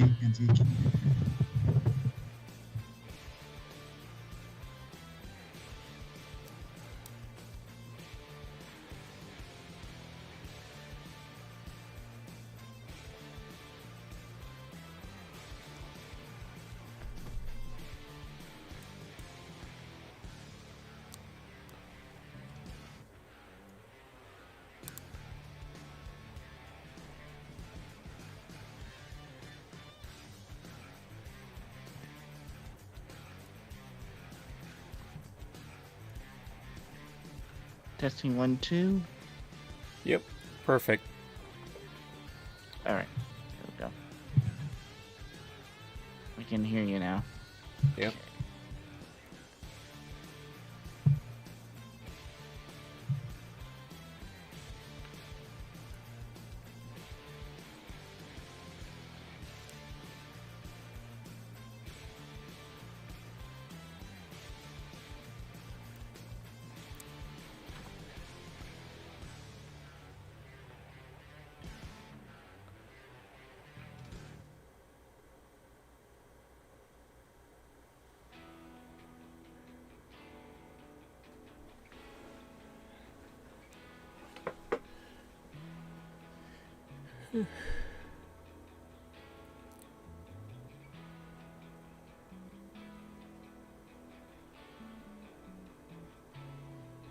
can see. Testing 1, 2. Yep, perfect. All right, here we go. We can hear you now. Yep.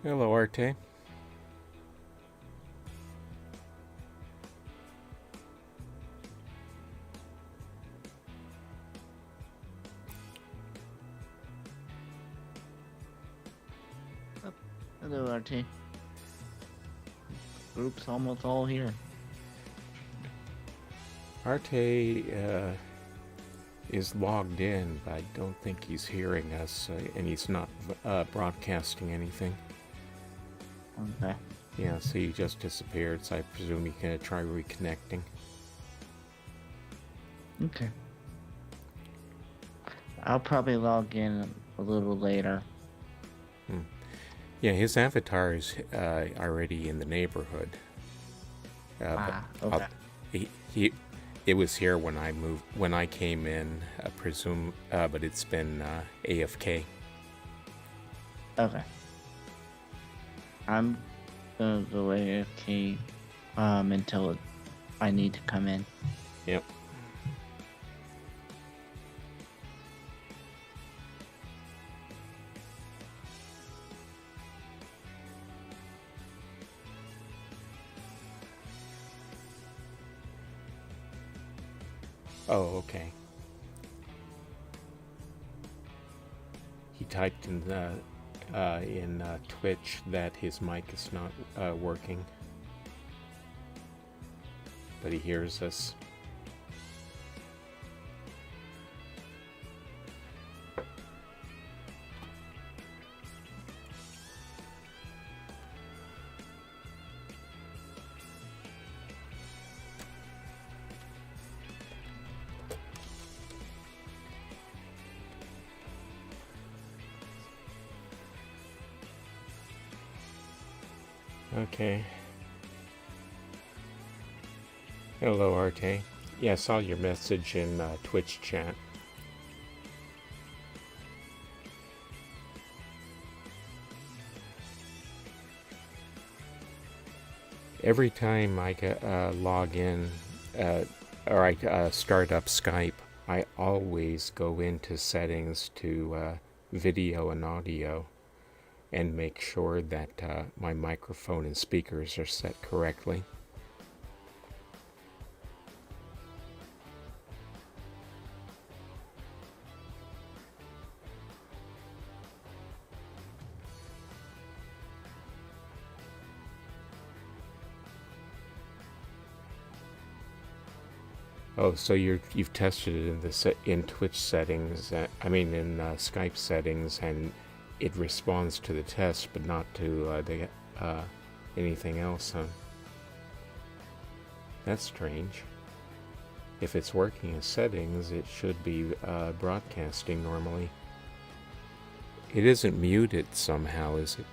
Hello, Arte. Hello, RT. Group's almost all here. Arte is logged in, but I don't think he's hearing us, and he's not broadcasting anything. Okay. Yeah, so he just disappeared, so I presume he's going to try reconnecting. Okay. I'll probably log in a little later. Yeah, his avatar is already in the neighborhood. Okay. It was here when I came in, I presume, but it's been AFK. Okay. I'm gonna go AFK until I need to come in. Yep. Oh, okay. He typed in Twitch that his mic is not working, but he hears us. Okay. Hello, Arte. Yeah, I saw your message in Twitch chat. Every time I log in or I start up Skype, I always go into settings to video and audio and make sure that my microphone and speakers are set correctly. Oh, so you've tested it in Twitch settings. In Skype settings, and it responds to the test, but not to anything else, huh? That's strange. If it's working in settings, it should be broadcasting normally. It isn't muted somehow, is it?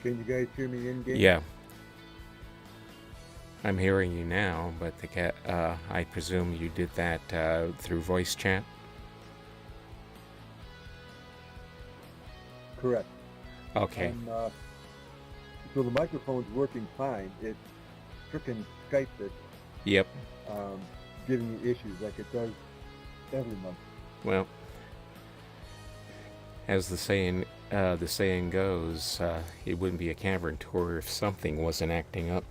Can you guys hear me in game? Yeah, I'm hearing you now, but the cat. I presume you did that through voice chat. Correct. Okay. I'm so the microphone's working fine. It's frickin' Skype that's Yep. um, giving me issues like it does every month. Well, as the saying goes, it wouldn't be a cavern tour if something wasn't acting up.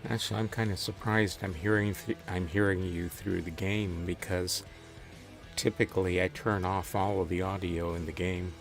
Actually, I'm kind of surprised I'm hearing you through the game because typically I turn off all of the audio in the game.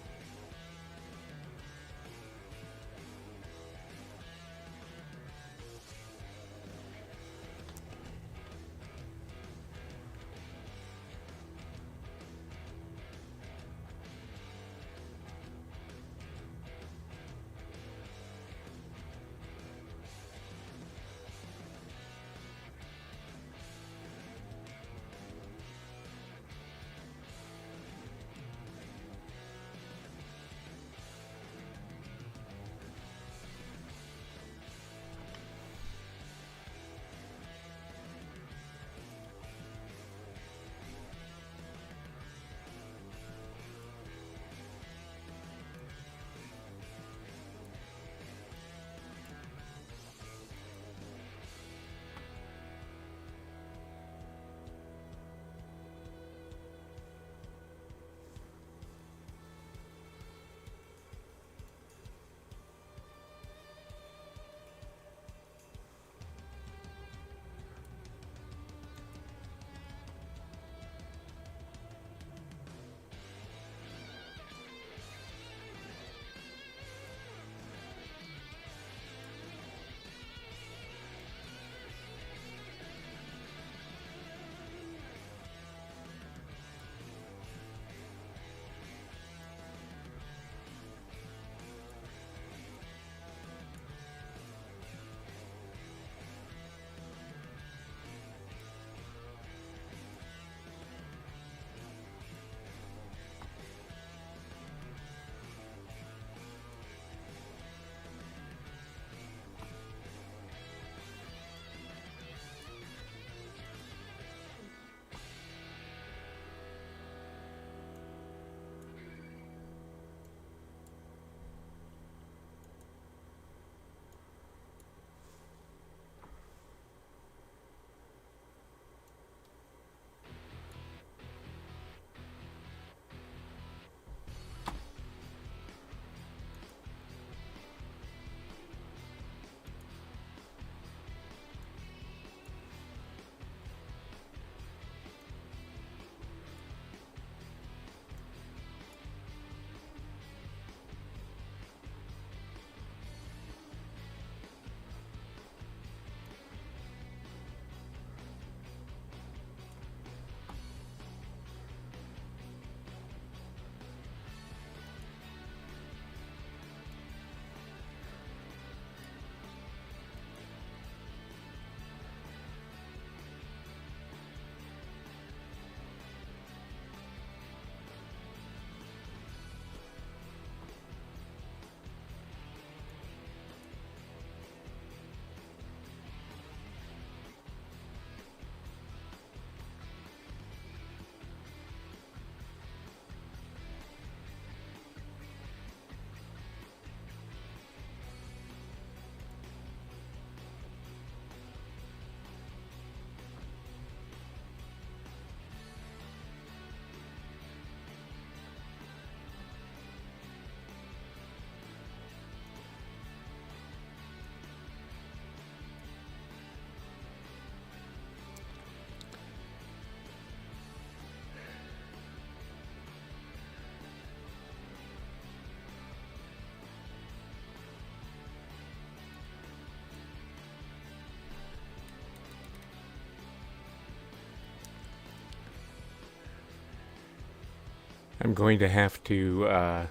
I'm going to have to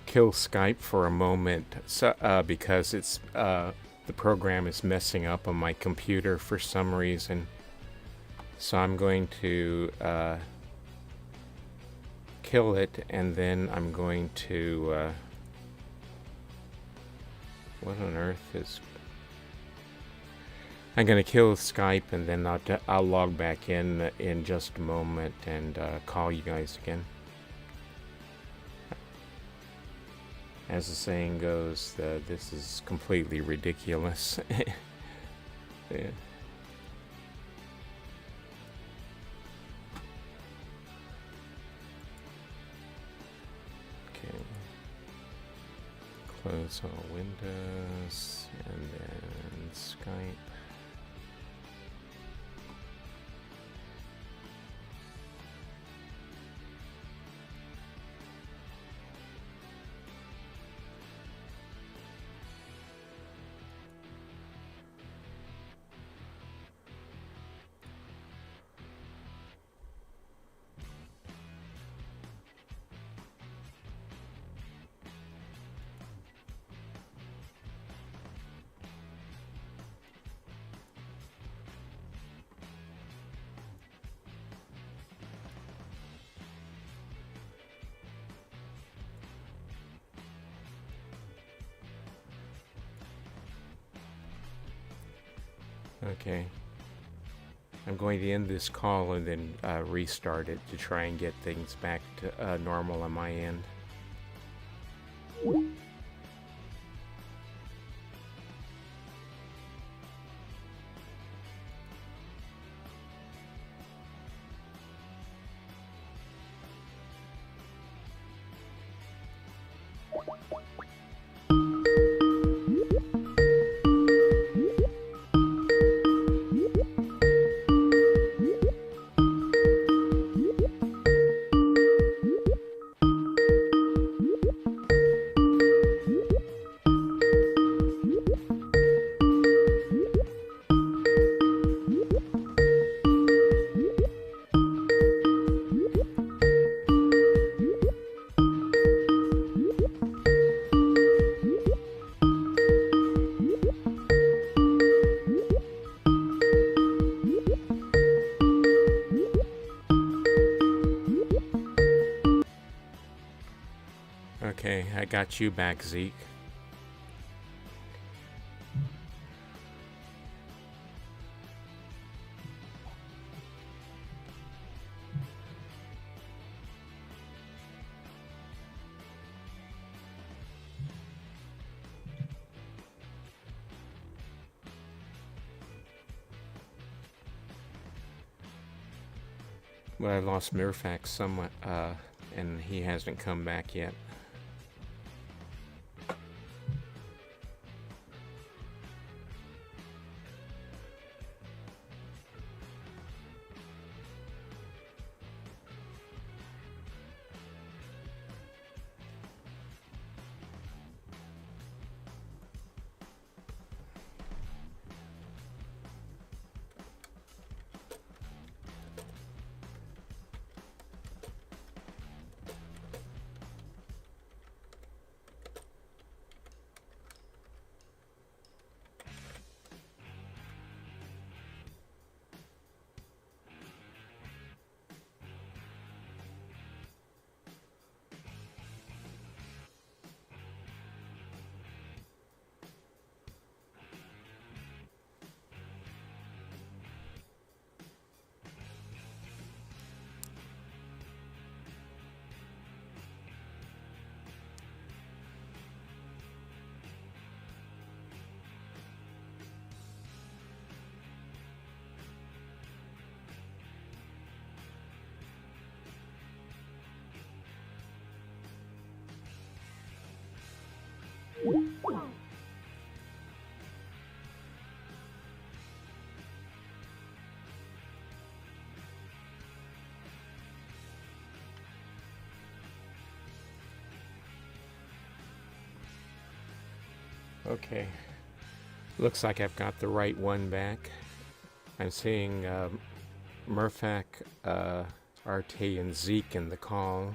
kill Skype for a moment, because it's the program is messing up on my computer for some reason. So I'm going to kill it, and then I'm going to what on earth is... I'm going to kill Skype, and then I'll log back in just a moment and call you guys again. As the saying goes, this is completely ridiculous. Yeah. Okay. Close all windows, and then Skype. Okay. I'm going to end this call and then restart it to try and get things back to normal on my end. Okay, I got you back, Zeke. But I lost Mirfax somewhat, and he hasn't come back yet. Okay, looks like I've got the right one back. I'm seeing Murphak, RT, and Zeke in the call.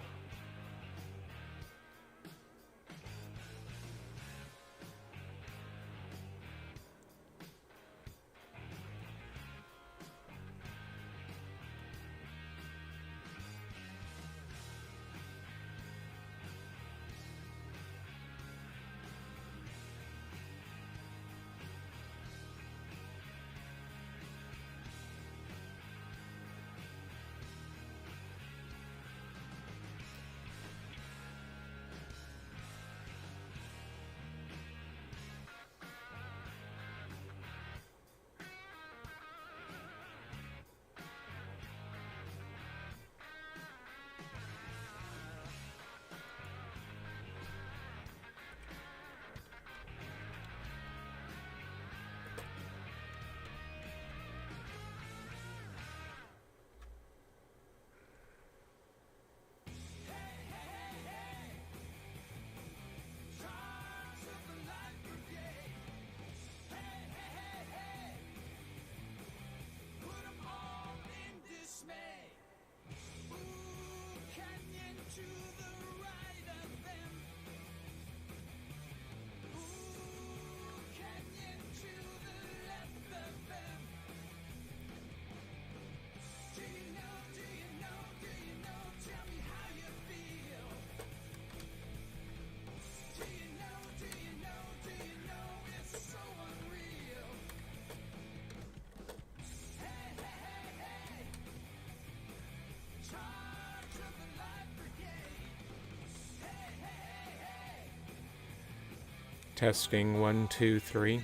Testing 1, 2, 3.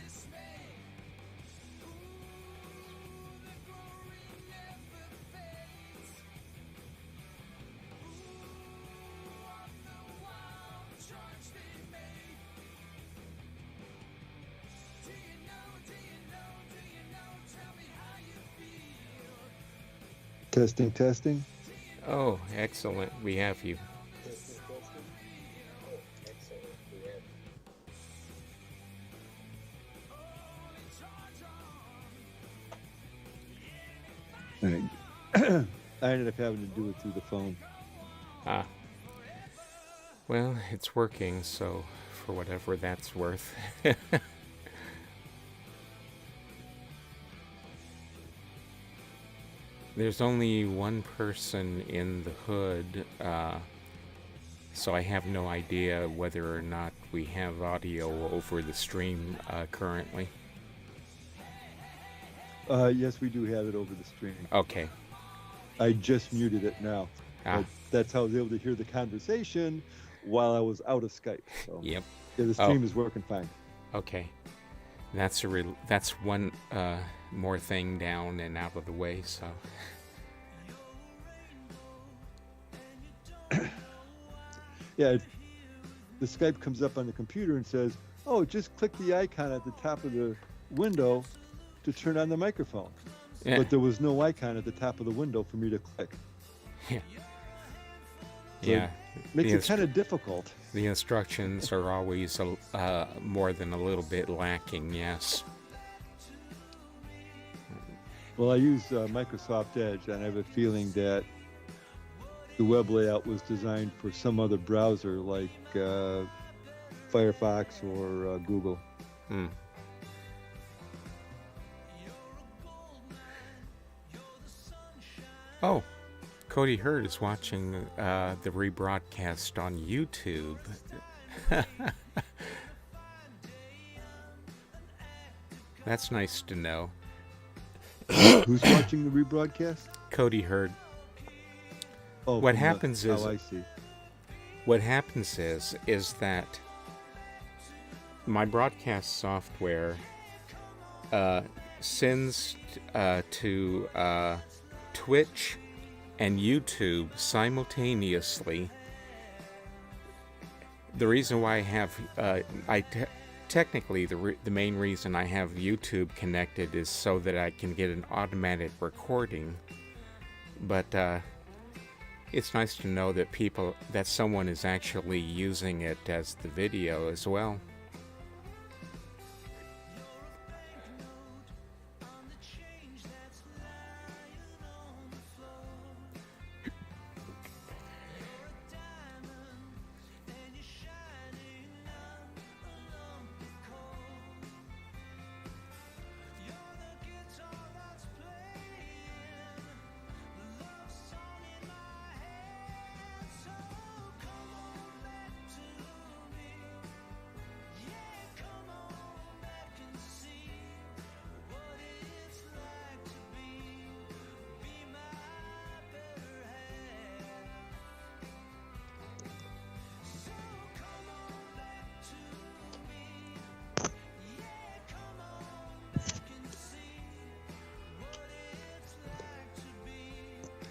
Testing, testing. Oh, excellent. We have you. All right. I ended up having to do it through the phone. Ah. Well, it's working, so for whatever that's worth. There's only one person in the hood, so I have no idea whether or not we have audio over the stream currently. Yes, we do have it over the stream. Okay. I just muted it now. Ah. But that's how I was able to hear the conversation while I was out of Skype. So Yep. yeah, the stream is working fine. Okay. That's one more thing down and out of the way, so. Yeah, the Skype comes up on the computer and says, "Oh, just click the icon at the top of the window to turn on the microphone." Yeah. But there was no icon at the top of the window for me to click. Yeah. So Yeah. Makes it kind of difficult. The instructions are always more than a little bit lacking, yes. Well, I use Microsoft Edge, and I have a feeling that the web layout was designed for some other browser like Firefox or Google. Hmm. Oh, Cody Hurd is watching the rebroadcast on YouTube. That's nice to know. Who's watching the rebroadcast? Cody Hurd. Oh, What happens is I see. What happens is that my broadcast software sends to Twitch and YouTube simultaneously. The reason why I have technically the main reason I have YouTube connected is so that I can get an automatic recording, but it's nice to know that someone is actually using it as the video as well.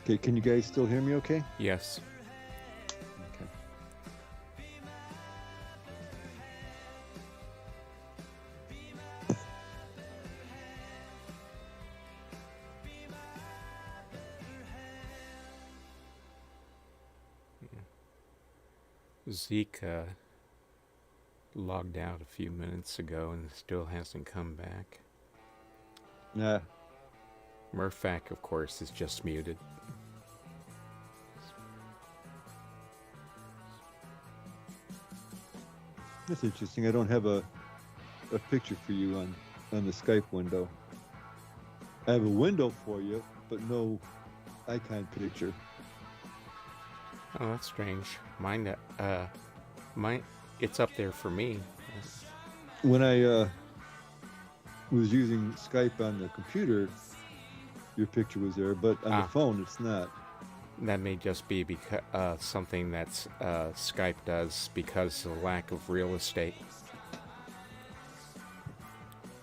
Okay, can you guys still hear me okay? Yes. Okay. Zeke logged out a few minutes ago and still hasn't come back. Nah. Murphak, of course, is just muted. That's interesting. I don't have a picture for you on the Skype window. I have a window for you, but no icon picture. Oh, that's strange. Mine, it's up there for me. When I was using Skype on the computer, your picture was there, but on the phone, it's not. That may just be because something that's Skype does because of the lack of real estate.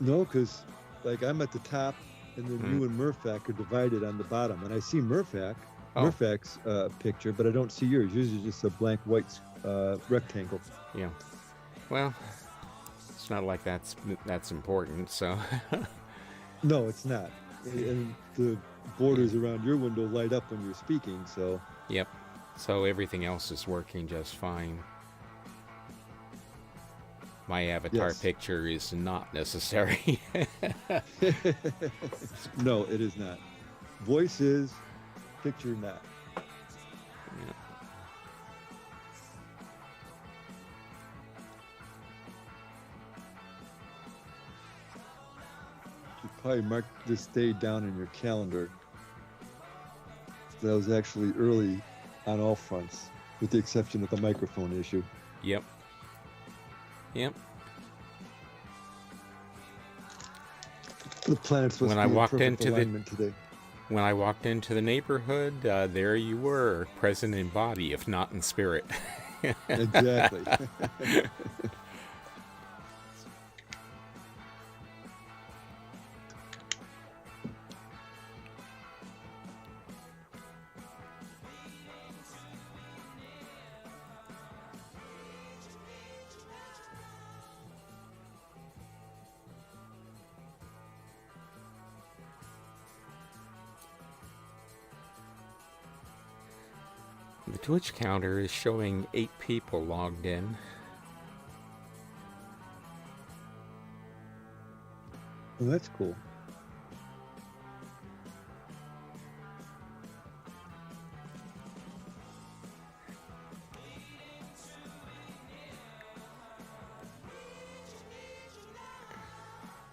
No, because like I'm at the top, and then Mm. you and Murphac are divided on the bottom, and I see Oh, Murphac's picture, but I don't see yours. Yours is just a blank white rectangle. yeah. Well, it's not like that's important. So, No, it's not. And the borders around your window light up when you're speaking, so yep. So everything else is working just fine. My avatar yes. picture is not necessary. No, it is not. Voice is, picture not. Yeah. You probably mark this day down in your calendar. That was actually early on all fronts, with the exception of the microphone issue. Yep. Yep. The planet's supposed When to I be in walked perfect into alignment today. When I walked into the neighborhood, there you were, present in body, if not in spirit. Exactly. The Twitch counter is showing 8 people logged in. Well, that's cool.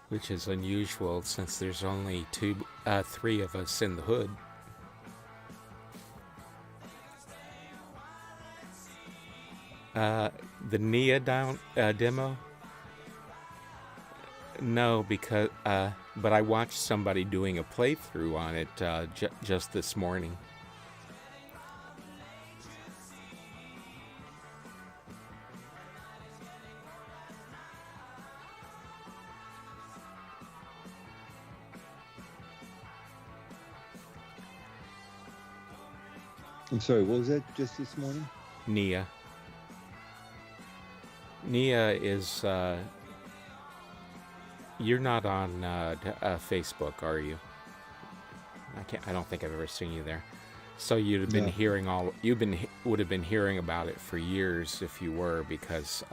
Which is unusual since there's only 3 of us in the hood. The Nia demo? No, because but I watched somebody doing a playthrough on it just this morning. I'm sorry, what was that just this morning? Nia. Nia is you're not on Facebook, are you? I don't think I've ever seen you there. So you'd have been No. hearing would have been hearing about it for years if you were, because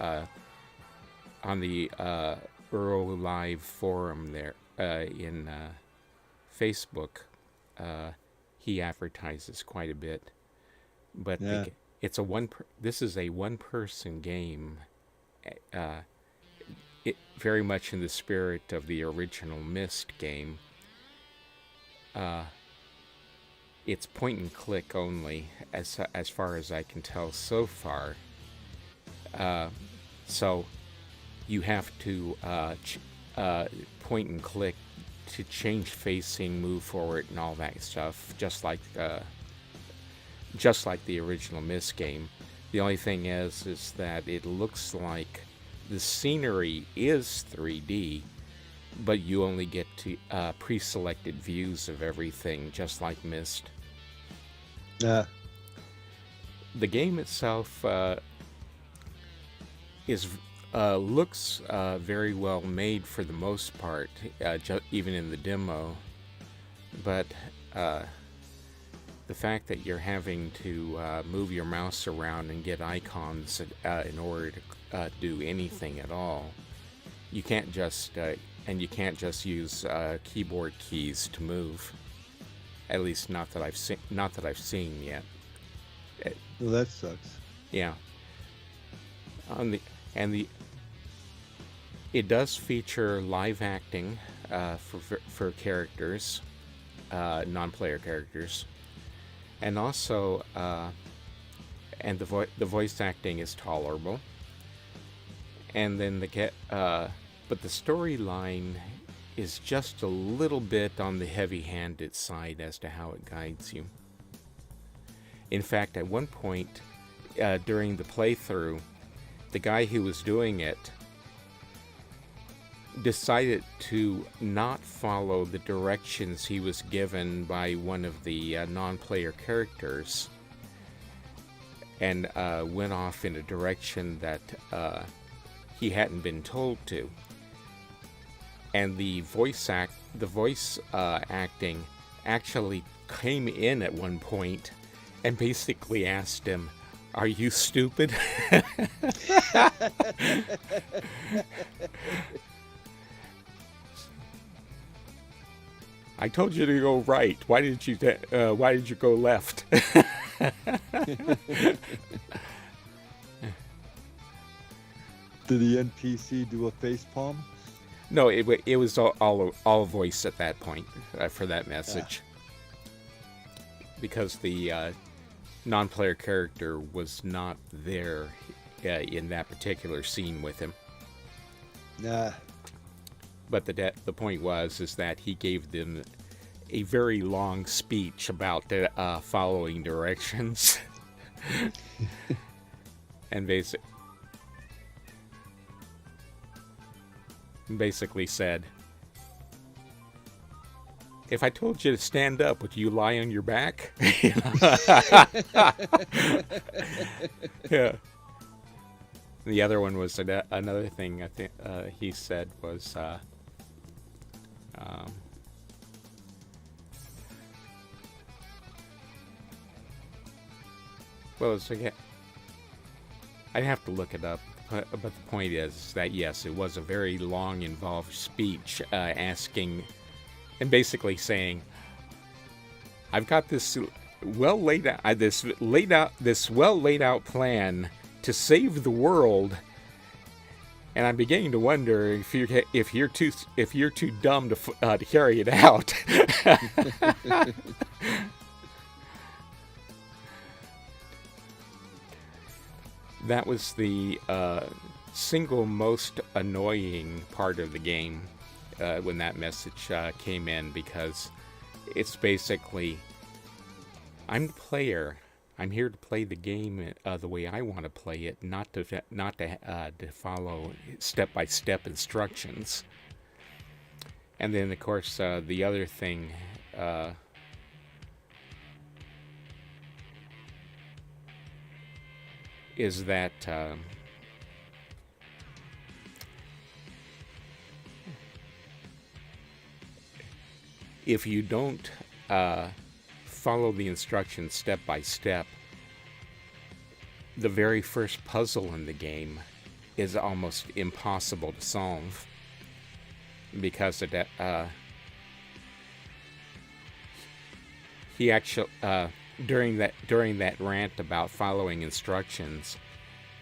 on the Earl Live forum there in Facebook, he advertises quite a bit. But Yeah. it's this is a one-person game. It very much in the spirit of the original Myst game. It's point and click only, as far as I can tell so far. So you have to point and click to change facing, move forward, and all that stuff, just like the original Myst game. The only thing is that it looks like the scenery is 3D, but you only get to pre-selected views of everything, just like Myst. Yeah. The game itself looks very well made for the most part, even in the demo. But the fact that you're having to move your mouse around and get icons in order to do anything at all, you can't just use keyboard keys to move. At least not that I've seen yet. Well, that sucks. Yeah. It does feature live acting for characters, non-player characters, and also and the voice acting is tolerable. And then but the storyline is just a little bit on the heavy-handed side as to how it guides you. In fact, at one point during the playthrough, the guy who was doing it decided to not follow the directions he was given by one of the non-player characters, and went off in a direction that he hadn't been told to. And the voice acting actually came in at one point and basically asked him, "Are you stupid?" I told you to go right. Why did you go left? Did the NPC do a face palm? No, it was all voice at that point for that message, because the non-player character was not there in that particular scene with him. Nah. But the point is that he gave them a very long speech about following directions, and basically said, "If I told you to stand up, would you lie on your back?" Yeah. The other one was another thing I think he said was, well, it's again, I'd have to look it up, but the point is that yes, it was a very long, involved speech asking, and basically saying, "I've got this well laid out plan to save the world, and I'm beginning to wonder if you're too dumb to carry it out." That was the single most annoying part of the game when that message came in, because it's basically, I'm the player. I'm here to play the game the way I want to play it, not to follow step-by-step instructions. And then, of course, the other thing is that if you don't follow the instructions step by step, the very first puzzle in the game is almost impossible to solve, because of that. He actually during that rant about following instructions,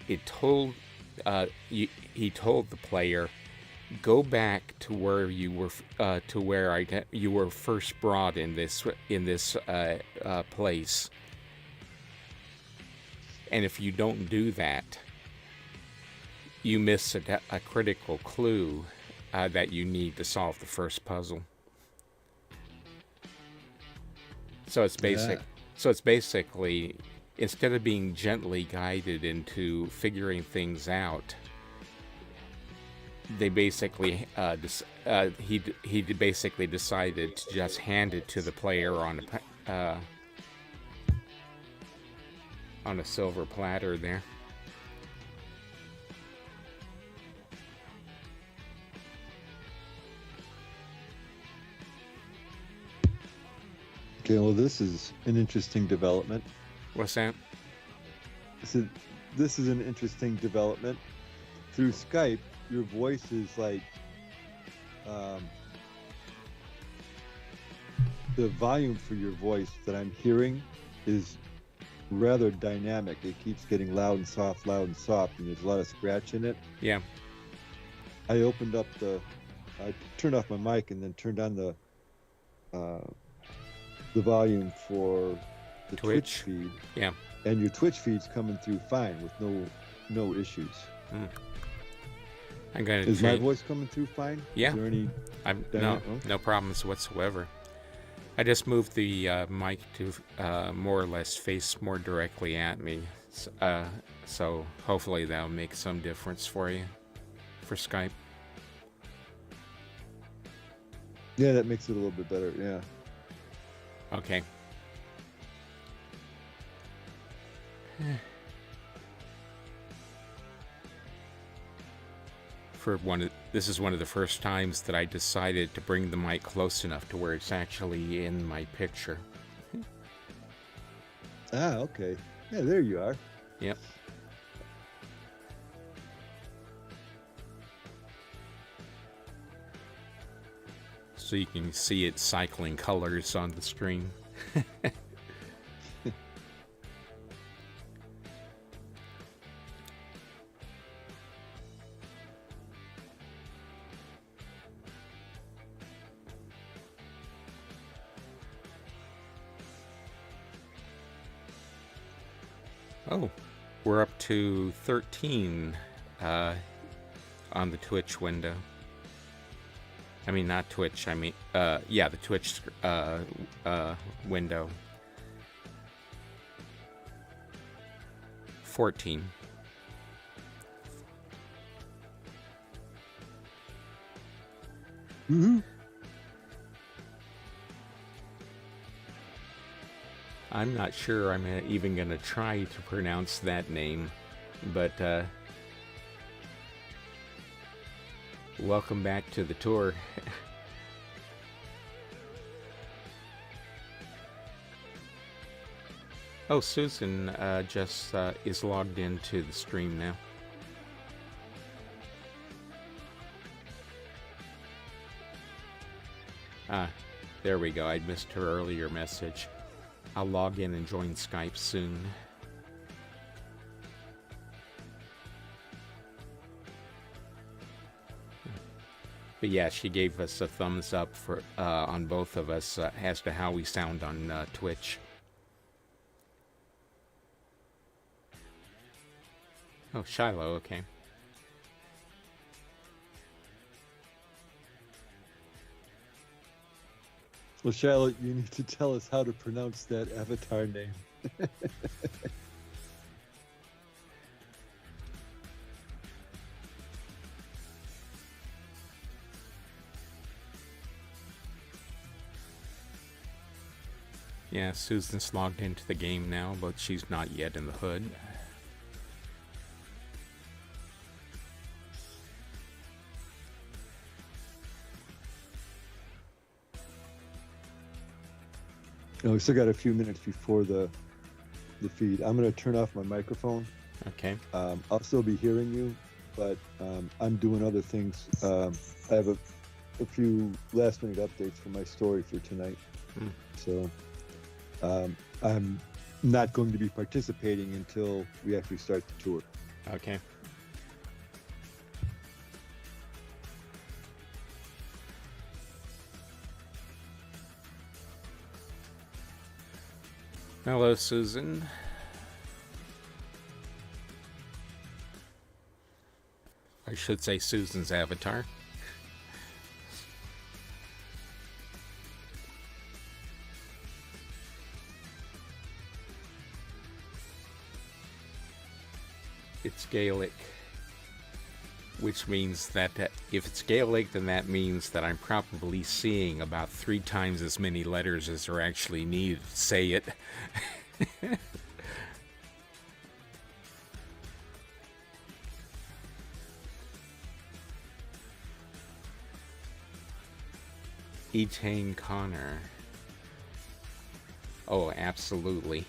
he told the player, go back to where you were you were first brought in this place, and if you don't do that, you miss a critical clue that you need to solve the first puzzle. So it's basic. Yeah. So it's basically, instead of being gently guided into figuring things out, they basically he basically decided to just hand it to the player on a silver platter there. Okay, well, this is an interesting development. What's that? This is an interesting development. Through Skype, your voice is like, the volume for your voice that I'm hearing is rather dynamic. It keeps getting loud and soft, and there's a lot of scratch in it. Yeah. I turned off my mic and then turned on the volume for the Twitch feed. Yeah. And your Twitch feed's coming through fine with no issues. Is my voice coming through fine? Yeah. Is there any no problems whatsoever. I just moved the mic to more or less face more directly at me, so hopefully that'll make some difference for you for Skype. Yeah, that makes it a little bit better. Yeah. Okay. This is one of the first times that I decided to bring the mic close enough to where it's actually in my picture. Ah, okay. Yeah, there you are. Yep. So you can see it cycling colors on the screen. Oh, we're up to 13 on the Twitch window. I mean, not Twitch, yeah, the Twitch window. 14. Woohoo! I'm not sure I'm even going to try to pronounce that name, but welcome back to the tour. Oh, Susan just is logged into the stream now. Ah, there we go. I missed her earlier message. I'll log in and join Skype soon. But yeah, she gave us a thumbs up for on both of us as to how we sound on Twitch. Oh, Shiloh, okay. Well, Charlotte, you need to tell us how to pronounce that avatar name. Yeah, Susan's logged into the game now, but she's not yet in the hood. Oh, we still got a few minutes before the feed. I'm going to turn off my microphone. Okay. I'll still be hearing you, but I'm doing other things. I have a few last minute updates for my story for tonight. So I'm not going to be participating until we actually start the tour. Okay. Hello, Susan. I should say Susan's avatar. It's Gaelic, which means that if it's Gaelic, then that means that I'm probably seeing about 3 times as many letters as are actually needed to say it. Etane Connor. Oh, absolutely.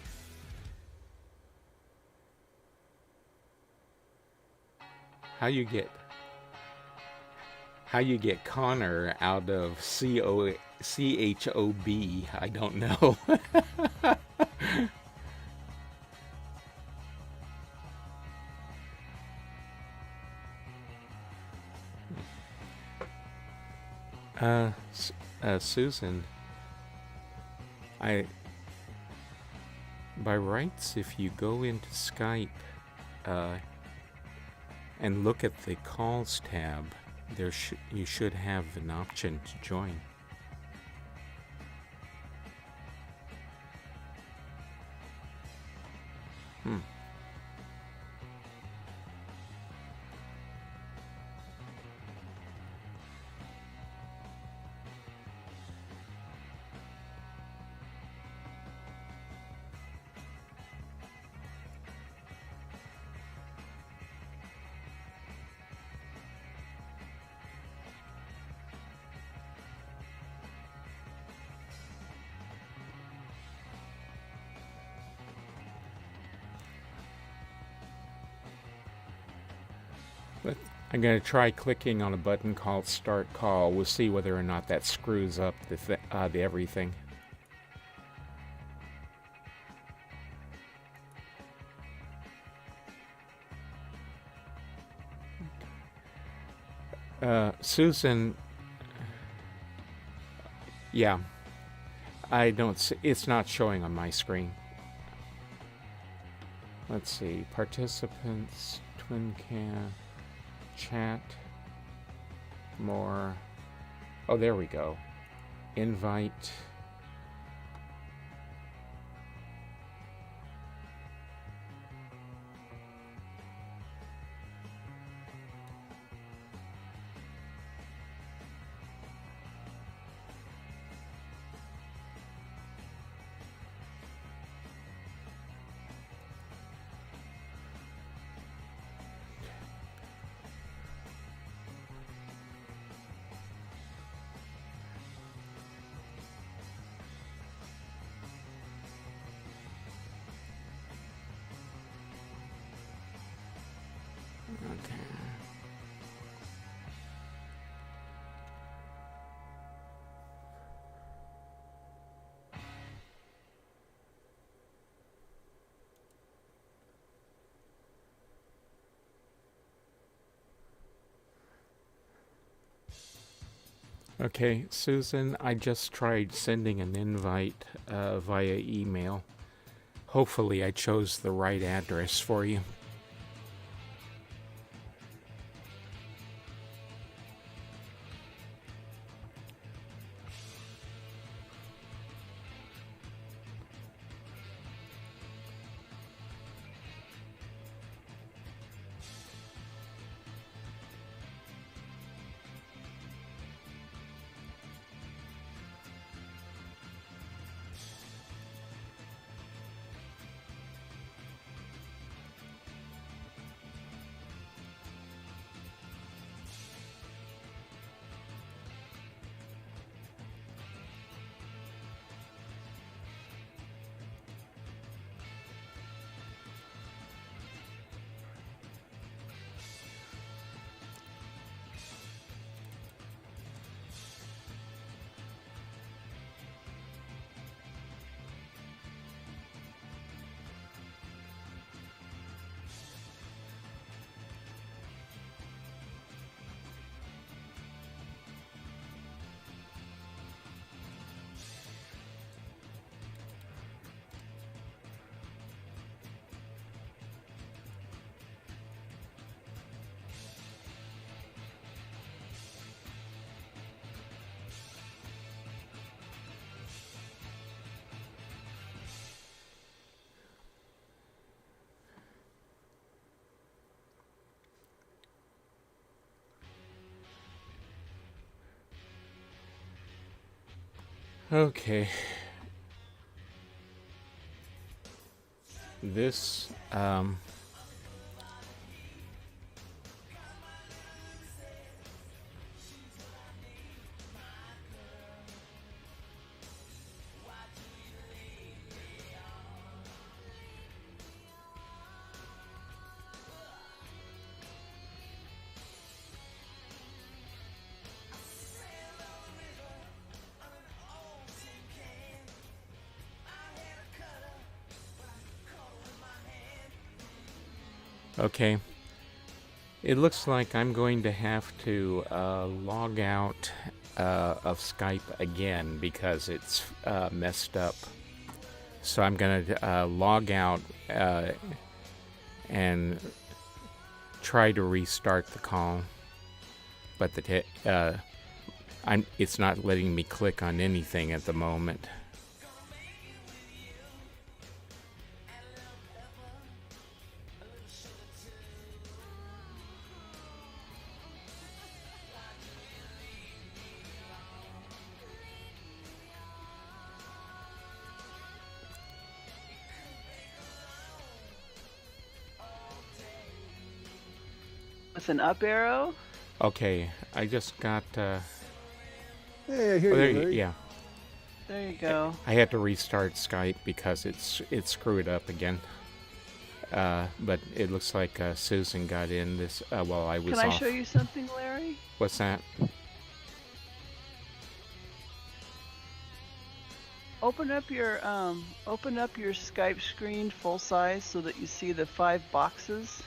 How you get Connor out of CHOB? I don't know. Susan, by rights, if you go into Skype, and look at the calls tab, you should have an option to join. I'm going to try clicking on a button called Start Call. We'll see whether or not that screws up the everything. Susan, yeah, I don't see, it's not showing on my screen. Let's see, participants, TwinCam, chat, more. Oh, there we go. Invite. Okay, Susan, I just tried sending an invite via email. Hopefully I chose the right address for you. Okay. This, okay. It looks like I'm going to have to log out of Skype again because it's messed up. So I'm going to log out and try to restart the call. But it's not letting me click on anything at the moment. With an up arrow? Okay, I just got... Hey, I hear there you, Larry. yeah. There you go. I had to restart Skype because it screwed up again. But it looks like Susan got in this while I was Can I off. show you something, Larry? What's that? Open up your Skype screen full size so that you see the 5 boxes.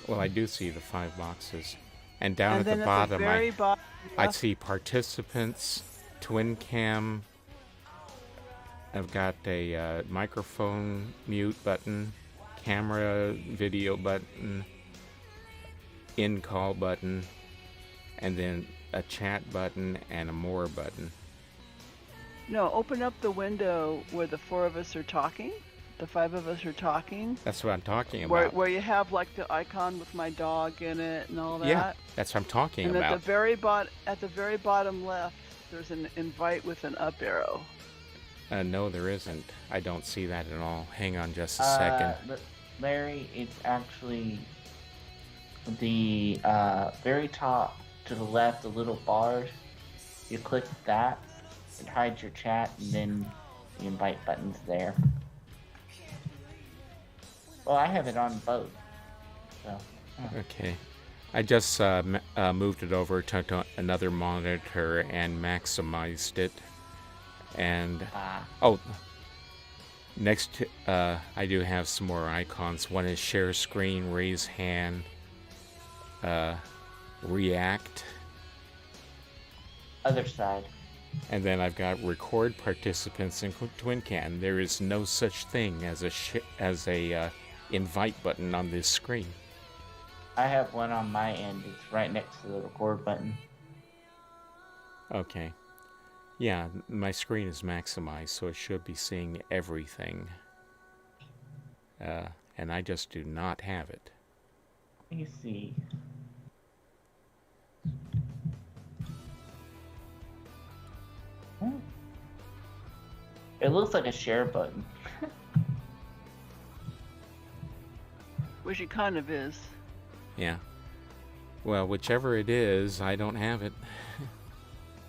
Well, I do see the 5 boxes. And down And at then the at bottom, the very bottom I left, see participants, twin cam. I've got a microphone mute button, camera video button, in-call button, and then a chat button and a more button. no, open up the window where the 4 of us are talking. The 5 of us are talking. That's what I'm talking Where about. where you have like the icon with my dog in it and all that. Yeah, that's what I'm talking And about. at the very bottom left, there's an invite with an up arrow. No, there isn't. I don't see that at all. Hang on just a second. Larry, it's actually the very top to the left, the little bars. You click that, it hides your chat, and then the invite button's there. Well, I have it on both. So. Okay. I just moved it over to another monitor and maximized it. And next I do have some more icons. One is share screen, raise hand, react. Other side. And then I've got record participants in TwinCam. There is no such thing as a invite button on this screen. I have one on my end. It's right next to the record button. Okay. Yeah, my screen is maximized, so it should be seeing everything. And I just do not have it. Let me see. It looks like a share button. Which it kind of is. Yeah. Well, whichever it is, I don't have it.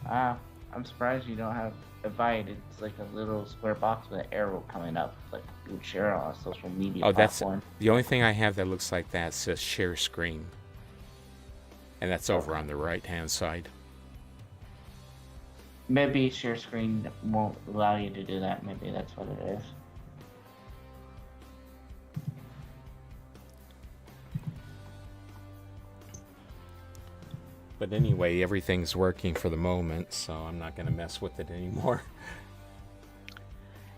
I'm surprised you don't have invite. It's like a little square box with an arrow coming up, like you would share on a social media platform. That's the only thing I have that looks like that says share screen. And that's over on the right-hand side. Maybe share screen won't allow you to do that. Maybe that's what it is. But anyway, everything's working for the moment, so I'm not going to mess with it anymore.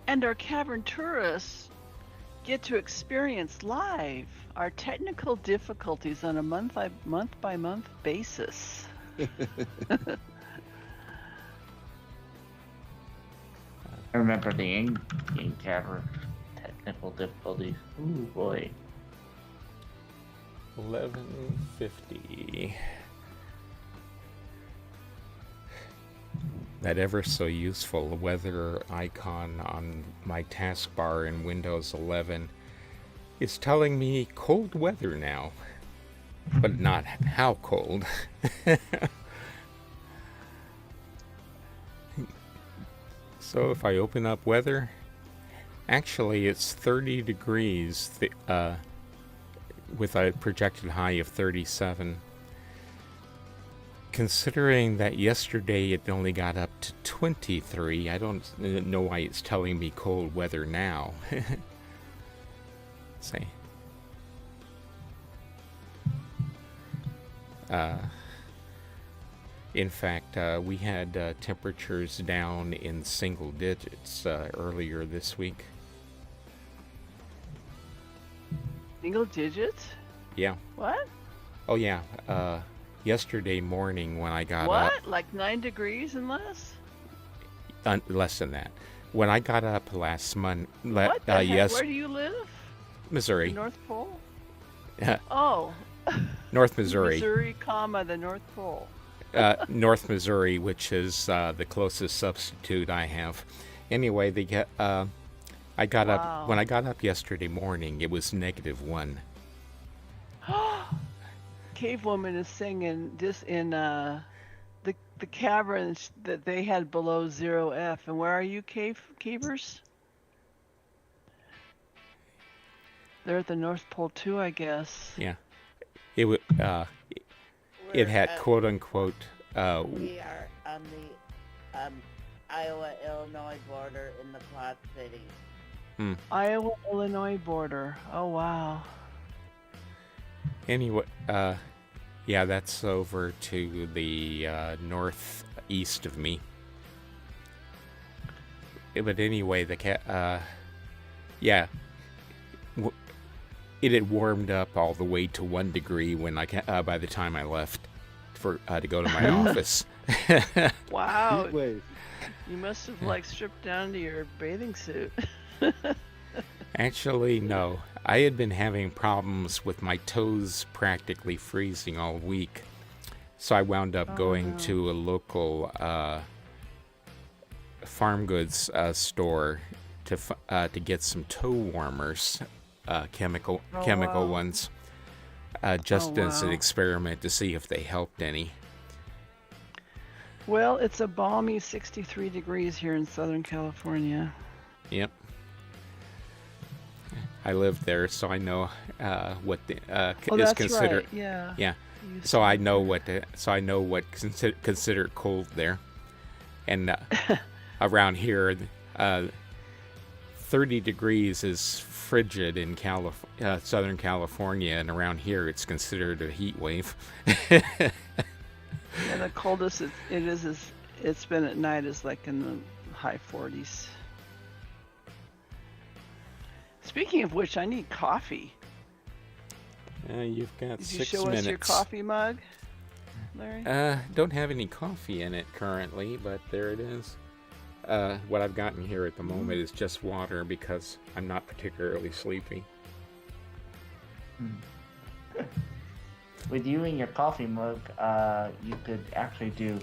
And our cavern tourists get to experience live our technical difficulties on a month by month basis. I remember the in-game cavern technical difficulties. Ooh boy. 1150. That ever so useful weather icon on my taskbar in Windows 11 is telling me cold weather now, but not how cold. So if I open up weather, actually it's 30 degrees with a projected high of 37. Considering that yesterday it only got up to 23, I don't know why it's telling me cold weather now. See. In fact, we had temperatures down in single digits earlier this week. Single digits? Yeah. What? Oh yeah. Yesterday morning when I got up... What? Like 9 degrees and less? Less than that. When I got up last month... What the heck? Where do you live? Missouri. The North Pole? Yeah. Oh. North Missouri. Missouri, the North Pole. North Missouri, which is the closest substitute I have. Anyway, I got up when I got up yesterday morning. It was -1. Cave Woman is singing this in the caverns that they had below 0 F. And where are you, cavers? They're at the North Pole too, I guess. Yeah. It would. It had quote unquote. We are on the Iowa-Illinois border in the Quad Cities. Iowa-Illinois border. Oh, wow. Anyway, yeah, that's over to the northeast of me. But anyway, yeah, it had warmed up all the way to 1 degree when by the time I left to go to my office. Wow. Heat wave. You must have stripped down to your bathing suit. Actually, no. I had been having problems with my toes practically freezing all week. So I wound up going to a local farm goods store to get some toe warmers, chemical ones, just as an experiment to see if they helped any. Well, it's a balmy 63 degrees here in Southern California. Yep. I live there, so I know what is considered. Right. Yeah. Yeah. So I know what's considered cold there, and around here, 30 degrees is frigid in Southern California, and around here it's considered a heat wave. And the coldest it's been at night is in the high 40s. Speaking of which, I need coffee. You've got 6 minutes. Did you show us your coffee mug, Larry? Don't have any coffee in it currently, but there it is. What I've gotten here at the moment is just water because I'm not particularly sleepy. With you and your coffee mug, you could actually do,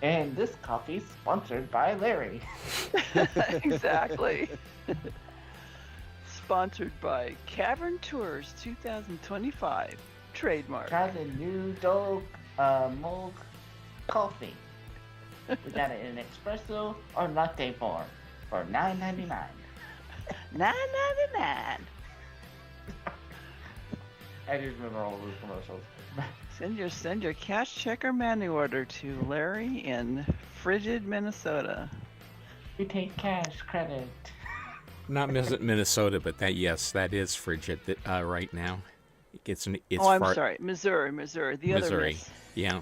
and this coffee sponsored by Larry. Exactly. Sponsored by Cavern Tours 2025, trademark. Try the new dog mug coffee. We got it in espresso or latte form for $9.99. $9.99. I just remember all those commercials. Send your cash check or money order to Larry in frigid Minnesota. We take cash credit. Not Minnesota, but that is frigid right now. It's sorry, Missouri. The other Missouri. Miss. Yeah.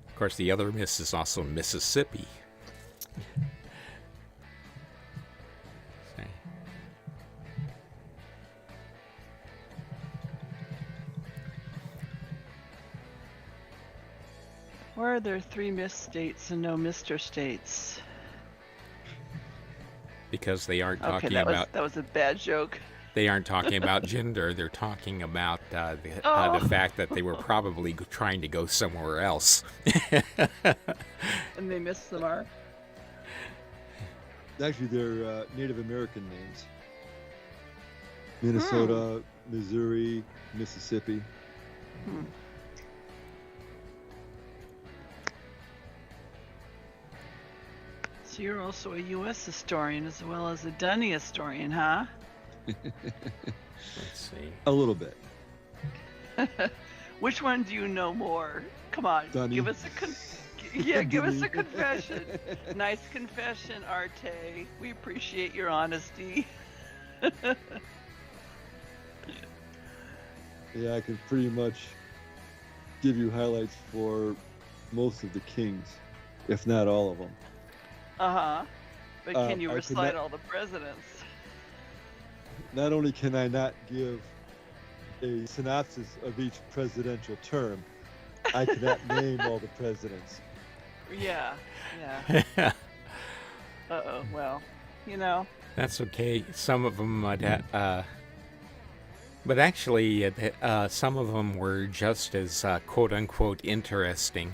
Of course, the other Miss is also Mississippi. Why are there 3 Miss states and no Mr. states? Because they aren't talking that was a bad joke. They aren't talking about gender. They're talking about the fact that they were probably trying to go somewhere else. And they missed the mark? Actually, they're Native American names. Minnesota, Missouri, Mississippi. So you're also a U.S. historian as well as a Dunny historian, huh? Let's see. A little bit. Which one do you know more? Come on, Dunny. give us a confession. Nice confession, Arte. We appreciate your honesty. Yeah, I can pretty much give you highlights for most of the kings, if not all of them. But can you recite all the presidents? Not only can I not give a synopsis of each presidential term, I cannot name all the presidents. Yeah. Uh-oh, well, That's okay. Some of them, but actually, some of them were just as quote-unquote interesting.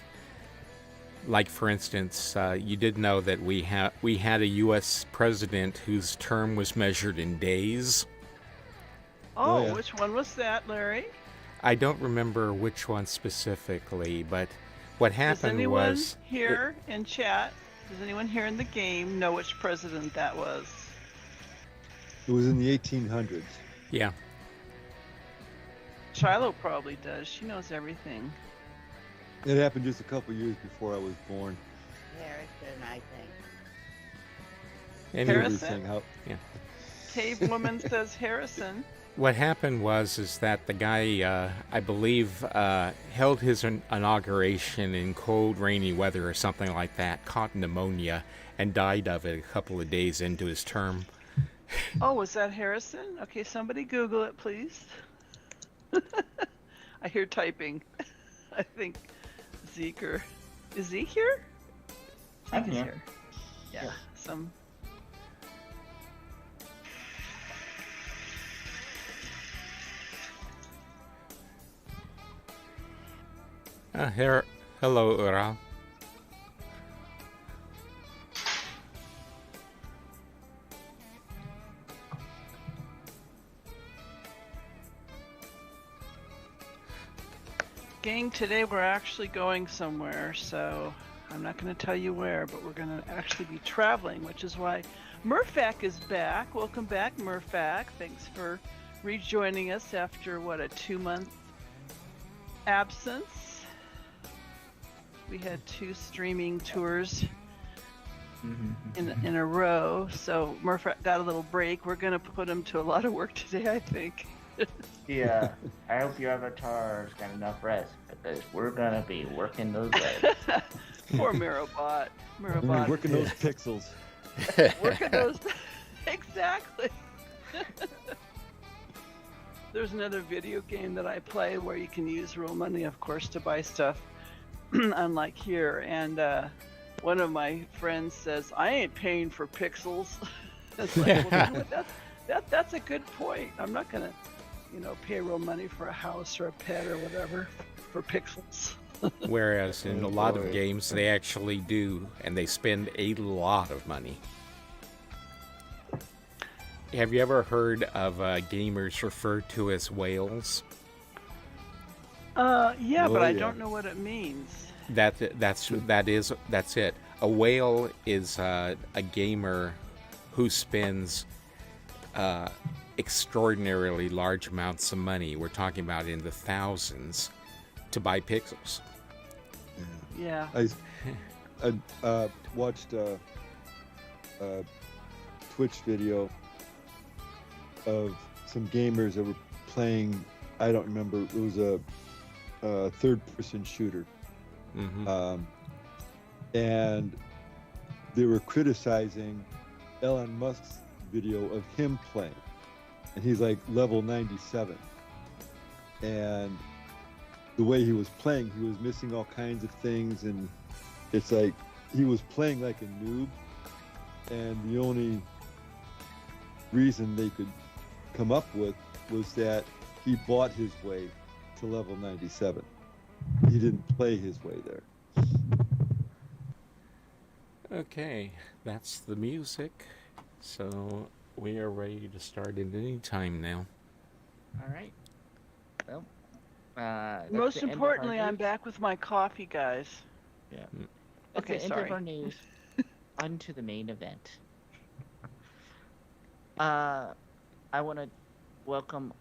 Like, for instance, you did know that we had a U.S. president whose term was measured in days. Oh, yeah. Which one was that, Larry? I don't remember which one specifically, but what happened anyone was... here in chat Does anyone here in the game know which president that was? It was in the 1800s. Yeah. Shiloh probably does. She knows everything. It happened just a couple years before I was born. Harrison, I think. Anyway, Harrison? yeah. Cave Woman says Harrison. What happened is that the guy, I believe, held his inauguration in cold, rainy weather or something like that, caught pneumonia, and died of it a couple of days into his term. Oh, was that Harrison? Okay, somebody Google it, please. I hear typing. I think Zeke is Zeke here? I'm Zeke is here. here. Yeah, some. Hello, Ural. Gang, today we're actually going somewhere, so I'm not going to tell you where, but we're going to actually be traveling, which is why Murphak is back. Welcome back, Murphak. Thanks for rejoining us after, what, a 2-month absence? We had 2 streaming tours in a row, so Murphak got a little break. We're going to put him to a lot of work today, I think. Yeah, I hope your avatar's got enough rest because we're gonna be working those legs. Poor Marobot. Working those pixels. Working those. Exactly. There's another video game that I play where you can use real money, of course, to buy stuff, unlike here. And one of my friends says, "I ain't paying for pixels." It's like, well, you know what, that's a good point. I'm not gonna, pay real money for a house or a pet or whatever for pixels. Whereas in a lot of games, they actually do, and they spend a lot of money. Have you ever heard of gamers referred to as whales? Yeah, but I yeah. don't know what it means. That's it. A whale is a gamer who spends extraordinarily large amounts of money. We're talking about in the thousands to buy pixels. Yeah. I watched a Twitch video of some gamers that were playing. I don't remember. It was a third-person shooter, and they were criticizing Elon Musk's video of him playing, and he's like level 97, and the way he was playing, he was missing all kinds of things, and it's like he was playing like a noob, and the only reason they could come up with was that he bought his way to level 97. He didn't play his way there. Okay, that's the music. So we are ready to start at any time now. All right. Well, Most importantly, I'm back with my coffee, guys. Yeah. Okay, That's the sorry. end of our news. On to the main event. I want to welcome.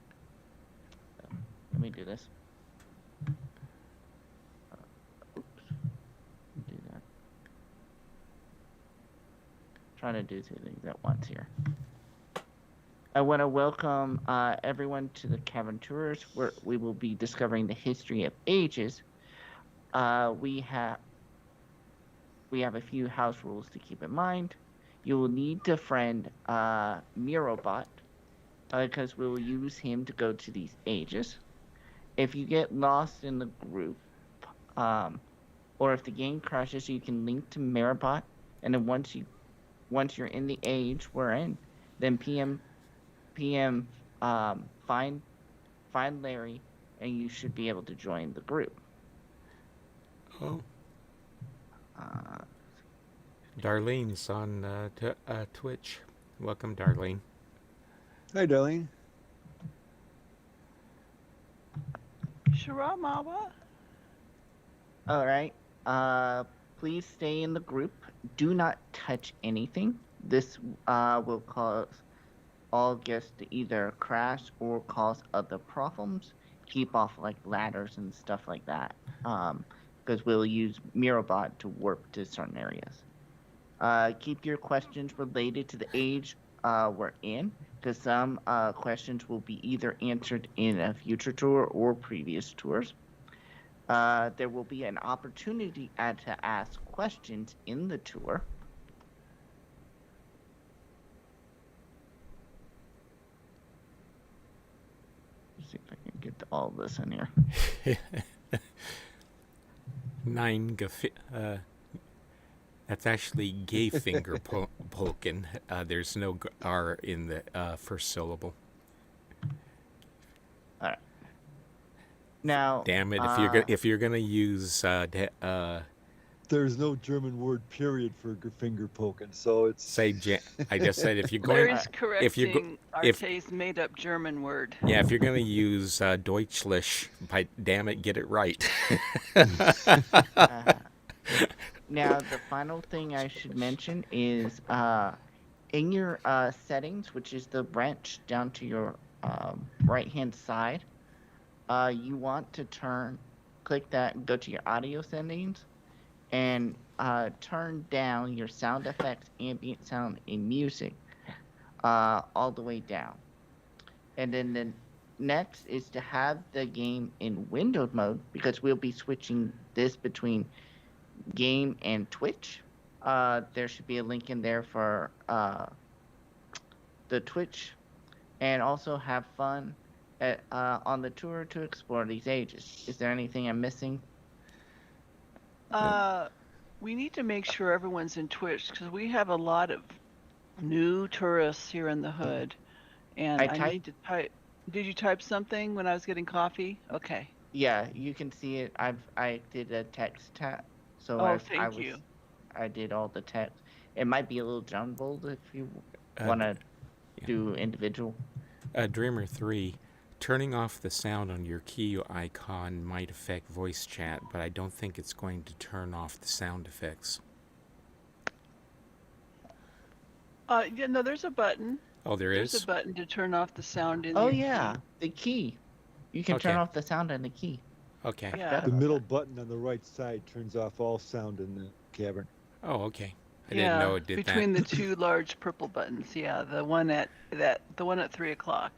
Let me do this. Oops. Do that. Trying to do 2 things at once here. I want to welcome everyone to the Cavern Tours, where we will be discovering the history of ages. We have a few house rules to keep in mind. You will need to friend Mirobot, because we will use him to go to these ages. If you get lost in the group, or if the game crashes, you can link to Mirobot, and then once you're in the age we're in, then PM find Larry, and you should be able to join the group. Oh. Darlene's on Twitch. Welcome, Darlene. Hi, Darlene. Shiramawa? All right. Please stay in the group do not touch anything. This will cause all guests to either crash or cause other problems. Keep off like ladders and stuff like that. Because we'll use Mirrorbot to warp to certain areas. Keep your questions related to the age we're in, because some questions will be either answered in a future tour or previous tours. There will be an opportunity to ask questions in the tour. Let's see if I can get all this in here. That's actually gay finger poking. There's no R in the first syllable. All right. Now, damn it! If you're gonna use There's no German word period for finger poking, so it's. I just said if you're going. Larry's correcting Arte's made-up German word. Yeah, if you're gonna use Deutschlich, damn it, get it right. Now, the final thing I should mention is in your settings, which is the wrench down to your right-hand side, you want to click that, go to your audio settings, and turn down your sound effects, ambient sound, and music all the way down. And then the next is to have the game in windowed mode, because we'll be switching this between game and Twitch. There should be a link in there for the Twitch, and also have fun on the tour to explore these ages. Is there anything I'm missing? We need to make sure everyone's in Twitch, because we have a lot of new tourists here in the hood, and I need to type. Did you type something when I was getting coffee? Okay. Yeah, you can see it. I did a text tap. So thank you. I did all the text. It might be a little jumbled if you want to do individual. Dreamer 3, turning off the sound on your key icon might affect voice chat, but I don't think it's going to turn off the sound effects. Yeah, no, there's a button. Oh, there's a button to turn off the sound in the key. You can turn off the sound on the key. Okay. Yeah. The middle button on the right side turns off all sound in the cavern. Oh, okay. I didn't know it did between the two large purple buttons. Yeah, the one at 3:00.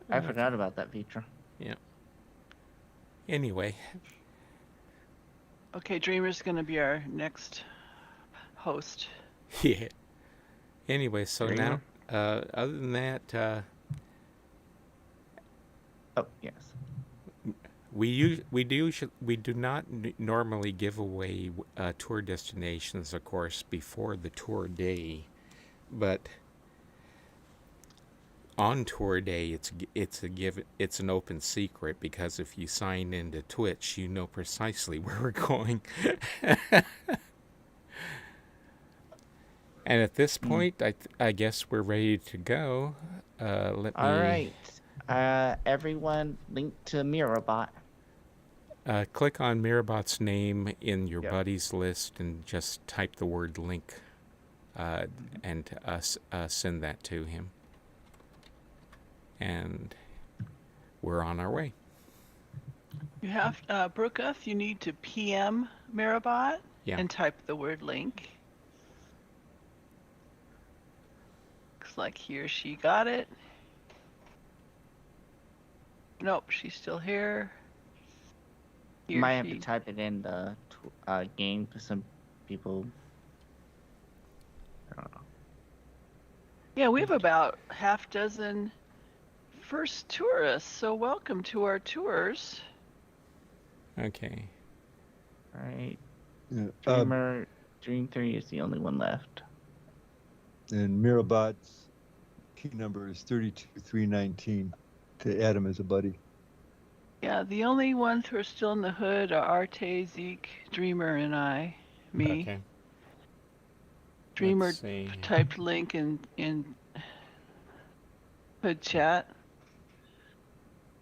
I forgot about that feature. Yeah. Anyway. Okay, Dreamer's going to be our next host. Yeah. Anyway, so Dreamer. Now, other than that, oh yes. We do not normally give away tour destinations, of course, before the tour day, but on tour day it's an open secret, because if you sign into Twitch, you know precisely where we're going. And at this point, I guess we're ready to go. All right. Everyone, link to Mirrorbot. Click on Mirrorbot's name in your buddies list and just type the word link and send that to him. And we're on our way. You have, Brookuth, you need to PM Mirrorbot and type the word link. Looks like he or she got it. Nope, she's still here. You might have to type it in the game, because some people, I don't know. Yeah, we have about half dozen first tourists, so welcome to our tours. Okay. All right. Yeah, Dream 3 is the only one left. And Mirrorbot's key number is 32319 to add him as a buddy. Yeah, the only ones who are still in the hood are Arte, Zeke, Dreamer, and me. Okay. Dreamer typed link in hood chat.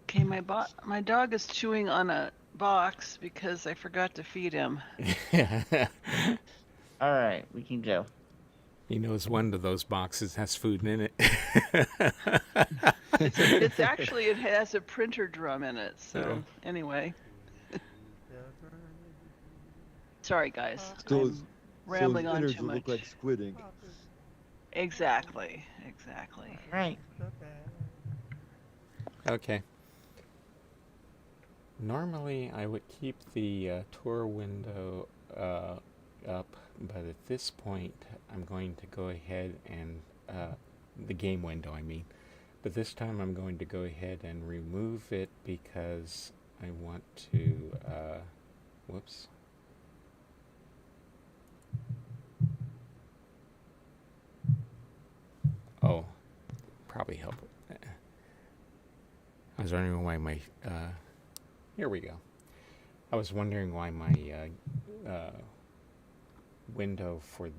Okay, my dog is chewing on a box because I forgot to feed him. All right, we can go. He knows one of those boxes has food in it. It's actually, it has a printer drum in it. So anyway. Sorry, guys. I'm rambling on too much. Look like squid ink. Exactly. Right. Okay. Normally, I would keep the tour window up, but at this point, I'm going to go ahead and the game window, I mean. But this time, I'm going to go ahead and remove it because I want to. Whoops. Oh, probably help. I was wondering why my. Here we go. I was wondering why my window for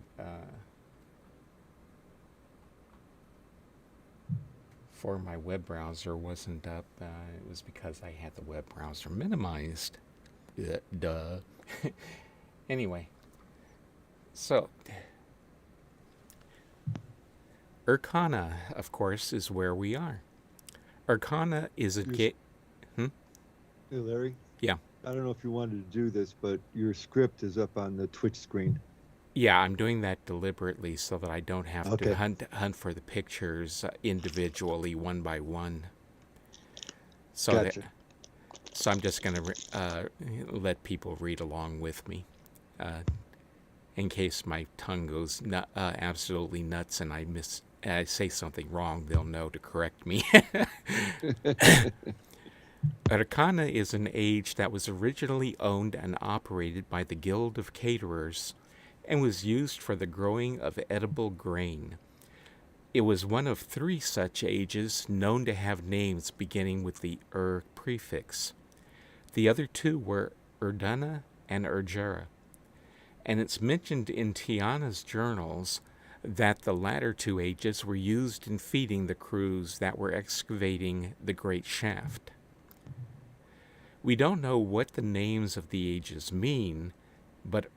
my web browser wasn't up. It was because I had the web browser minimized. Duh. Anyway, so Urkana, of course, is where we are. Urkana is a Hey, Larry? Yeah. I don't know if you wanted to do this, but your script is up on the Twitch screen. Yeah, I'm doing that deliberately so that I don't have to Okay. hunt for the pictures individually, one by one. Gotcha. So I'm just going to let people read along with me. In case my tongue goes absolutely nuts and I say something wrong, they'll know to correct me. Arcana is an age that was originally owned and operated by the Guild of Caterers and was used for the growing of edible grain. It was one of 3 such ages known to have names beginning with the prefix. The other 2 were Urdana and Urjara, and it's mentioned in Tiana's journals that the latter 2 ages were used in feeding the crews that were excavating the Great Shaft. We don't know what the names of the ages mean, but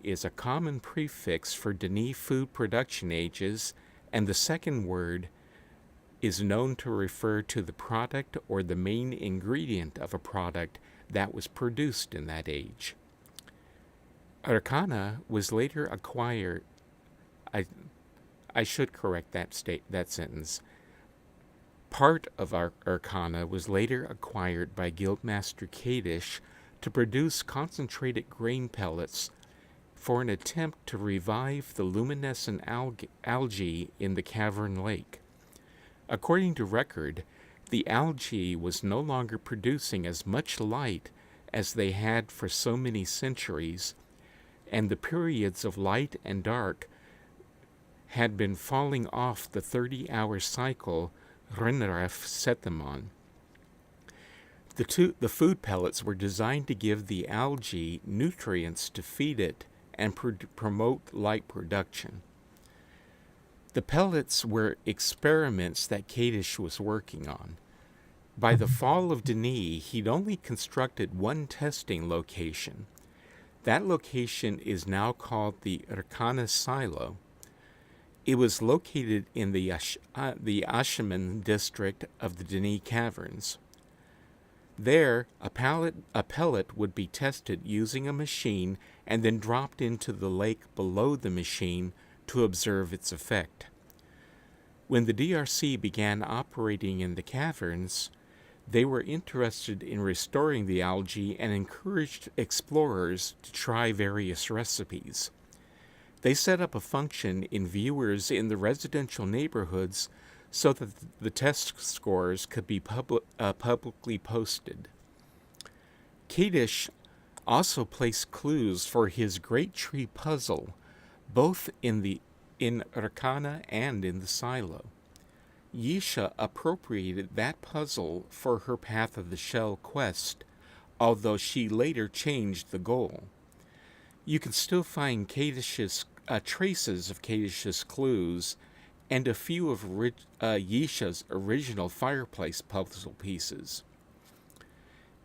is a common prefix for Denis food production ages, and the second word is known to refer to the product or the main ingredient of a product that was produced in that age. Arcana was later acquired. I should correct that sentence. Part of Arcana was later acquired by Guildmaster Kadish to produce concentrated grain pellets for an attempt to revive the luminescent algae in the cavern lake. According to record, the algae was no longer producing as much light as they had for so many centuries, and the periods of light and dark had been falling off the 30-hour cycle Renref set them on. The food pellets were designed to give the algae nutrients to feed it and promote light production. The pellets were experiments that Kadish was working on. By the fall of Denis, he'd only constructed 1 testing location. That location is now called the Arcana Silo. It was located in the Ashaman district of the Denis Caverns. There, a pellet would be tested using a machine and then dropped into the lake below the machine to observe its effect. When the DRC began operating in the caverns, they were interested in restoring the algae and encouraged explorers to try various recipes. They set up a function in viewers in the residential neighborhoods so that the test scores could be publicly posted. Kadish also placed clues for his Great Tree puzzle, both in Arcana and in the silo. Yisha appropriated that puzzle for her Path of the Shell quest, although she later changed the goal. You can still find Kadish's traces of Kadish's clues and a few of Yisha's original fireplace puzzle pieces.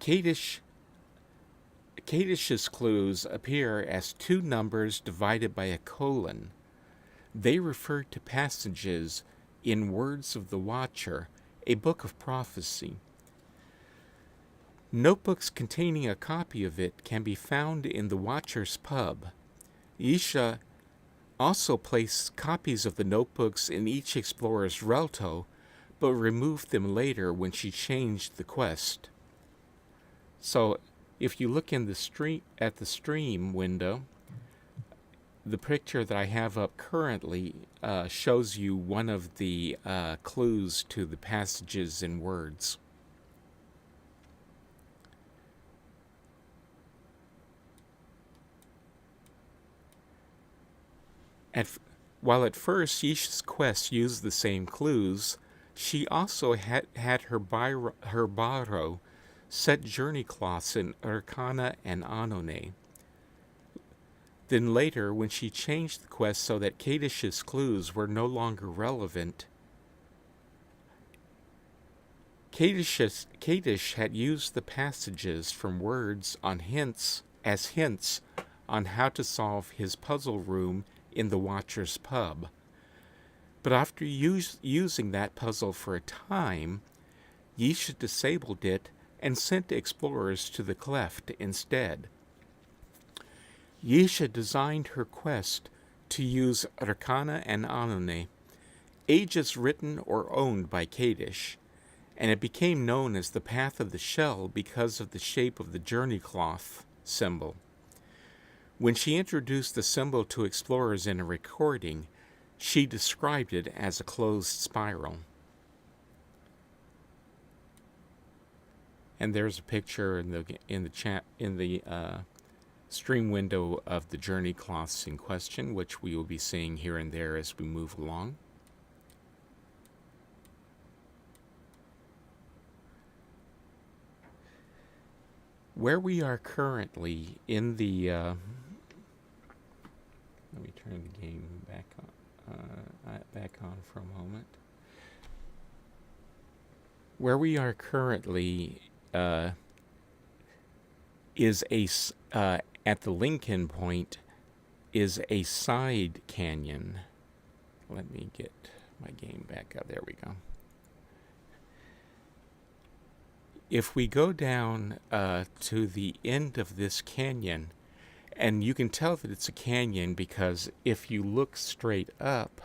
Kadish Kadish's clues appear as two numbers divided by a colon. They refer to passages in Words of the Watcher, a book of prophecy. Notebooks containing a copy of it can be found in the Watcher's pub. Yisha also placed copies of the notebooks in each explorer's relto, but removed them later when she changed the quest. So, if you look in the stream window, the picture that I have up currently shows you one of the clues to the passages in Words. While at first Yisha's quest used the same clues, she also had her baro set journey cloths in Urkana and Anone. Then later, when she changed the quest so that Kadish's clues were no longer relevant, Kadish had used the passages from Words as hints on how to solve his puzzle room in the Watcher's pub. But after using that puzzle for a time, Yisha disabled it and sent explorers to the cleft instead. Yisha designed her quest to use Rakana and Anone, ages written or owned by Kadish, and it became known as the Path of the Shell because of the shape of the journey cloth symbol. When she introduced the symbol to explorers in a recording, she described it as a closed spiral. And there's a picture in the stream window of the journey cloths in question, which we will be seeing here and there as we move along. Where we are currently in the let me turn the game back on for a moment. Where we are currently is at the Lincoln Point is a side canyon. Let me get my game back up. There we go. If we go down to the end of this canyon, and you can tell that it's a canyon because if you look straight up,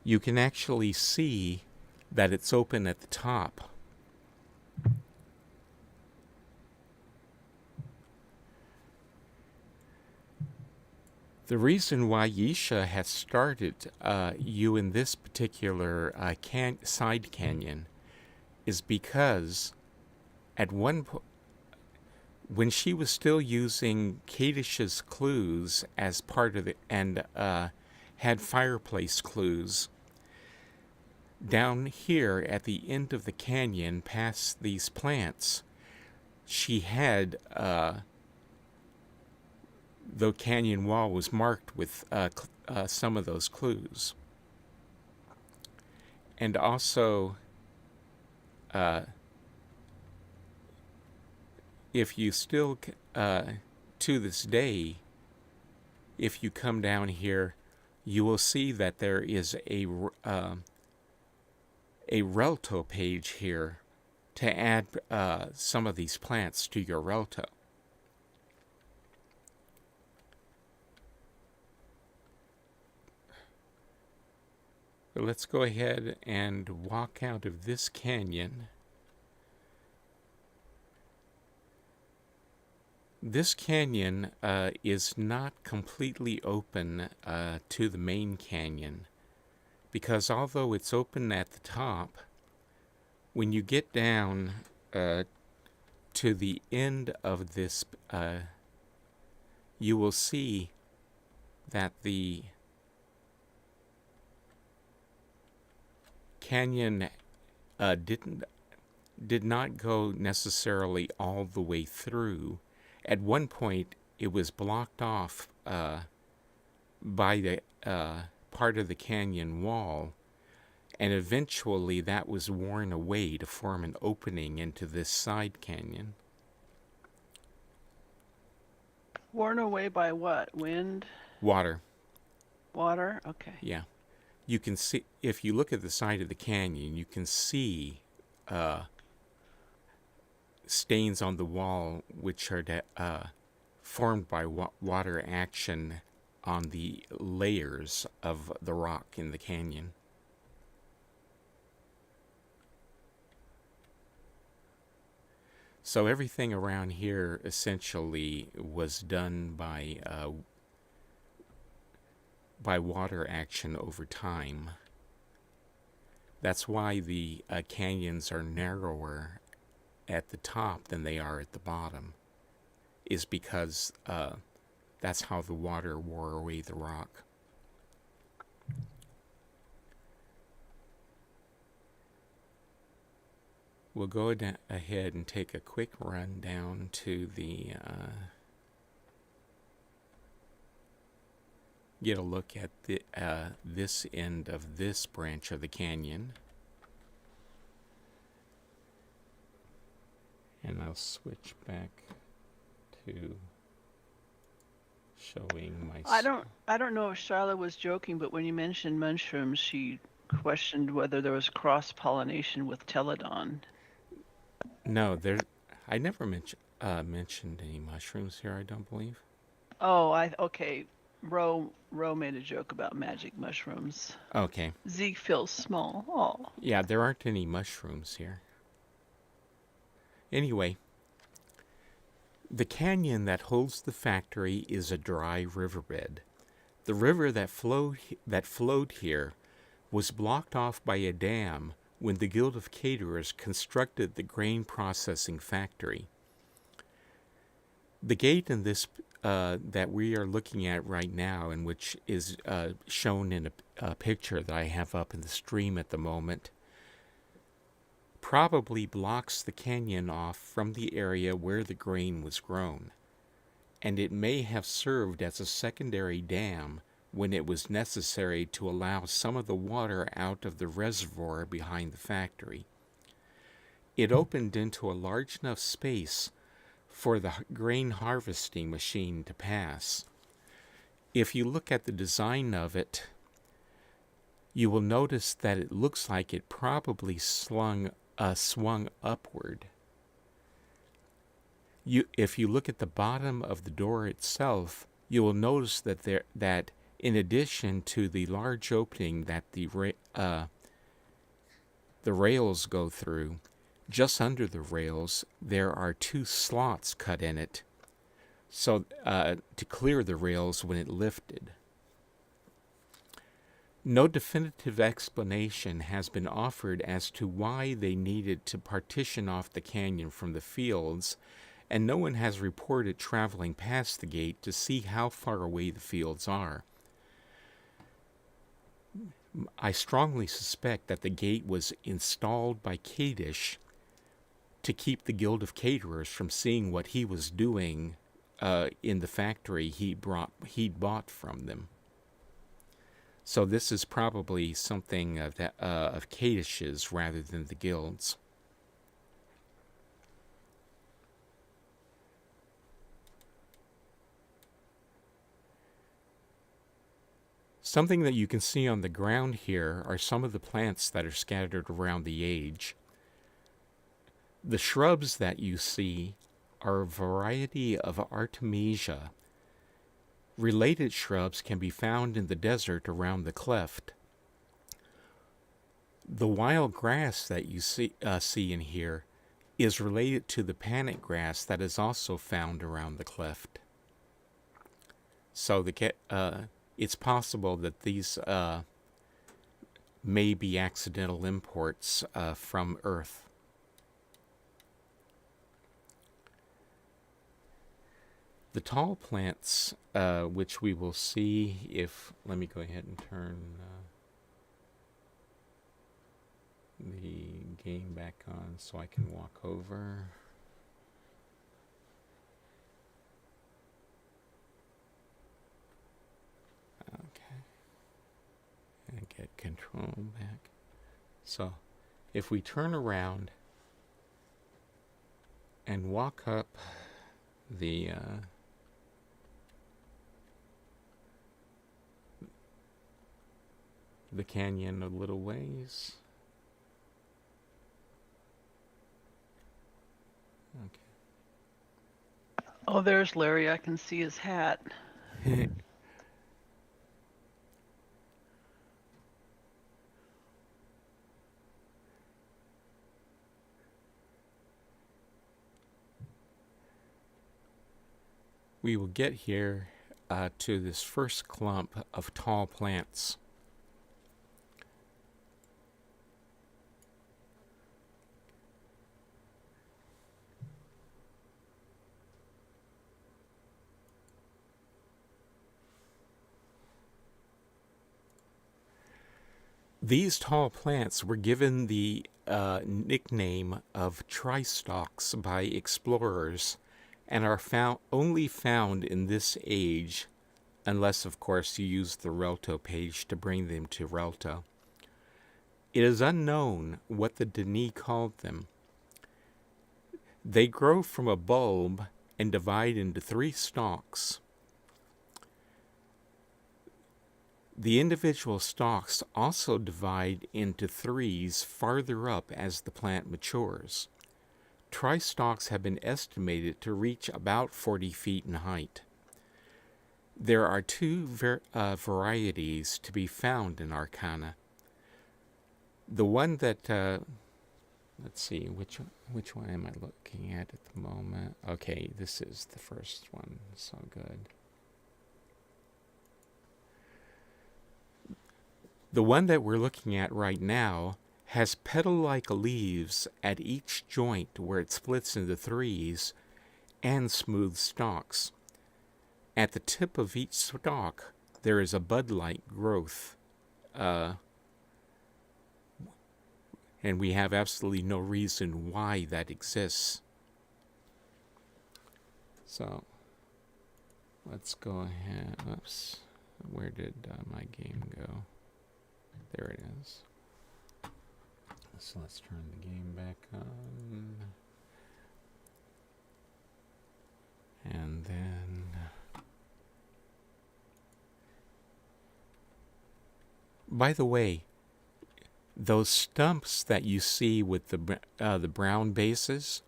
you can actually see that it's open at the top. The reason why Yisha has started you in this particular side canyon is because at one point, when she was still using Kadish's clues as part of it and had fireplace clues, down here at the end of the canyon past these plants, she had the canyon wall was marked with some of those clues. And also, if you still, to this day, if you come down here, you will see that there is a relto page here to add some of these plants to your relto. So let's go ahead and walk out of this canyon. This canyon is not completely open to the main canyon, because although it's open at the top, when you get down to the end of this, you will see that the canyon did not go necessarily all the way through. At one point, it was blocked off by the part of the canyon wall, and eventually that was worn away to form an opening into this side canyon. Worn away by what? Wind? Water. Water? Okay. Yeah. You can see, if you look at the side of the canyon, you can see stains on the wall which are formed by water action on the layers of the rock in the canyon. So everything around here essentially was done by water action over time. That's why the canyons are narrower at the top than they are at the bottom, is because that's how the water wore away the rock. We'll go ahead and take a quick run down to the get a look at the this end of this branch of the canyon. And I'll switch back to showing my... I don't know if Charlotte was joking, but when you mentioned mushrooms, she questioned whether there was cross-pollination with Teledon. No, I never mentioned any mushrooms here, I don't believe. Oh, okay. Ro made a joke about magic mushrooms. Okay. Zeke feels small. Oh. Yeah, there aren't any mushrooms here. Anyway, the canyon that holds the factory is a dry riverbed. The river that flowed here was blocked off by a dam when the Guild of Caterers constructed the grain processing factory. The gate in this that we are looking at right now, and which is shown in a picture that I have up in the stream at the moment, probably blocks the canyon off from the area where the grain was grown, and it may have served as a secondary dam when it was necessary to allow some of the water out of the reservoir behind the factory. It opened into a large enough space for the grain harvesting machine to pass. If you look at the design of it, you will notice that it looks like it probably swung upward. If you look at the bottom of the door itself, you will notice that in addition to the large opening that the rails go through, just under the rails there are two slots cut in it, so to clear the rails when it lifted. No definitive explanation has been offered as to why they needed to partition off the canyon from the fields, and no one has reported traveling past the gate to see how far away the fields are. I strongly suspect that the gate was installed by Kadish to keep the Guild of Caterers from seeing what he was doing in the factory he'd bought from them. So this is probably something of Kadish's rather than the Guild's. Something that you can see on the ground here are some of the plants that are scattered around the age. The shrubs that you see are a variety of Artemisia. Related shrubs can be found in the desert around the cleft. The wild grass that you see in here is related to the panic grass that is also found around the cleft. So it's possible that these may be accidental imports from Earth. The tall plants, which we will see if... Let me go ahead and turn the game back on so I can walk over. Okay. And get control back. So, if we turn around and walk up the the canyon a little ways. Okay. Oh, there's Larry. I can see his hat. We will get here to this first clump of tall plants. These tall plants were given the nickname of tristalks by explorers and are only found in this age, unless, of course, you use the Relto page to bring them to Relto. It is unknown what the Denis called them. They grow from a bulb and divide into 3 stalks. The individual stalks also divide into 3s farther up as the plant matures. Tristalks have been estimated to reach about 40 feet in height. There are 2 varieties to be found in Arcana. The one that, let's see, which one am I looking at the moment? Okay, this is the first one, so good. The one that we're looking at right now has petal-like leaves at each joint where it splits into 3s and smooth stalks. At the tip of each stalk, there is a bud-like growth, and we have absolutely no reason why that exists. So, let's go ahead. Oops, where did my game go? There it is. So let's turn the game back on. And then by the way, those stumps that you see with the brown bases,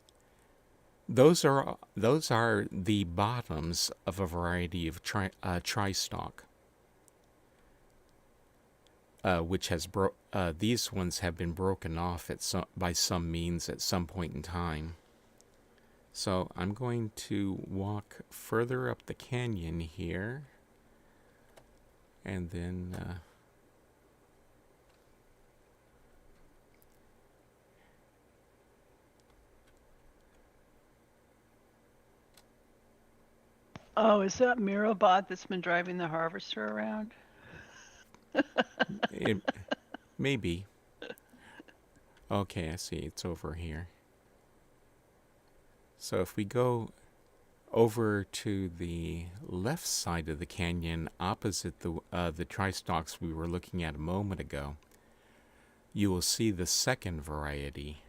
those are the bottoms of a variety of tri-stalk. Which has these ones have been broken off by some means at some point in time. So I'm going to walk further up the canyon here, and then Oh, is that Mirobot that's been driving the harvester around? Maybe. Okay, I see. It's over here. So if we go over to the left side of the canyon, opposite the tristalks we were looking at a moment ago, you will see the second variety.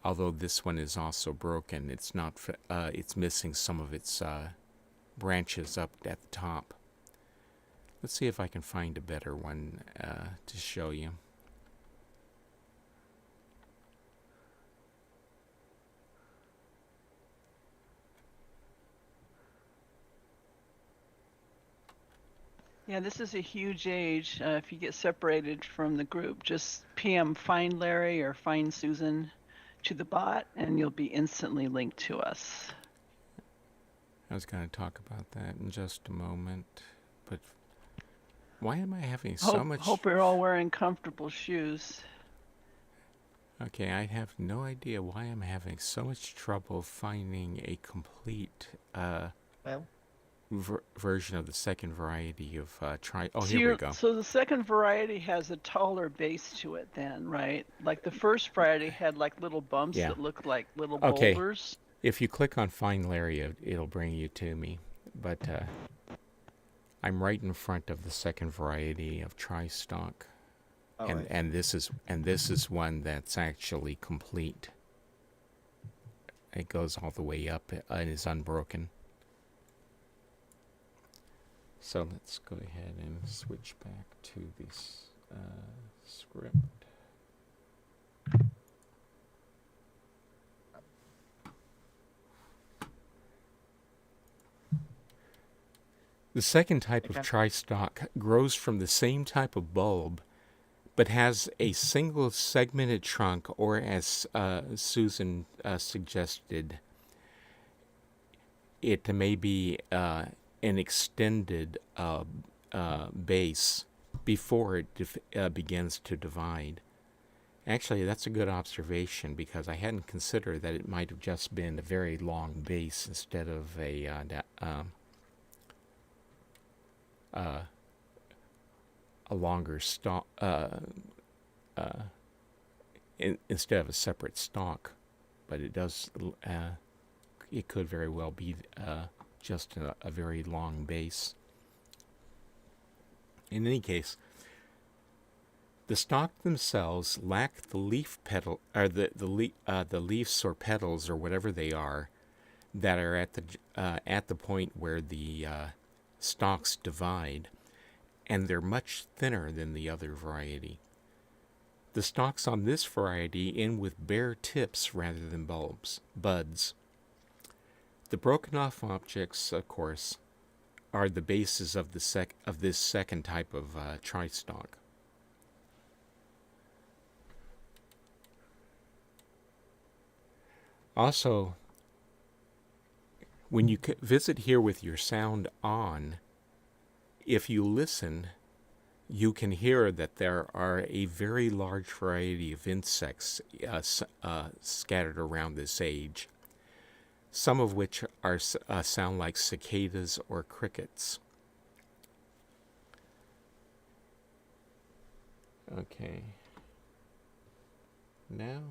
Although this one is also broken, it's not. It's missing some of its branches up at the top. Let's see if I can find a better one to show you. Yeah, this is a huge age. If you get separated from the group, just PM Find Larry or Find Susan to the bot, and you'll be instantly linked to us. I was going to talk about that in just a moment, but why am I having so much... Hope you're all wearing comfortable shoes. Okay, I have no idea why I'm having so much trouble finding a complete version of the second variety of here we go. So the second variety has a taller base to it then, right? Like the first variety had like little bumps that looked like little boulders. If you click on Find Larry, it'll bring you to me. But I'm right in front of the second variety of tri-stalk. And this is one that's actually complete. It goes all the way up and is unbroken. So let's go ahead and switch back to this script. The second type of tri-stalk grows from the same type of bulb, but has a single segmented trunk, or as Susan suggested, it may be an extended base before it begins to divide. Actually, that's a good observation, because I hadn't considered that it might have just been a very long base instead of a longer stalk, instead of a separate stalk. But it does, it could very well be just a very long base. In any case, the stalk themselves lack the leaf petal, or the leaves or petals or whatever they are, that are at the point where the stalks divide, and they're much thinner than the other variety. The stalks on this variety end with bare tips rather than buds. The broken off objects, of course, are the bases of this second type of tri-stalk. Also, when you visit here with your sound on, if you listen, you can hear that there are a very large variety of insects scattered around this age, some of which are sound like cicadas or crickets. Okay. Now,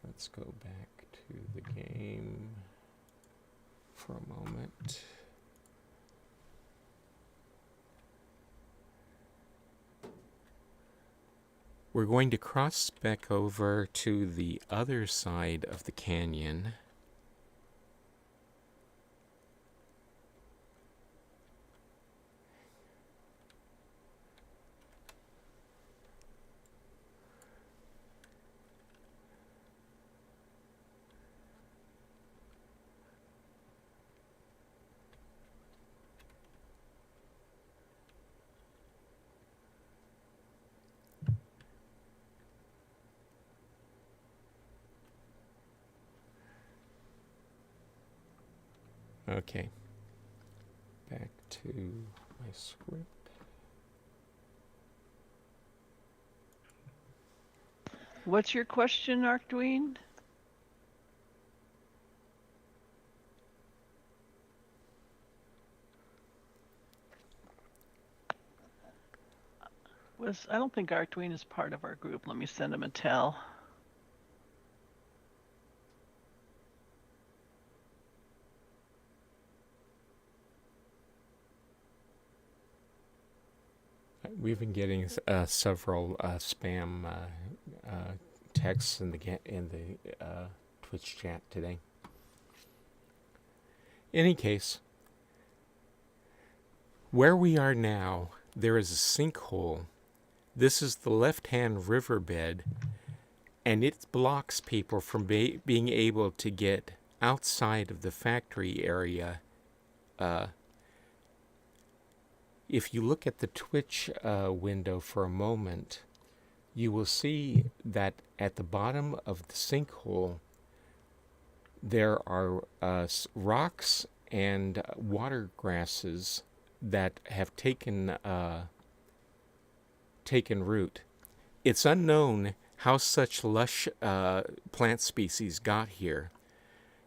let's go back to the game for a moment. We're going to cross back over to the other side of the canyon. Okay, back to my script. What's your question, Arctween? I don't think Arctween is part of our group. Let me send him a tell. We've been getting several spam texts in the Twitch chat today. In any case, where we are now, there is a sinkhole. This is the left-hand riverbed, and it blocks people from being able to get outside of the factory area. If you look at the Twitch window for a moment, you will see that at the bottom of the sinkhole, there are rocks and water grasses that have taken root. It's unknown how such lush plant species got here.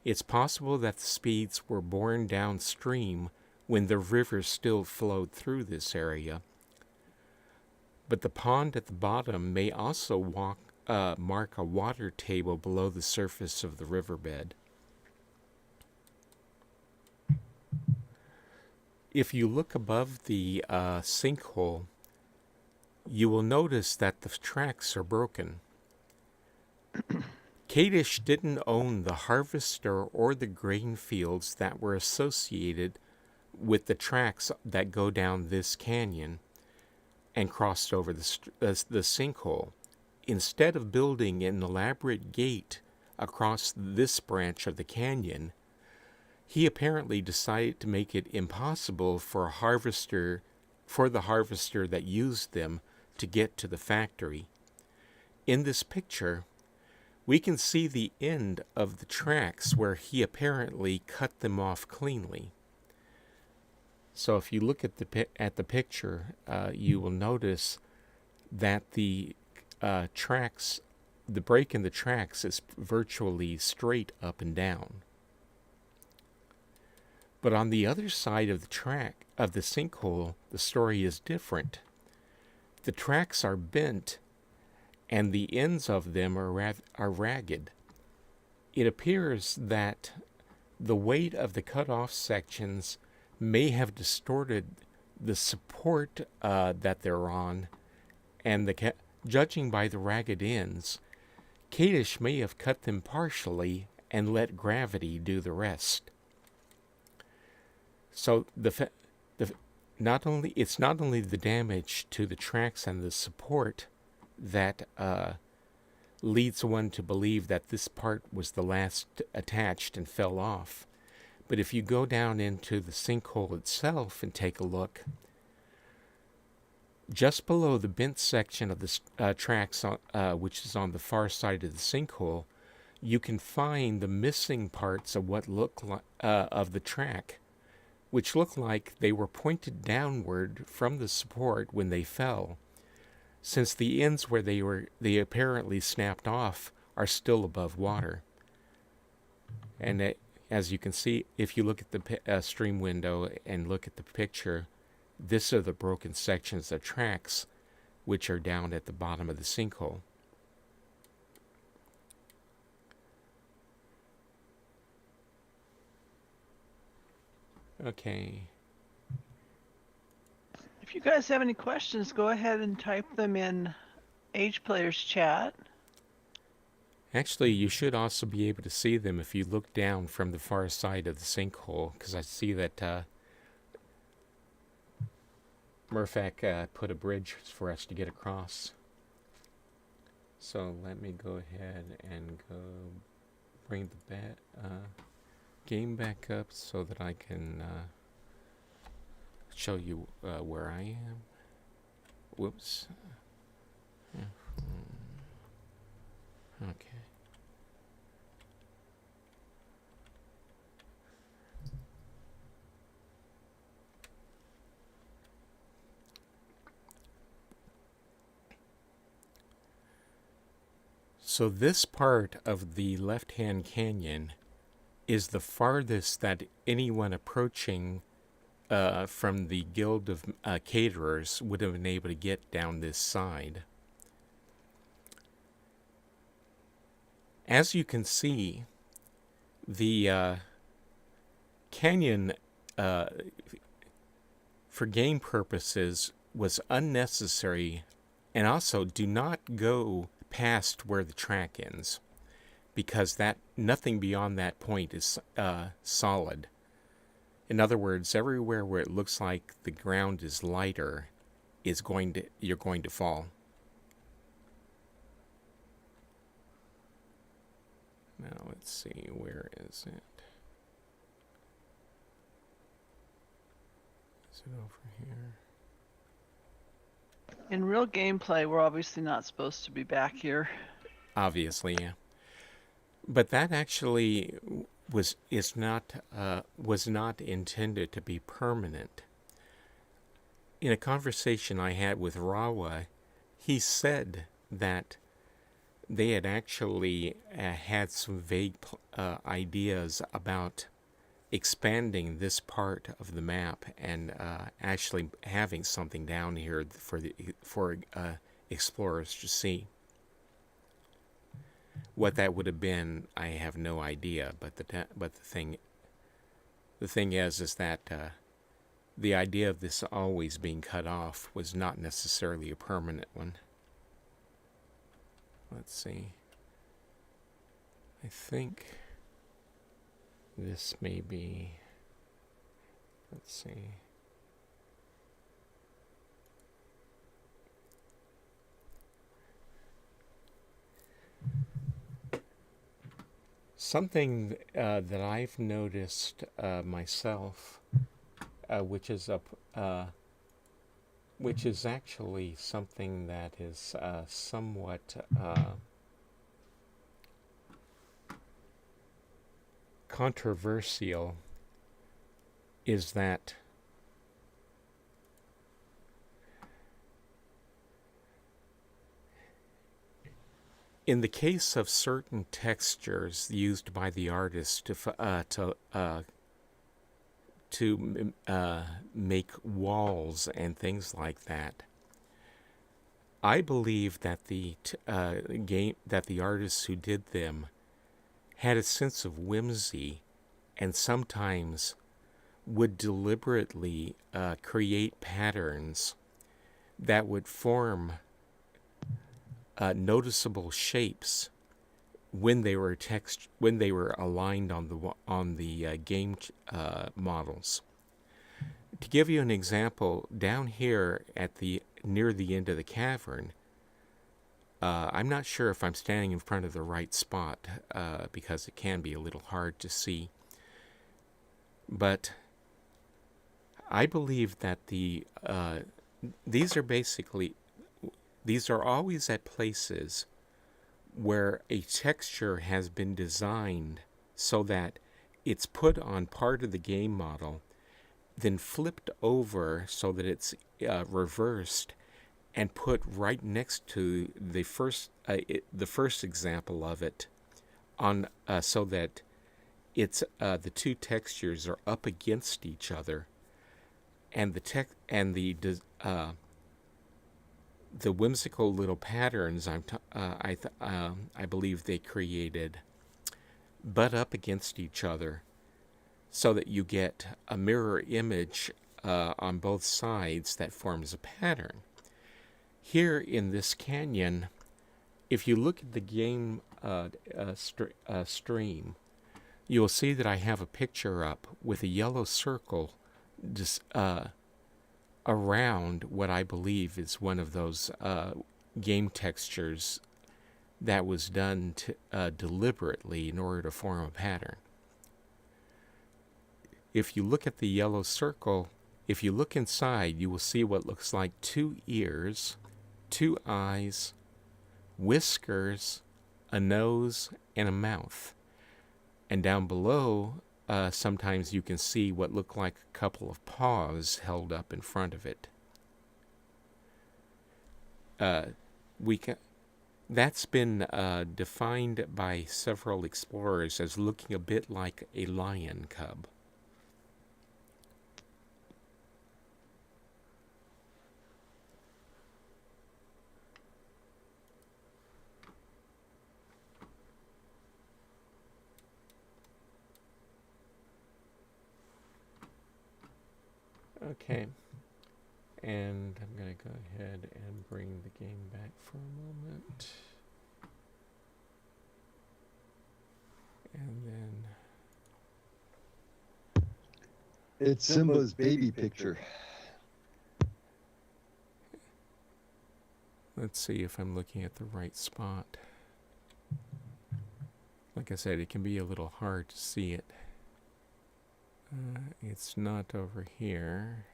It's possible that the seeds were born downstream when the river still flowed through this area. But the pond at the bottom may also mark a water table below the surface of the riverbed. If you look above the sinkhole, you will notice that the tracks are broken. Kadish didn't own the harvester or the grain fields that were associated with the tracks that go down this canyon and crossed over the sinkhole. Instead of building an elaborate gate across this branch of the canyon, he apparently decided to make it impossible for the harvester that used them to get to the factory. In this picture, we can see the end of the tracks where he apparently cut them off cleanly. So if you look at the picture, you will notice that the tracks, the break in the tracks is virtually straight up and down. But on the other side of the track, of the sinkhole, the story is different. The tracks are bent, and the ends of them are ragged. It appears that the weight of the cut-off sections may have distorted the support that they're on, and judging by the ragged ends, Kadish may have cut them partially and let gravity do the rest. So it's not only the damage to the tracks and the support that leads one to believe that this part was the last attached and fell off, but if you go down into the sinkhole itself and take a look, just below the bent section of the tracks, which is on the far side of the sinkhole, you can find the missing parts of what look like of the track, which look like they were pointed downward from the support when they fell, since the ends where they apparently snapped off are still above water. And as you can see, if you look at the stream window and look at the picture, these are the broken sections of tracks which are down at the bottom of the sinkhole. Okay. If you guys have any questions, go ahead and type them in Age Players chat. Actually, you should also be able to see them if you look down from the far side of the sinkhole, because I see that Murphak put a bridge for us to get across. So let me go ahead and go bring the game back up so that I can show you where I am. Whoops. Okay. So this part of the left-hand canyon is the farthest that anyone approaching from the Guild of Caterers would have been able to get down this side. As you can see, the canyon, for game purposes, was unnecessary, and also do not go past where the track ends, because nothing beyond that point is solid. In other words, everywhere where it looks like the ground is lighter you're going to fall. Now let's see, where is it? Is it over here? In real gameplay, we're obviously not supposed to be back here. Obviously, yeah. But that actually was not intended to be permanent. In a conversation I had with Rawa, he said that they had actually had some vague ideas about expanding this part of the map and actually having something down here for explorers to see. What that would have been, I have no idea. But the thing is that the idea of this always being cut off was not necessarily a permanent one. Let's see. I think this may be Let's see. Something that I've noticed myself, which is actually something that is somewhat controversial, is that in the case of certain textures used by the artist to make walls and things like that, I believe that the artists who did them had a sense of whimsy, and sometimes would deliberately create patterns that would form noticeable shapes when they were aligned on the game models. To give you an example, down here near the end of the cavern, I'm not sure if I'm standing in front of the right spot because it can be a little hard to see, but I believe that these are always at places where a texture has been designed so that it's put on part of the game model, then flipped over so that it's reversed and put right next to the first example of it on so that it's the two textures are up against each other, and the whimsical little patterns I believe they created butt up against each other so that you get a mirror image on both sides that forms a pattern. Here in this canyon, if you look at the game stream, you will see that I have a picture up with a yellow circle just around what I believe is one of those game textures that was done deliberately in order to form a pattern. If you look at the yellow circle, if you look inside, you will see what looks like 2 ears, 2 eyes, whiskers, a nose, and a mouth. And down below, sometimes you can see what look like a couple of paws held up in front of it. That's been defined by several explorers as looking a bit like a lion cub. Okay, and I'm going to go ahead and bring the game back for a moment. And then... It's Simba's baby picture. Let's see if I'm looking at the right spot. Like I said, it can be a little hard to see it. It's not over here.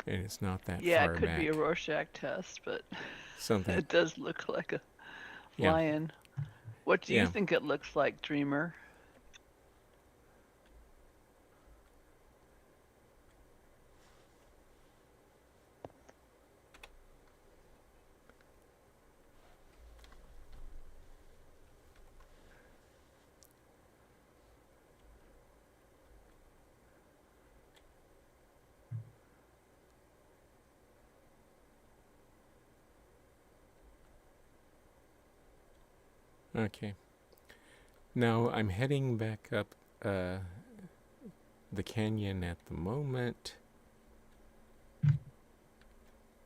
And it's not that far back. Yeah, it could be a Rorschach test, but something. It does look like a lion. What do you think it looks like, Dreamer? Okay. Now I'm heading back up the canyon at the moment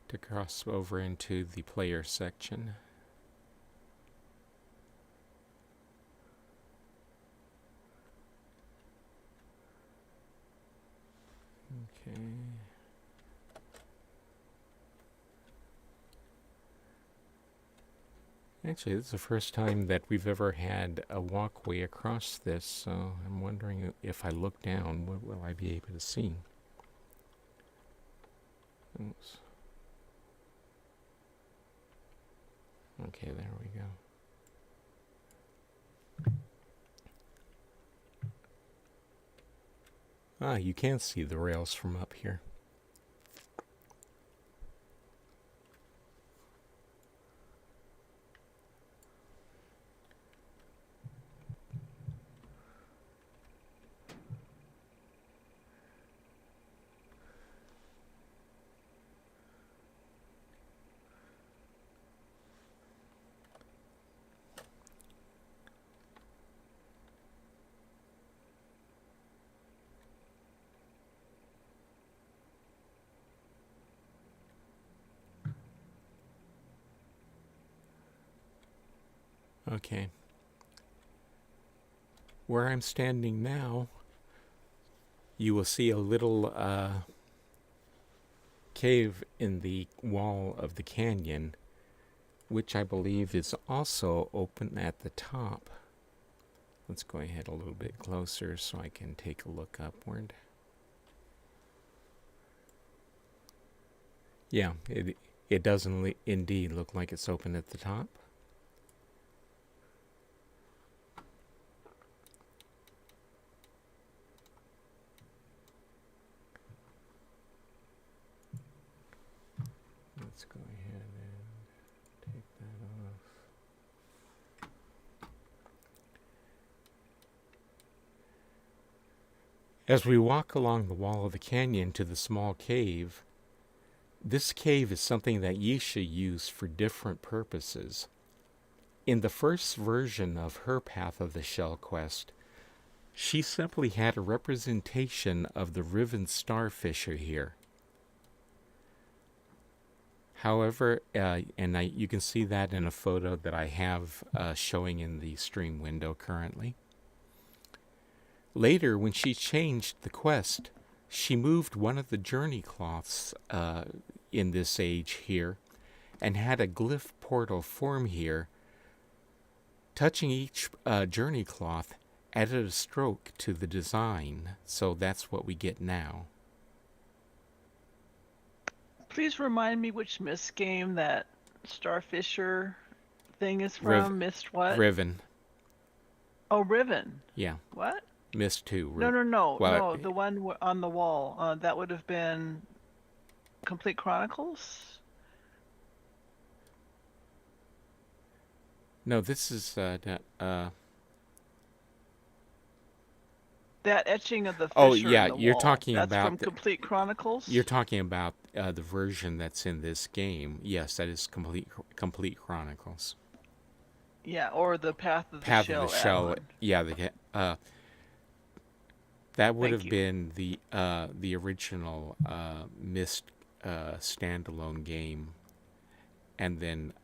to cross over into the player section. Okay. Actually, this is the first time that we've ever had a walkway across this, so I'm wondering if I look down, what will I be able to see? Oops. Okay, there we go. Ah, you can see the rails from up here. Okay. Where I'm standing now, you will see a little cave in the wall of the canyon, which I believe is also open at the top. Let's go ahead a little bit closer so I can take a look upward. Yeah, it does indeed look like it's open at the top. Let's go ahead and take that off. As we walk along the wall of the canyon to the small cave, this cave is something that Yisha used for different purposes. In the first version of her Path of the Shell quest, she simply had a representation of the Riven Starfisher here. However, you can see that in a photo that I have showing in the stream window currently. Later, when she changed the quest, she moved one of the journey cloths in this age here and had a glyph portal form here. Touching each journey cloth added a stroke to the design, so that's what we get now. Please remind me which Myst game that Starfisher thing is from. Myst what? Riven. Oh, Riven. Yeah. What? Myst 2. No, the one on the wall. That would have been Complete Chronicles? No, this is that etching of the fisher. Oh yeah, in the you're wall. talking that's about from Complete Chronicles. You're talking about the version that's in this game. Yes, that is Complete Chronicles. Yeah, or the Path of the Shell. Yeah, that would have been the original Myst standalone game, and then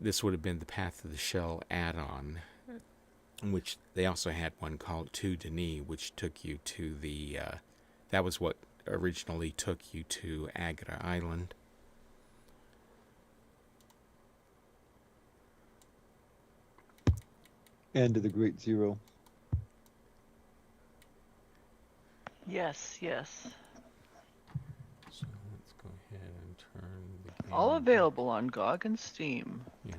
this would have been the Path of the Shell add-on, which they also had one called To Denis, which took you to the that was what originally took you to Agata Island. And to the Great Zero. Yes. So let's go ahead and turn the game. All available on GOG and Steam. Yeah.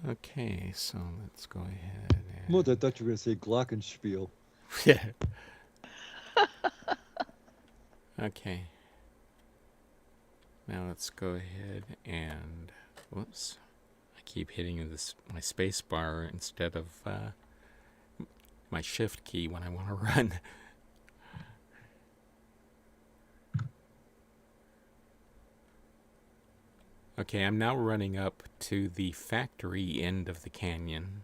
Okay, so let's go ahead and... Well, I thought you were going to say Glockenspiel. Yeah. Okay. Now let's go ahead and... Whoops. I keep hitting my space bar instead of my shift key when I want to run. Okay, I'm now running up to the factory end of the canyon.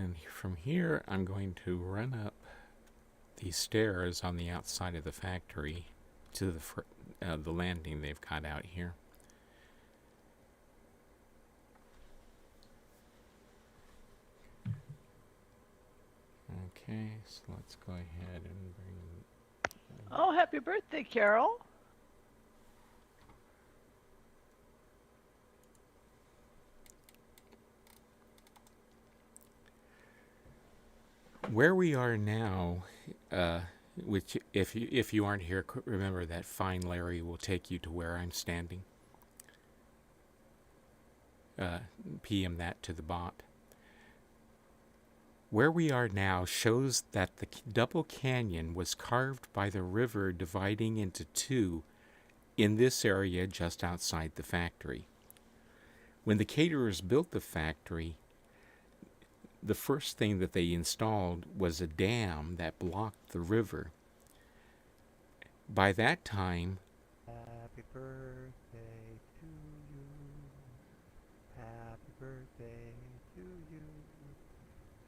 And from here, I'm going to run up the stairs on the outside of the factory to the landing they've got out here. Okay, so let's go ahead and bring... Oh, happy birthday, Carol. Where we are now, which if you aren't here, remember that Find Larry will take you to where I'm standing. PM that to the bot. Where we are now shows that the double canyon was carved by the river dividing into two in this area just outside the factory. When the caterers built the factory, the first thing that they installed was a dam that blocked the river. By that time, Happy birthday to you. Happy birthday to you.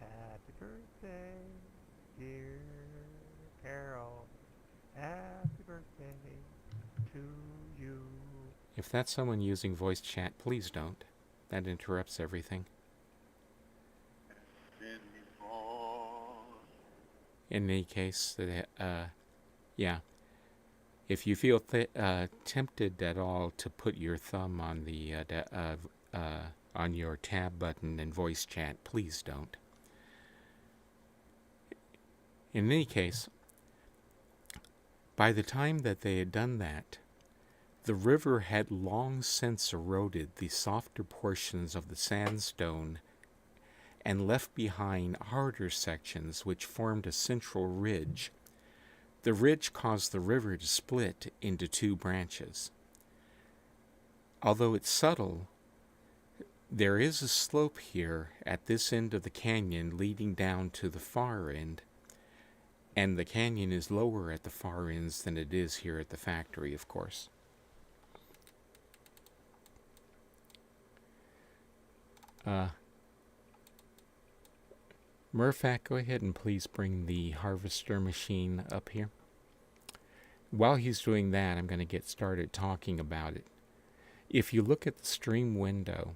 Happy birthday, dear Carol. Happy birthday to you. if that's someone using voice chat, please don't. That interrupts everything. In any case, yeah. If you feel tempted at all to put your thumb on the on your tab button in voice chat, please don't. In any case, by the time that they had done that, the river had long since eroded the softer portions of the sandstone and left behind harder sections which formed a central ridge. The ridge caused the river to split into two branches. Although it's subtle, there is a slope here at this end of the canyon leading down to the far end, and the canyon is lower at the far ends than it is here at the factory, of course. Murphac, go ahead and please bring the harvester machine up here. While he's doing that, I'm going to get started talking about it. If you look at the stream window,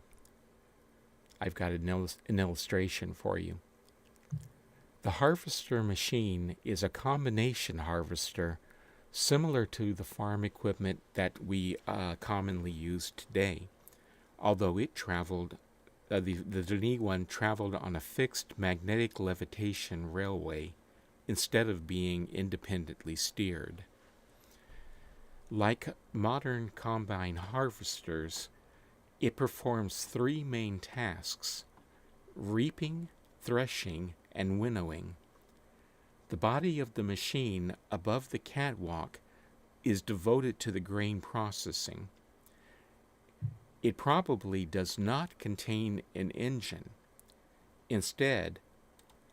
I've got an illustration for you. The harvester machine is a combination harvester similar to the farm equipment that we commonly use today, although it traveled the new one traveled on a fixed magnetic levitation railway instead of being independently steered. Like modern combine harvesters, it performs three main tasks: reaping, threshing, and winnowing. The body of the machine above the catwalk is devoted to the grain processing. It probably does not contain an engine. Instead,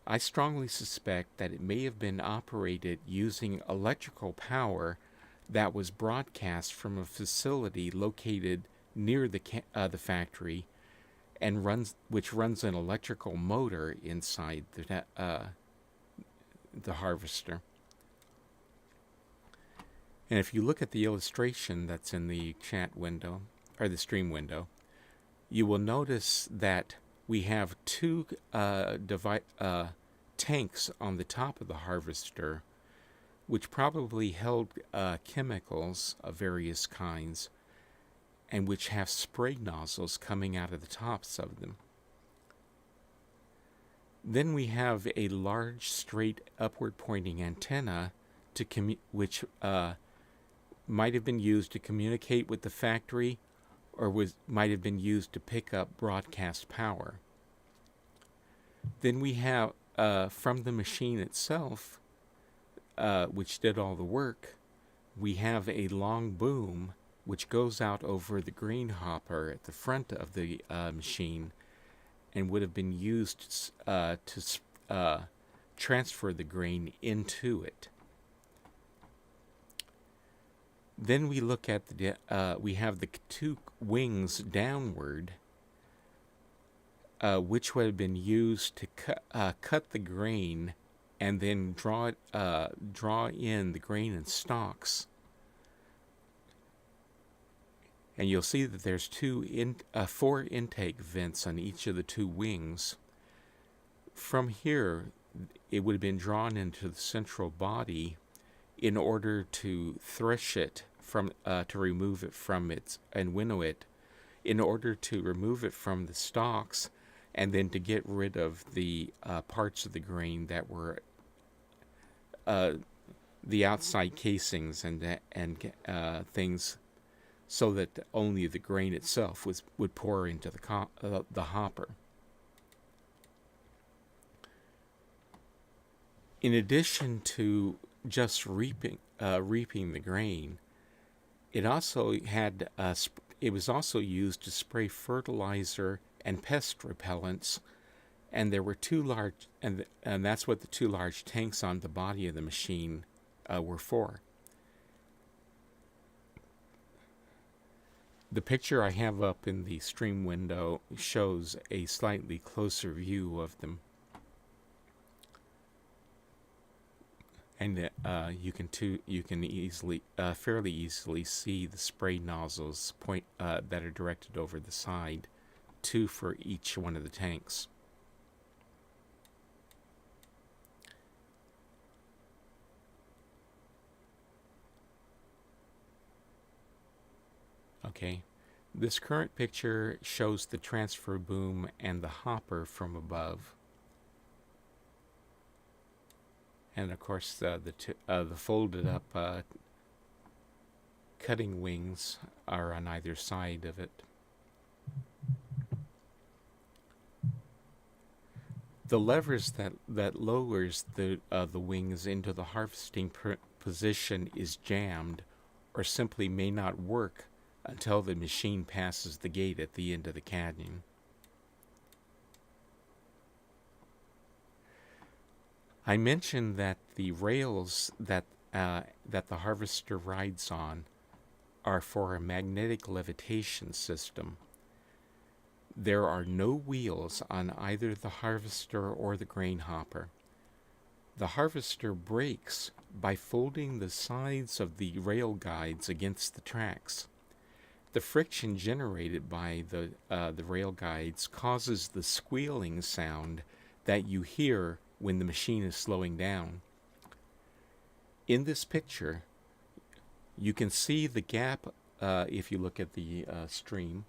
I strongly suspect that it may have been operated using electrical power that was broadcast from a facility located near the factory and which runs an electrical motor inside the harvester. And if you look at the illustration that's in the chat window, or the stream window, you will notice that we have two tanks on the top of the harvester, which probably held chemicals of various kinds, and which have spray nozzles coming out of the tops of them. Then we have a large, straight, upward-pointing antenna which might have been used to communicate with the factory, or might have been used to pick up broadcast power. Then we have, from the machine itself, which did all the work, we have a long boom which goes out over the grain hopper at the front of the machine and would have been used to transfer the grain into it. Then we look at we have the two wings downward which would have been used to cut the grain and then draw in the grain in stalks. And you'll see that there's four intake vents on each of the two wings. From here, it would have been drawn into the central body in order to thresh it to remove it from and winnow it, in order to remove it from the stalks, and then to get rid of the parts of the grain that were the outside casings and things, so that only the grain itself would pour into the hopper. In addition to just reaping the grain, it was also used to spray fertilizer and pest repellents, and there were two large, and that's what the two large tanks on the body of the machine were for. The picture I have up in the stream window shows a slightly closer view of them. And you can fairly easily see the spray nozzles that are directed over the side, two for each one of the tanks. Okay, this current picture shows the transfer boom and the hopper from above. And of course, the folded up cutting wings are on either side of it. The levers that lowers the wings into the harvesting position is jammed, or simply may not work until the machine passes the gate at the end of the canyon. I mentioned that the rails that the harvester rides on are for a magnetic levitation system. There are no wheels on either the harvester or the grain hopper. The harvester brakes by folding the sides of the rail guides against the tracks. The friction generated by the rail guides causes the squealing sound that you hear when the machine is slowing down. In this picture, you can see the gap if you look at the stream.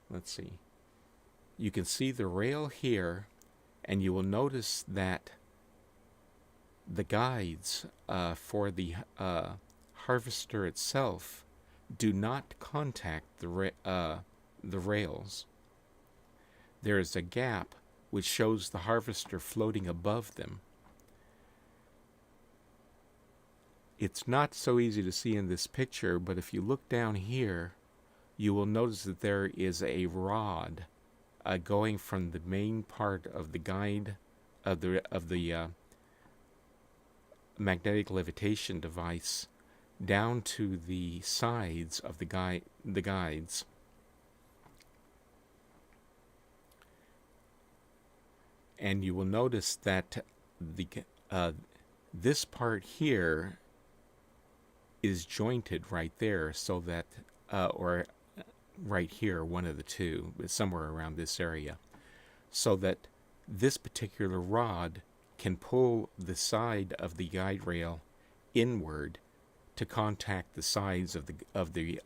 Let's see. You can see the rail here, and you will notice that the guides for the harvester itself do not contact the rails. There is a gap which shows the harvester floating above them. It's not so easy to see in this picture, but if you look down here, you will notice that there is a rod going from the main part of the guide of the magnetic levitation device down to the sides of the guides. And you will notice that this part here is jointed right there, so that or right here, one of the two, but somewhere around this area, so that this particular rod can pull the side of the guide rail inward to contact the sides of the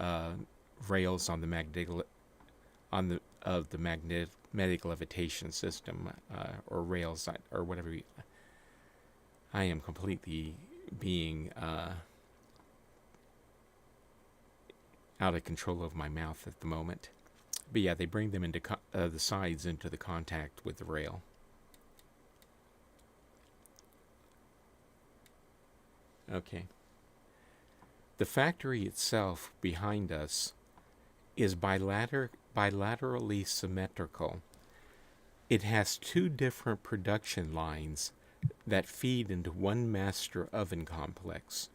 rails on the magnetic levitation system, or rails, or whatever. I am completely being out of control of my mouth at the moment. But yeah, they bring them into the sides into the contact with the rail. Okay. The factory itself behind us is bilaterally symmetrical. It has two different production lines that feed into one master oven complex.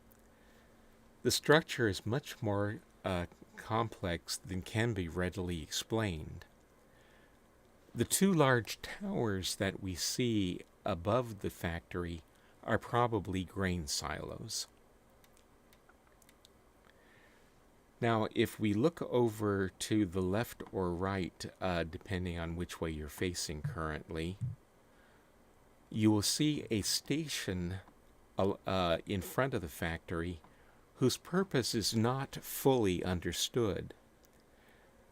The structure is much more complex than can be readily explained. The two large towers that we see above the factory are probably grain silos. Now, if we look over to the left or right, depending on which way you're facing currently, you will see a station in front of the factory whose purpose is not fully understood.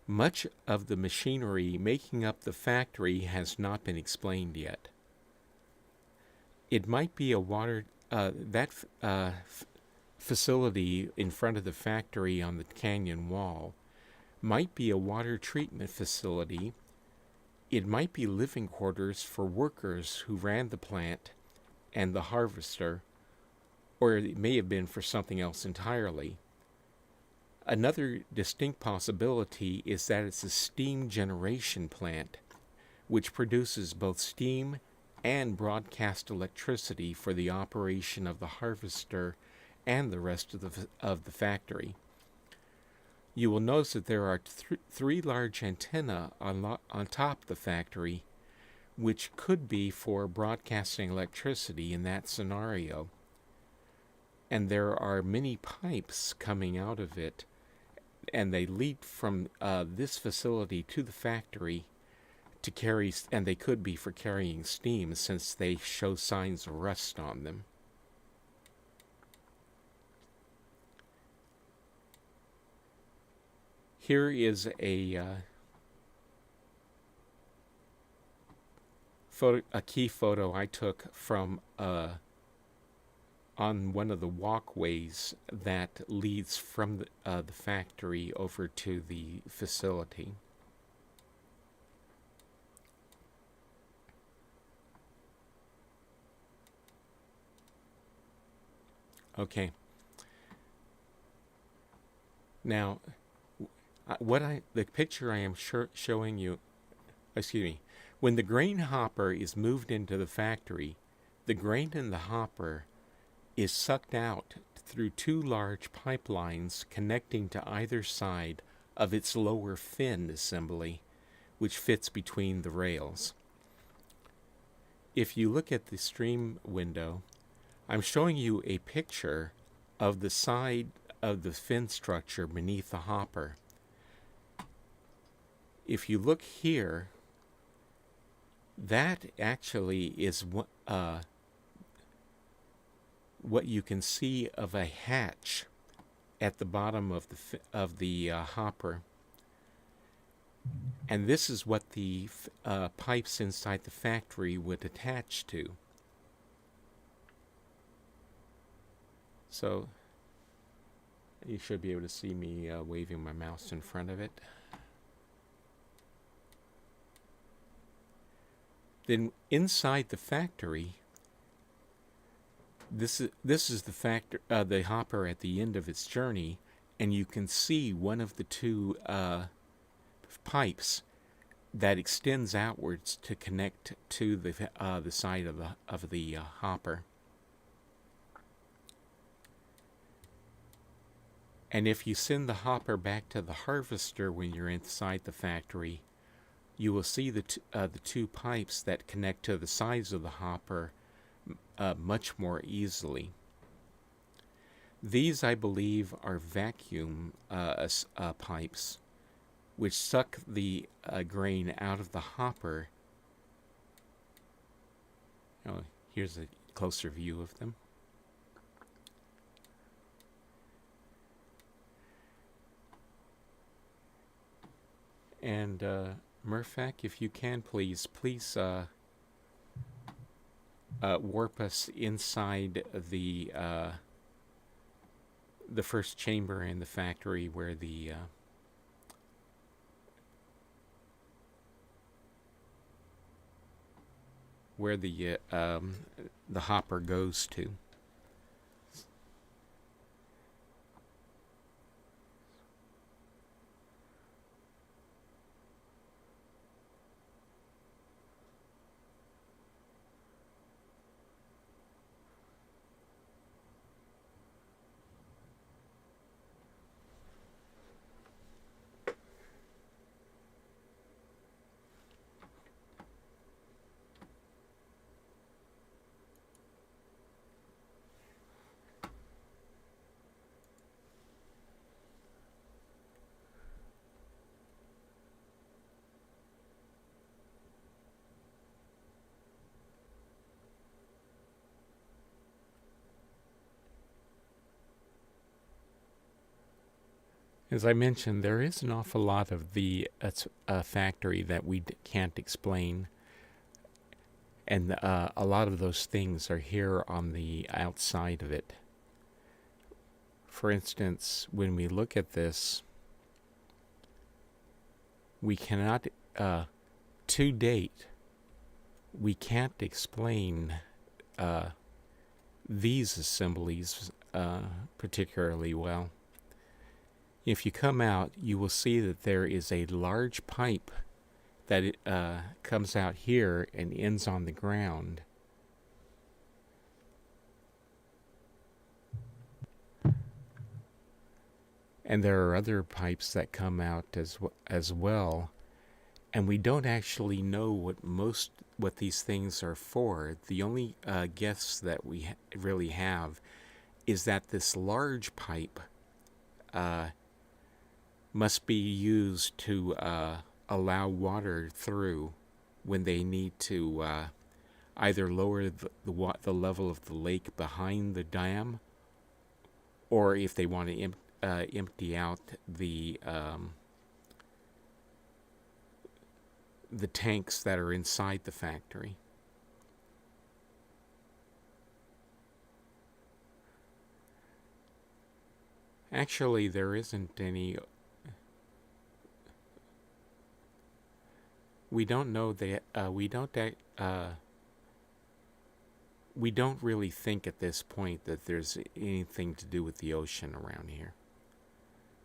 Much of the machinery making up the factory has not been explained yet. It might be a water, facility in front of the factory on the canyon wall might be a water treatment facility. It might be living quarters for workers who ran the plant and the harvester, or it may have been for something else entirely. Another distinct possibility is that it's a steam generation plant, which produces both steam and broadcast electricity for the operation of the harvester and the rest of the factory. You will notice that there are three large antennae on top of the factory, which could be for broadcasting electricity in that scenario. And there are many pipes coming out of it, and they lead from this facility to the factory to carry, and they could be for carrying steam since they show signs of rust on them. Here is a key photo I took from on one of the walkways that leads from the factory over to the facility. Okay. Now, the picture I am showing you, excuse me, when the grain hopper is moved into the factory, the grain in the hopper is sucked out through two large pipelines connecting to either side of its lower fin assembly, which fits between the rails. If you look at the stream window, I'm showing you a picture of the side of the fin structure beneath the hopper. If you look here, that actually is what you can see of a hatch at the bottom of the hopper, and this is what the pipes inside the factory would attach to. So you should be able to see me waving my mouse in front of it. Then inside the factory, this is the hopper at the end of its journey, and you can see one of the two pipes that extends outwards to connect to the side of the hopper. And if you send the hopper back to the harvester when you're inside the factory, you will see the two pipes that connect to the sides of the hopper much more easily. These, I believe, are vacuum pipes, which suck the grain out of the hopper. Oh, here's a closer view of them. And Murphak, if you can, please warp us inside the first chamber in the factory where the hopper goes to. As I mentioned, there is an awful lot of the factory that we can't explain, and a lot of those things are here on the outside of it. For instance, when we look at this, we cannot, to date, we can't explain these assemblies particularly well. If you come out, you will see that there is a large pipe that comes out here and ends on the ground. And there are other pipes that come out as well. And we don't actually know what these things are for. The only guess that we really have is that this large pipe must be used to allow water through when they need to either lower the level of the lake behind the dam, or if they want to empty out the tanks that are inside the factory. Actually, there isn't any. We don't know that. We don't really think at this point that there's anything to do with the ocean around here.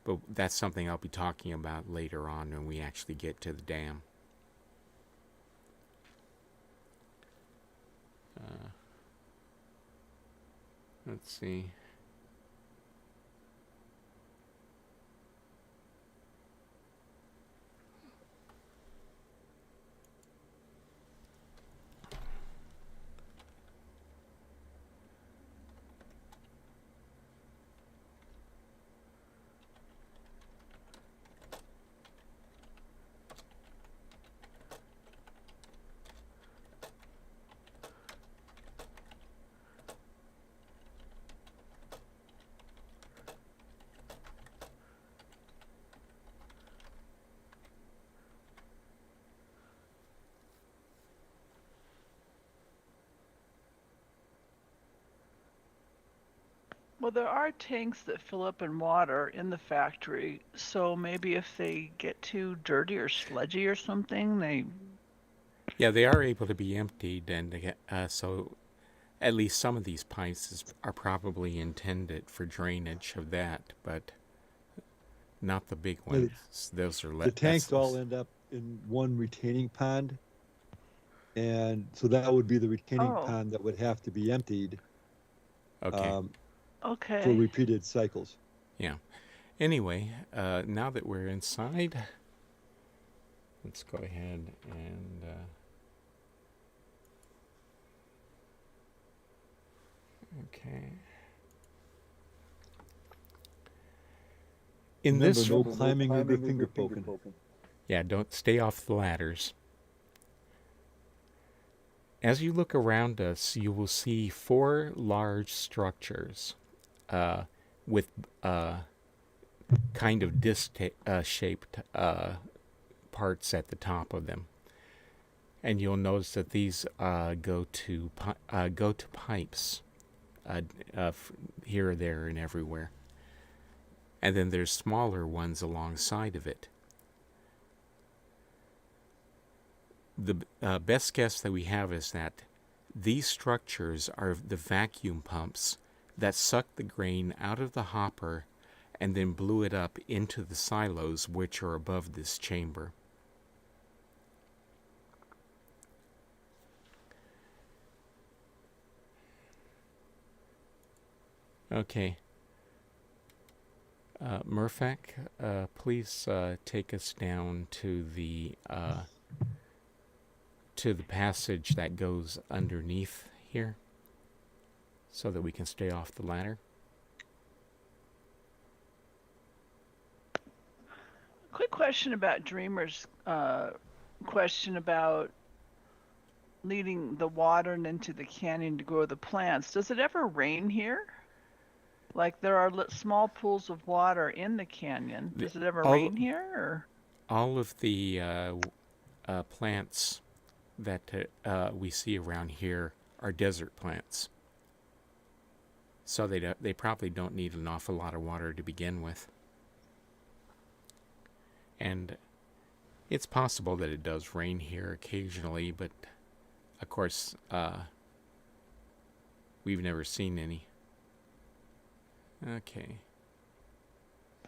But that's something I'll be talking about later on when we actually get to the dam. Let's see. Well, there are tanks that fill up in water in the factory, so maybe if they get too dirty or sludgy or something, they... Yeah, they are able to be emptied, and so at least some of these pipes are probably intended for drainage of that, but not the big ones. Those are the tanks all end up in one retaining pond, and so that would be the retaining pond that would have to be emptied. Okay. Okay. For repeated cycles. Yeah. Anyway, now that we're inside, let's go ahead and okay. Remember, no climbing or finger poking. Yeah, don't stay off the ladders. As you look around us, you will see 4 large structures with kind of disc-shaped parts at the top of them. And you'll notice that these go to pipes here, there, and everywhere. And then there's smaller ones alongside of it. The best guess that we have is that these structures are the vacuum pumps that suck the grain out of the hopper and then blew it up into the silos, which are above this chamber. Okay. Murphak, please take us down to the passage that goes underneath here so that we can stay off the ladder. Quick question about Dreamer's question about leading the water into the canyon to grow the plants. Does it ever rain here? Like there are small pools of water in the canyon. Does it ever all rain here? Or? all of the plants that we see around here are desert plants, so they probably don't need an awful lot of water to begin with. And it's possible that it does rain here occasionally, but of course we've never seen any. Okay.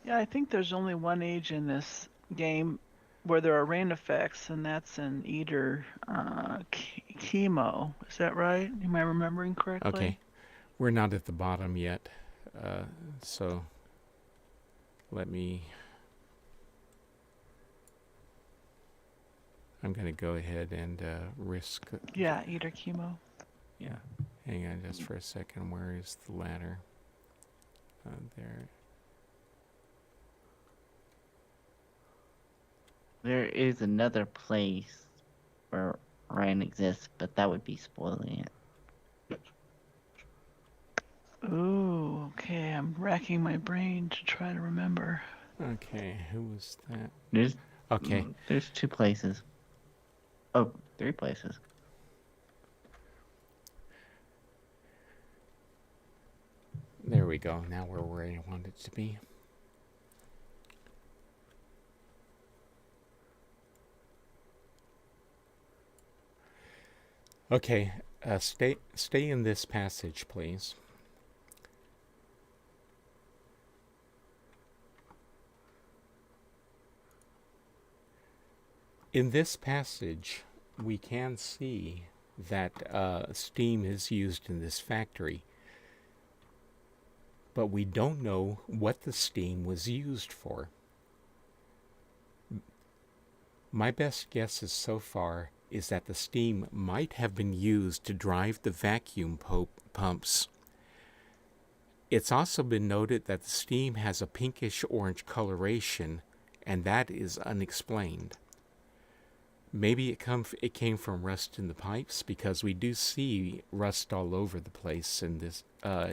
Yeah, I think there's only one age in this game where there are rain effects, and that's in Eater Chemo. Is that right? Am I remembering correctly? Okay. We're not at the bottom yet, so let me... I'm going to go ahead and risk... Yeah, Eater Chemo. Yeah. Hang on just for a second. Where is the ladder? There. There is another place where rain exists, but that would be spoiling it. Ooh, okay. I'm racking my brain to try to remember. Okay, who was that? There's 2 places. Oh, 3 places. There we go. Now we're where I want it to be. Okay, stay in this passage, please. In this passage, we can see that steam is used in this factory, but we don't know what the steam was used for. My best guesses so far is that the steam might have been used to drive the vacuum pumps. It's also been noted that the steam has a pinkish-orange coloration, and that is unexplained. Maybe it came from rust in the pipes, because we do see rust all over the place in this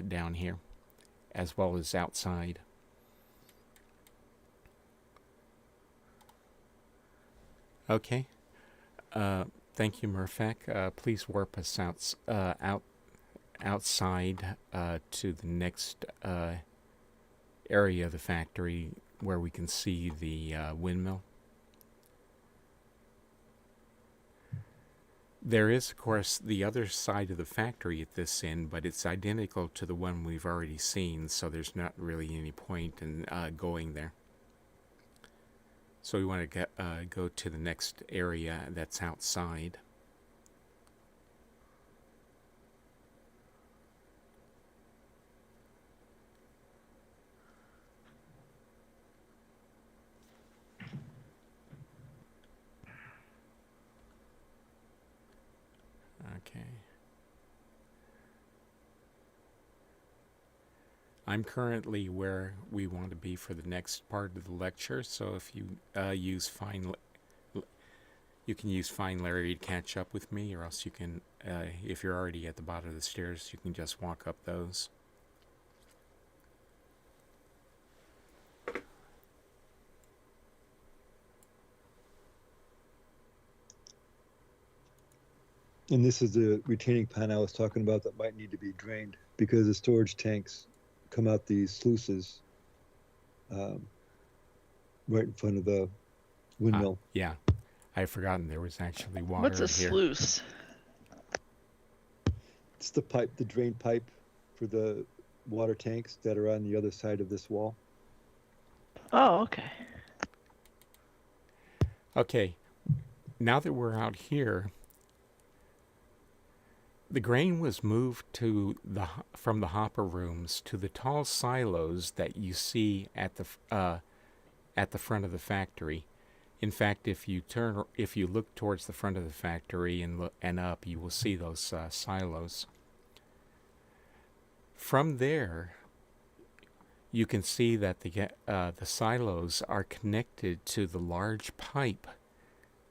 down here, as well as outside. Okay. Thank you, Murphek. Please warp us outside to the next area of the factory where we can see the windmill. There is, of course, the other side of the factory at this end, but it's identical to the one we've already seen, so there's not really any point in going there. So we want to go to the next area that's outside. Okay. I'm currently where we want to be for the next part of the lecture, so if you you can use Find Larry to catch up with me, or else you can, if you're already at the bottom of the stairs, you can just walk up those. And this is the retaining pond I was talking about that might need to be drained because the storage tanks come out these sluices right in front of the windmill. Yeah, I've forgotten there was actually water What's a here. sluice? It's the pipe, the drain pipe for the water tanks that are on the other side of this wall. Oh, okay. Okay, now that we're out here, the grain was moved from the hopper rooms to the tall silos that you see at the front of the factory. In fact, if you look towards the front of the factory and up, you will see those silos. From there, you can see that the silos are connected to the large pipe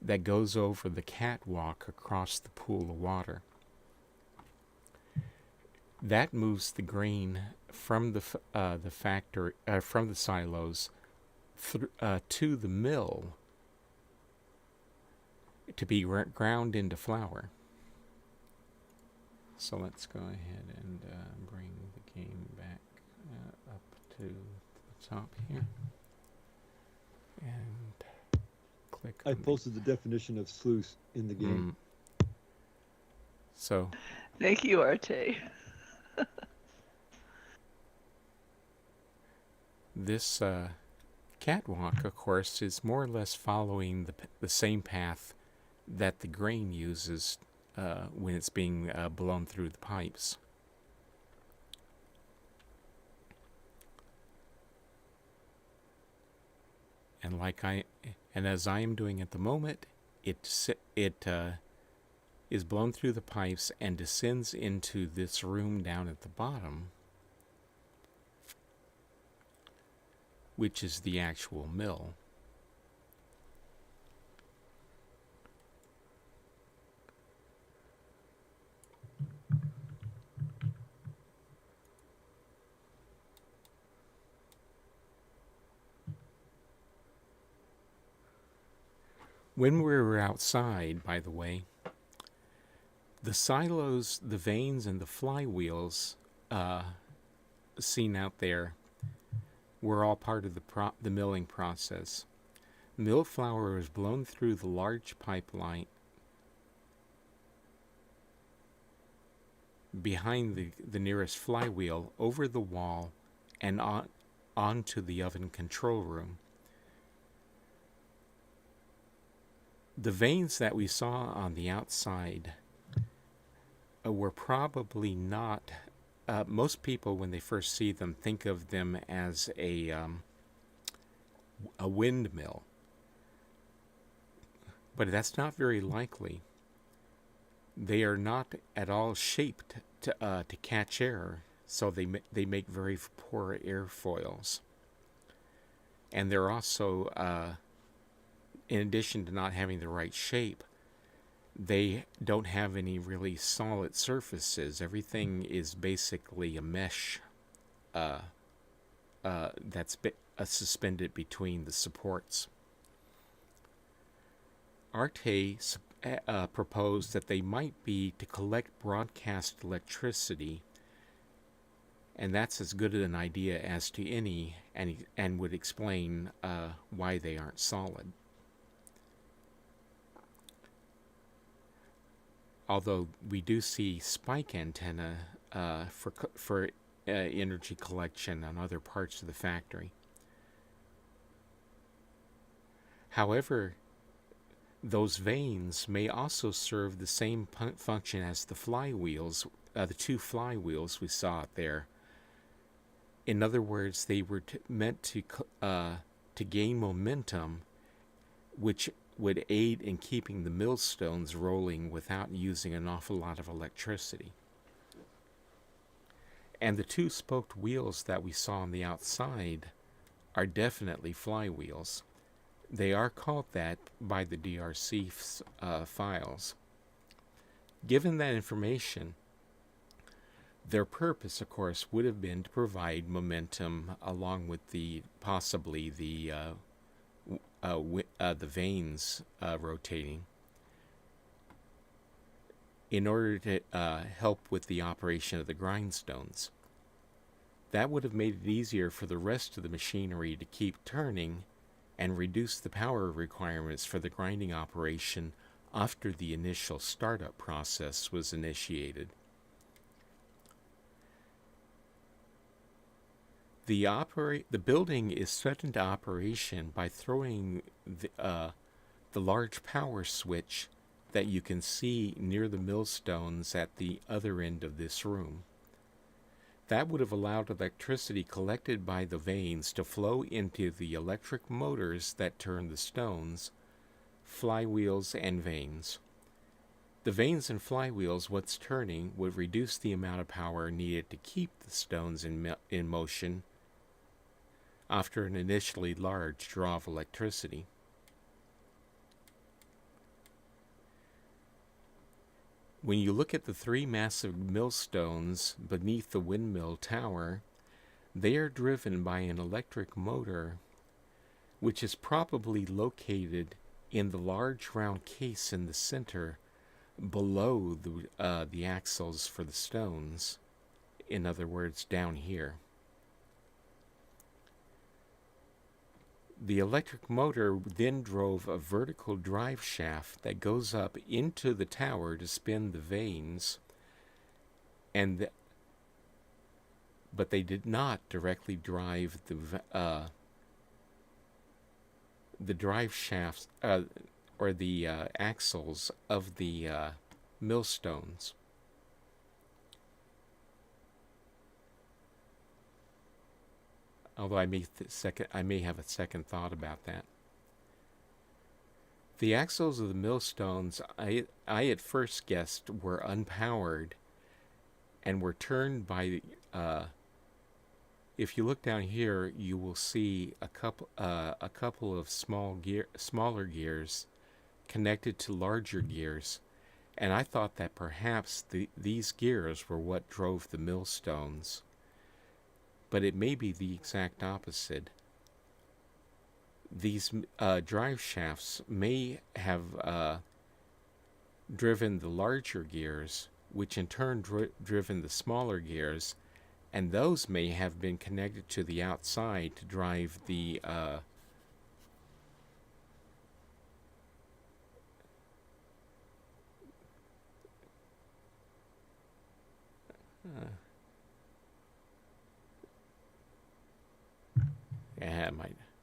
that goes over the catwalk across the pool of water. That moves the grain from the factory, from the silos to the mill to be ground into flour. So let's go ahead and bring the game back up to the top here. And click I on posted the definition of sluice in the game. So Thank you, Arte. this catwalk, of course, is more or less following the same path that the grain uses when it's being blown through the pipes. And as I am doing at the moment, it is blown through the pipes and descends into this room down at the bottom, which is the actual mill. When we were outside, by the way, the silos, the vanes, and the flywheels seen out there were all part of the milling process. Mill flour was blown through the large pipeline behind the nearest flywheel, over the wall, and onto the oven control room. The vanes that we saw on the outside were probably not... most people, when they first see them, think of them as a windmill. But that's not very likely. They are not at all shaped to catch air, so they make very poor airfoils. And they're also... in addition to not having the right shape, they don't have any really solid surfaces. Everything is basically a mesh that's suspended between the supports. Arte proposed that they might be to collect broadcast electricity, and that's as good an idea as to any, and would explain why they aren't solid. Although we do see spike antenna for energy collection on other parts of the factory. However, those vanes may also serve the same function as the flywheels, the two flywheels we saw out there. In other words, they were meant to gain momentum, which would aid in keeping the millstones rolling without using an awful lot of electricity. And the two spoked wheels that we saw on the outside are definitely flywheels. They are called that by the DRC files. Given that information, their purpose, of course, would have been to provide momentum along with possibly the vanes rotating in order to help with the operation of the grindstones. That would have made it easier for the rest of the machinery to keep turning and reduce the power requirements for the grinding operation after the initial startup process was initiated. The building is set into operation by throwing the large power switch that you can see near the millstones at the other end of this room. That would have allowed electricity collected by the vanes to flow into the electric motors that turn the stones, flywheels, and vanes. The vanes and flywheels, what's turning, would reduce the amount of power needed to keep the stones in motion after an initially large draw of electricity. when you look at the three massive millstones beneath the windmill tower, they are driven by an electric motor, which is probably located in the large round case in the center below the axles for the stones. In other words, down here. The electric motor then drove a vertical drive shaft that goes up into the tower to spin the vanes, but they did not directly drive the drive shafts or the axles of the millstones. Although I may have a second thought about that. The axles of the millstones, I at first guessed were unpowered and were turned by. If you look down here, you will see a couple of smaller gears connected to larger gears, and I thought that perhaps these gears were what drove the millstones. But it may be the exact opposite. These drive shafts may have driven the larger gears, which in turn driven the smaller gears, and those may have been connected to the outside to drive the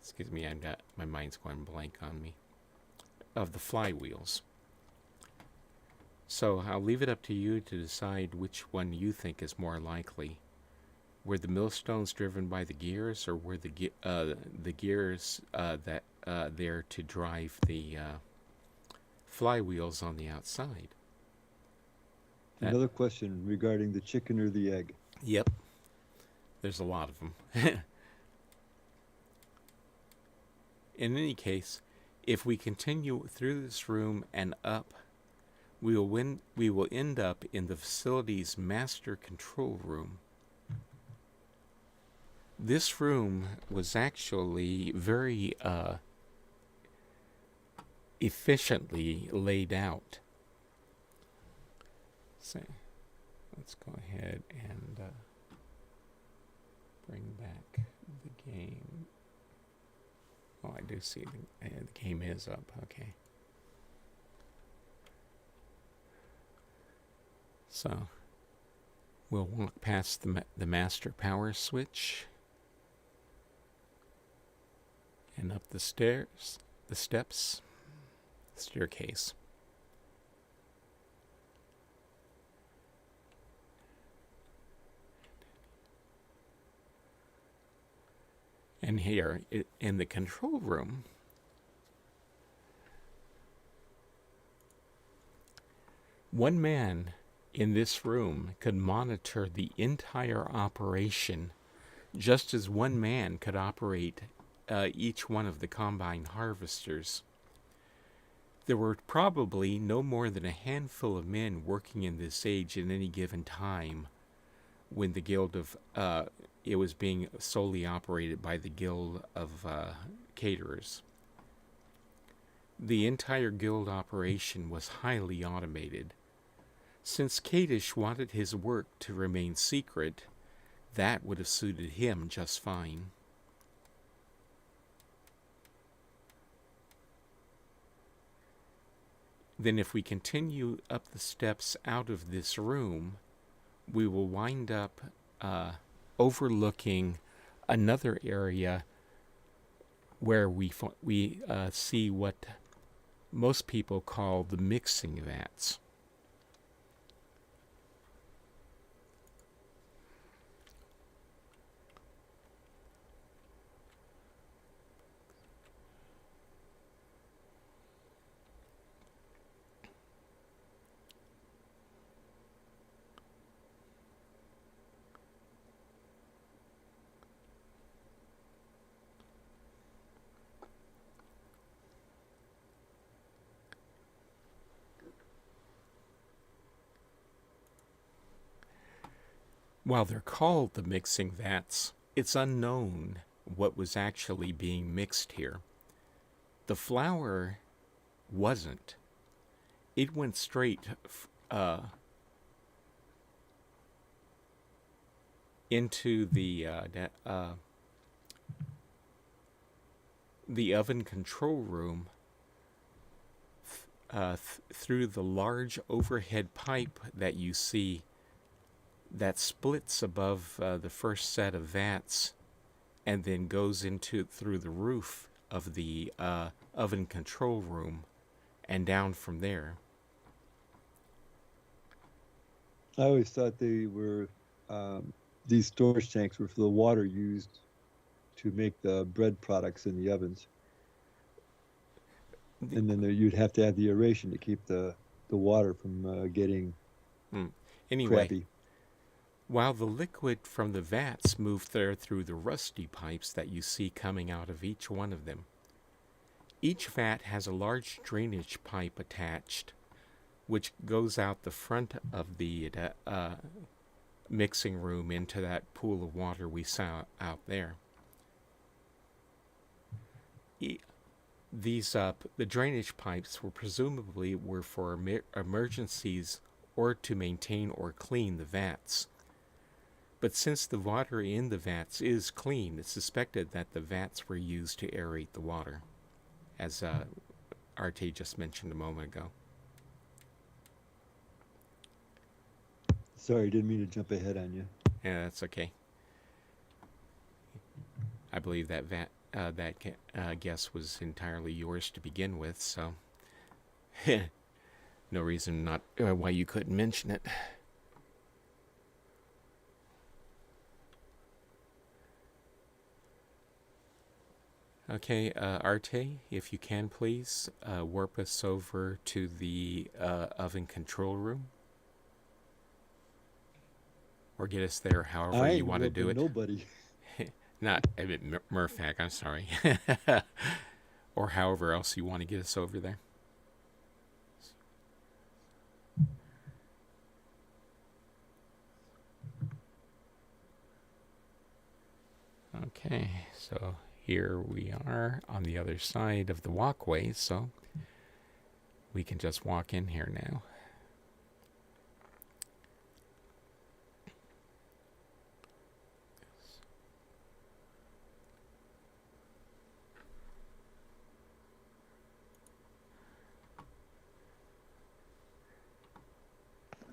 excuse me, my mind's going blank on me, of the flywheels. So I'll leave it up to you to decide which one you think is more likely. Were the millstones driven by the gears, or were the gears there to drive the flywheels on the outside? Another question regarding the chicken or the egg. Yep. There's a lot of them. In any case, if we continue through this room and up, we will end up in the facility's master control room. This room was actually very efficiently laid out. So, let's go ahead and bring back the game. Oh, I do see the game is up. Okay. So, we'll walk past the master power switch and up the steps, staircase. And here, in the control room, one man in this room could monitor the entire operation, just as one man could operate each one of the combine harvesters. There were probably no more than a handful of men working in this age at any given time when the Guild of it was being solely operated by the Guild of Caterers. The entire guild operation was highly automated. Since Kadish wanted his work to remain secret, that would have suited him just fine. Then if we continue up the steps out of this room, we will wind up overlooking another area where we see what most people call the mixing vats. While they're called the mixing vats, it's unknown what was actually being mixed here. The flour wasn't. It went straight into the oven control room through the large overhead pipe that you see that splits above the first set of vats and then goes into through the roof of the oven control room and down from there. I always thought they were these storage tanks were for the water used to make the bread products in the ovens, and then you'd have to have the aeration to keep the water from getting Anyway, crappy. while the liquid from the vats moved there through the rusty pipes that you see coming out of each one of them, each vat has a large drainage pipe attached, which goes out the front of the mixing room into that pool of water we saw out there. These the drainage pipes were presumably for emergencies or to maintain or clean the vats. But since the water in the vats is clean, it's suspected that the vats were used to aerate the water, as Arte just mentioned a moment ago. Sorry, didn't mean to jump ahead on you. Yeah, that's okay. I believe that guess was entirely yours to begin with, so no reason not why you couldn't mention it. Okay, Arte, if you can please warp us over to the oven control room, or get us there however you want to do it. Nobody. Not Murphac, I'm sorry. Or however else you want to get us over there. Okay, so here we are on the other side of the walkway, so we can just walk in here now.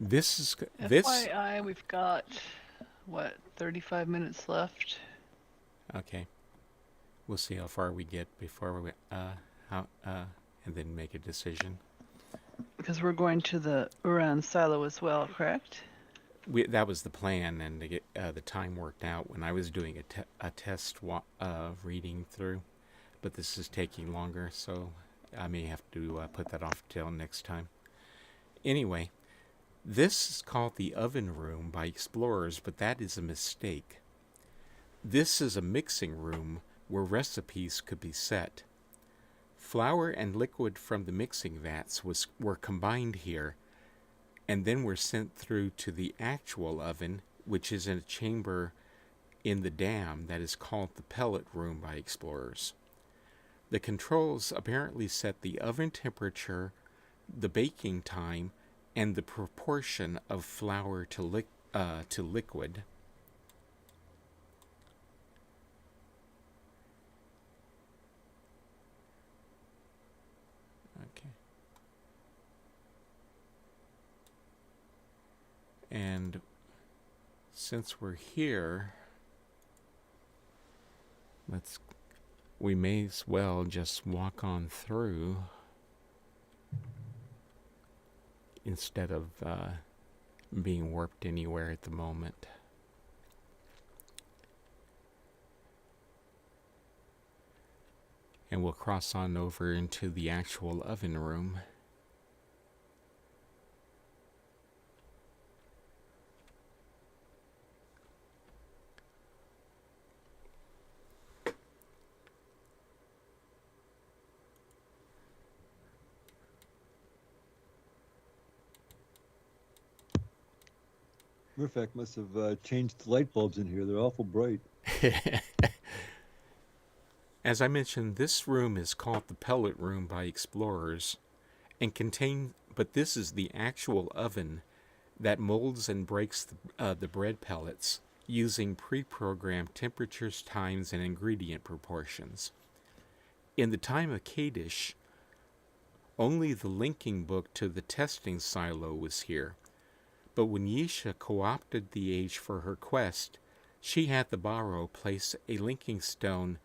FYI, we've got, 35 minutes left? Okay. We'll see how far we get before we, and then make a decision. Because we're going to the Uran silo as well, correct? That was the plan, and the time worked out when I was doing a test reading through. But this is taking longer, so I may have to put that off till next time. Anyway, this is called the oven room by explorers, but that is a mistake. This is a mixing room where recipes could be set. Flour and liquid from the mixing vats were combined here, and then were sent through to the actual oven, which is in a chamber in the dam that is called the pellet room by explorers. The controls apparently set the oven temperature, the baking time, and the proportion of flour to liquid. Okay. And since we're here, we may as well just walk on through instead of being warped anywhere at the moment. And we'll cross on over into the actual oven room. Murphac must have changed the light bulbs in here. They're awful bright. As I mentioned, this room is called the pellet room by explorers and but this is the actual oven that molds and breaks the bread pellets using pre-programmed temperatures, times, and ingredient proportions. In the time of Kadish, only the linking book to the testing silo was here, but when Yisha co-opted the age for her quest, she had the Barrow place a linking stone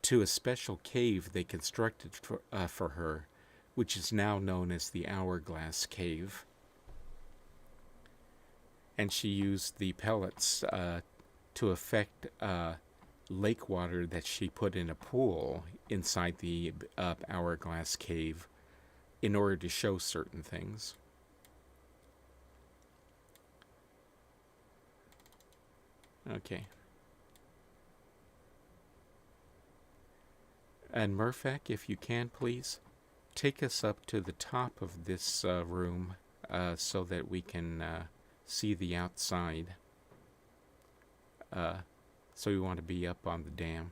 to a special cave they constructed for her, which is now known as the Hourglass Cave. And she used the pellets to affect lake water that she put in a pool inside the Hourglass Cave in order to show certain things. Okay. And Murphac, if you can, please, take us up to the top of this room so that we can see the outside. So we want to be up on the dam.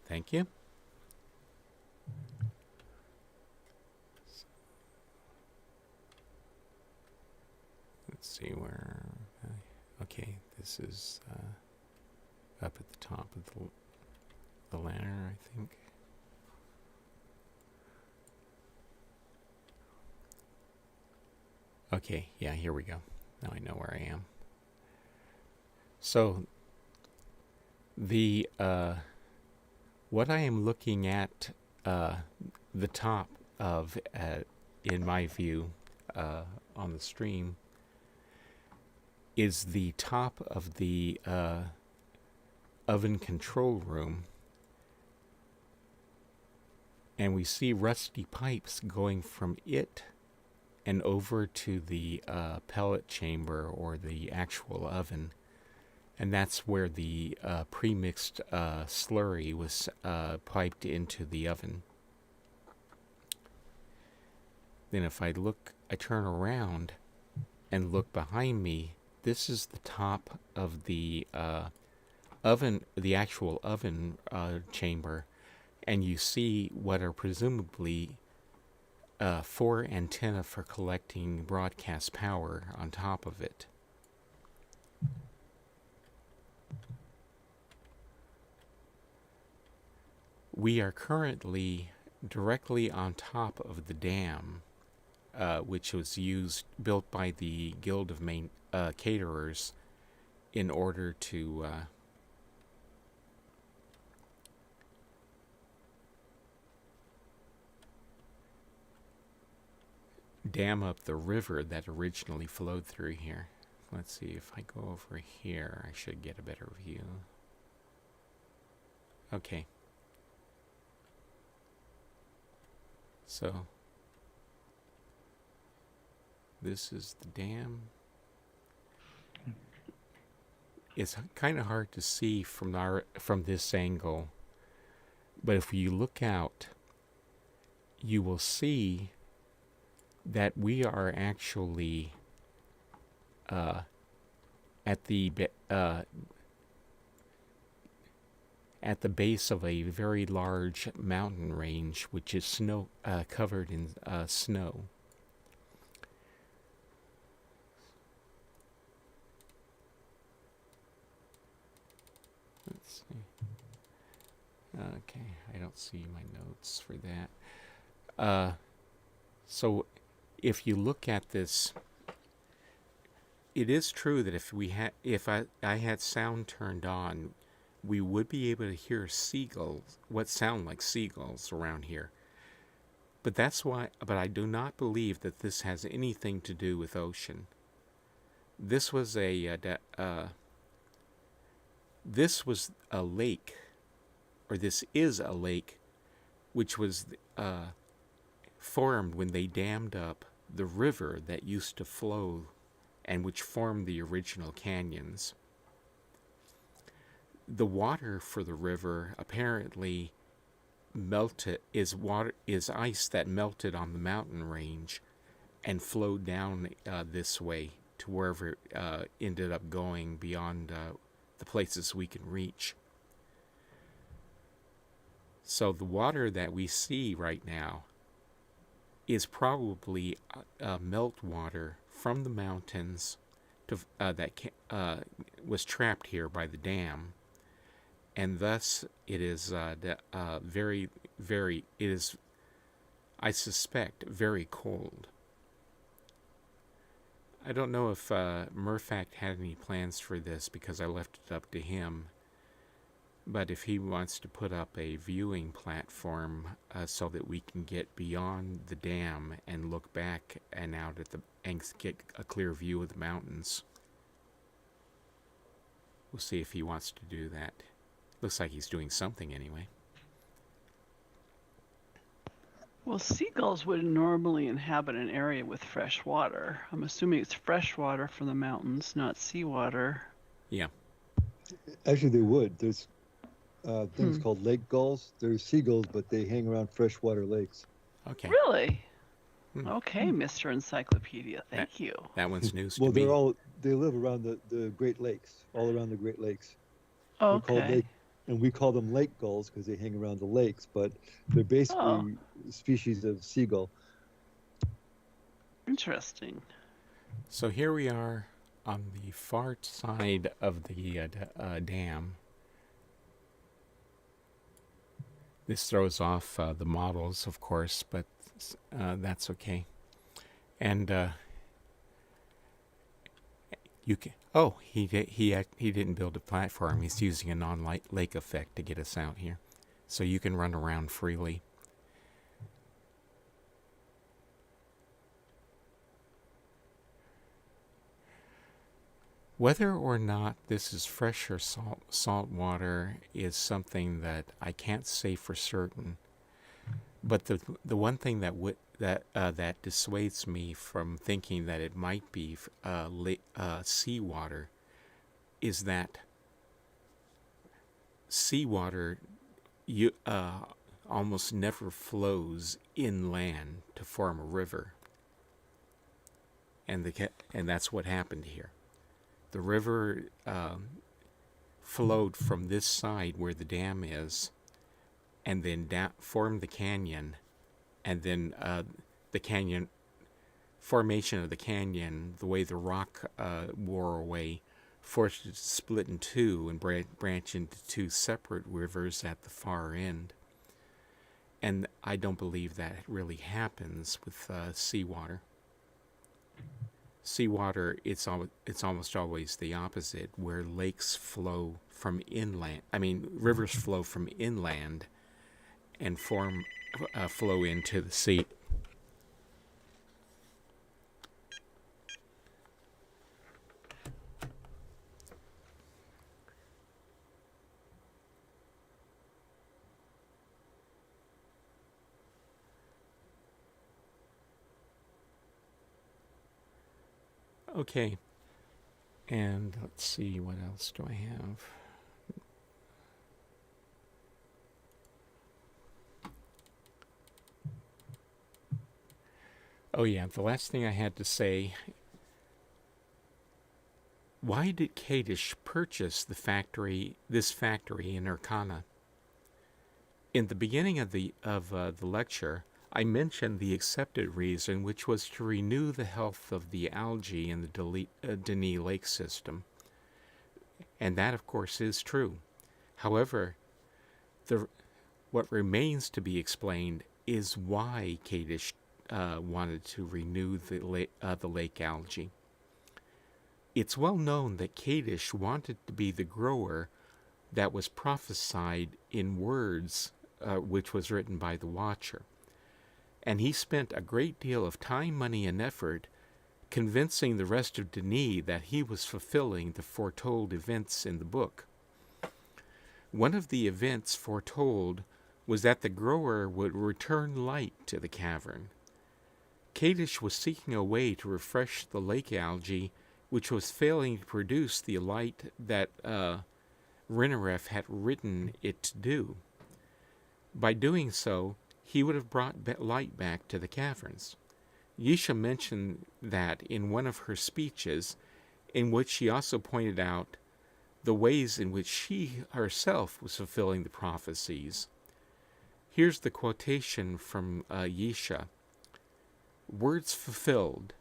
Thank you. Let's see where... okay, this is up at the top of the ladder, I think. Okay, yeah, here we go. Now I know where I am. So, the... what I am looking at the top of, in my view, on the stream, is the top of the oven control room. And we see rusty pipes going from it and over to the pellet chamber or the actual oven. And that's where the pre-mixed slurry was piped into the oven. Then if I turn around and look behind me, this is the top of the oven, the actual oven chamber, and you see what are presumably 4 antennae for collecting broadcast power on top of it. We are currently directly on top of the dam, which was built by the Guild of Caterers in order to dam up the river that originally flowed through here. Let's see, if I go over here, I should get a better view. Okay. So, this is the dam. It's kind of hard to see from this angle, but if you look out, you will see that we are actually at the base of a very large mountain range, which is covered in snow. Let's see. Okay, I don't see my notes for that. So, if you look at this, it is true that if I had sound turned on, we would be able to hear seagulls, what sound like seagulls around here. But I do not believe that this has anything to do with ocean. This was a lake or this is a lake, which was formed when they dammed up the river that used to flow and which formed the original canyons. The water for the river apparently is ice that melted on the mountain range and flowed down this way to wherever it ended up going beyond the places we can reach. So the water that we see right now is probably melt water from the mountains that was trapped here by the dam, and thus it is very, very, it is, I suspect, very cold. I don't know if Murfact had any plans for this because I left it up to him, but if he wants to put up a viewing platform so that we can get beyond the dam and look back and out at and get a clear view of the mountains, we'll see if he wants to do that. Looks like he's doing something anyway. Well, seagulls would normally inhabit an area with fresh water. I'm assuming it's fresh water from the mountains, not seawater. Yeah. Actually, they would. There's things called lake gulls. They're seagulls, but they hang around freshwater lakes. Okay. Really? Okay, Mr. Encyclopedia. Thank you. That one's news Well, to me. they live around the Great Lakes, all around the Great Lakes. Okay. And we call them lake gulls because they hang around the lakes, but they're basically species of seagull. Interesting. So here we are on the far side of the dam. This throws off the models, of course, but that's okay. And you can. Oh, he didn't build a platform. He's using a non-lake effect to get us out here, so you can run around freely. Whether or not this is fresh or salt water is something that I can't say for certain. But the one thing that dissuades me from thinking that it might be seawater is that seawater almost never flows inland to form a river, and that's what happened here. The river flowed from this side where the dam is, and then formed the canyon, and then the canyon formation of the canyon, the way the rock wore away, forced it to split in two and branch into two separate rivers at the far end. And I don't believe that really happens with seawater. Seawater, it's almost always the opposite, where lakes flow from inland. Rivers flow from inland and flow into the sea. Okay, and let's see, what else do I have? Oh yeah, the last thing I had to say, why did Kadish purchase this factory in Urkana? In the beginning of the lecture, I mentioned the accepted reason, which was to renew the health of the algae in the Denis Lake system. And that, of course, is true. However, what remains to be explained is why Kadish wanted to renew the lake algae. It's well known that Kadish wanted to be the grower that was prophesied in words which was written by the Watcher. And he spent a great deal of time, money, and effort convincing the rest of Denis that he was fulfilling the foretold events in the book. One of the events foretold was that the grower would return light to the cavern. Kadish was seeking a way to refresh the lake algae, which was failing to produce the light that Rinaref had written it to do. By doing so, he would have brought light back to the caverns. Yisha mentioned that in one of her speeches, in which she also pointed out the ways in which she herself was fulfilling the prophecies. Here's the quotation from Yisha. Words fulfilled.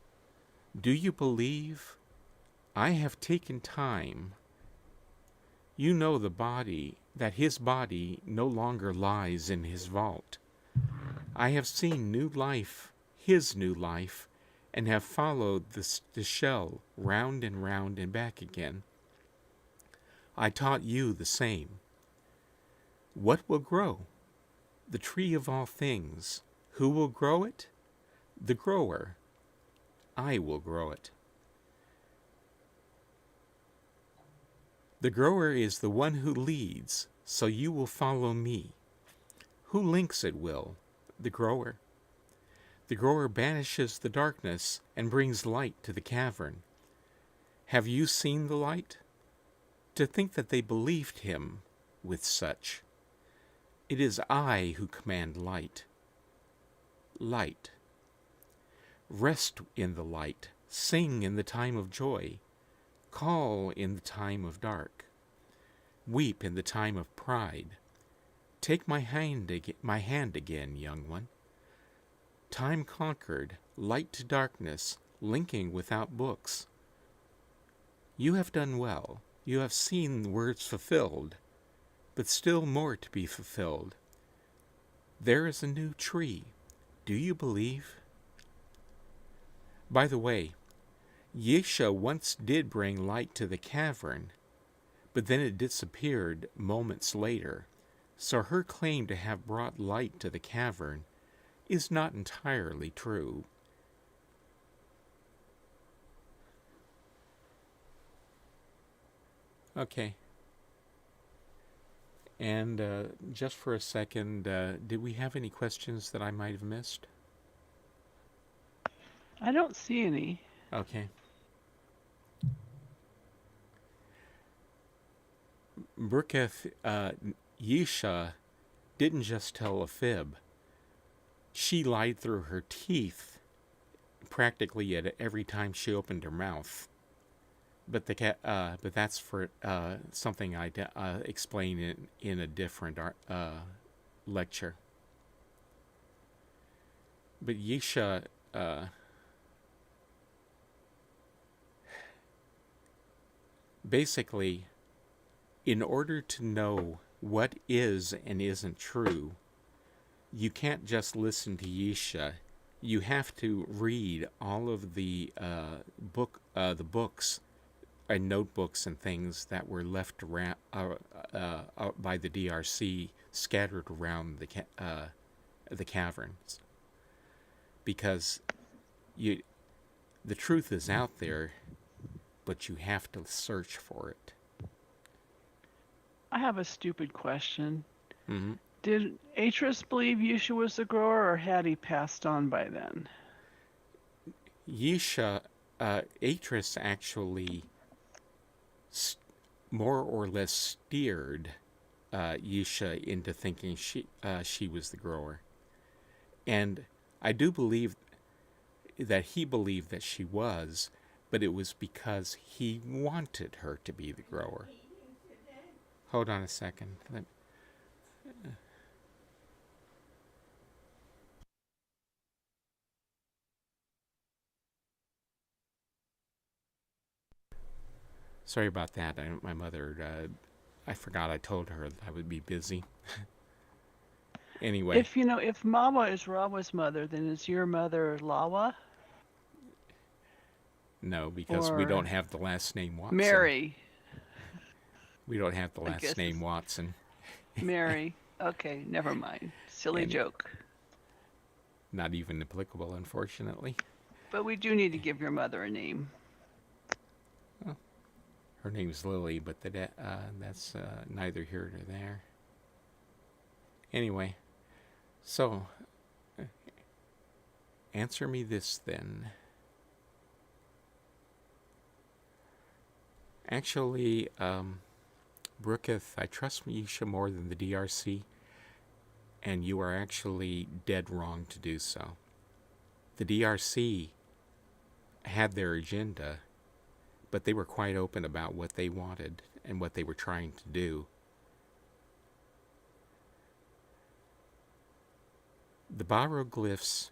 Do you believe? I have taken time. You know the body, that his body no longer lies in his vault. I have seen new life, his new life, and have followed the shell round and back again. I taught you the same. What will grow? The tree of all things. Who will grow it? The grower. I will grow it. The grower is the one who leads, so you will follow me. Who links at will? The grower. The grower banishes the darkness and brings light to the cavern. Have you seen the light? To think that they believed him with such. It is I who command light. Light. Rest in the light. Sing in the time of joy. Call in the time of dark. Weep in the time of pride. Take my hand again, young one. Time conquered, light to darkness, linking without books. You have done well. You have seen the words fulfilled, but still more to be fulfilled. There is a new tree. Do you believe? By the way, Yisha once did bring light to the cavern, but then it disappeared moments later, so her claim to have brought light to the cavern is not entirely true. Okay. And just for a second, did we have any questions that I might have missed? I don't see any. Okay. Burketh, Yisha didn't just tell a fib. She lied through her teeth practically at every time she opened her mouth. But that's for something I explain in a different lecture. But Yisha, basically, in order to know what is and isn't true, you can't just listen to Yisha. You have to read all of the books and notebooks and things that were left around by the DRC, scattered around the caverns, because the truth is out there, but you have to search for it. I have a stupid question. Mm-hmm. Did Atris believe Yisha was the grower, or had he passed on by then? Yisha, Atris actually more or less steered Yisha into thinking she was the grower. And I do believe that he believed that she was, but it was because he wanted her to be the grower. Hold on a second. Sorry about that. My mother, I forgot I told her that I would be busy. Anyway. If Mama is Rawa's mother, then is your mother Lawa? No, because we don't have the last name Watson. Mary. We don't have the last name Watson. Mary. Okay, never mind. Silly joke. Not even applicable, unfortunately. But we do need to give your mother a name. Well, Her name's Lily, but that's neither here nor there. Anyway, so answer me this then. Actually, Brooketh, I trust Misha more than the DRC, and you are actually dead wrong to do so. The DRC had their agenda, but they were quite open about what they wanted and what they were trying to do. The Baroglyphs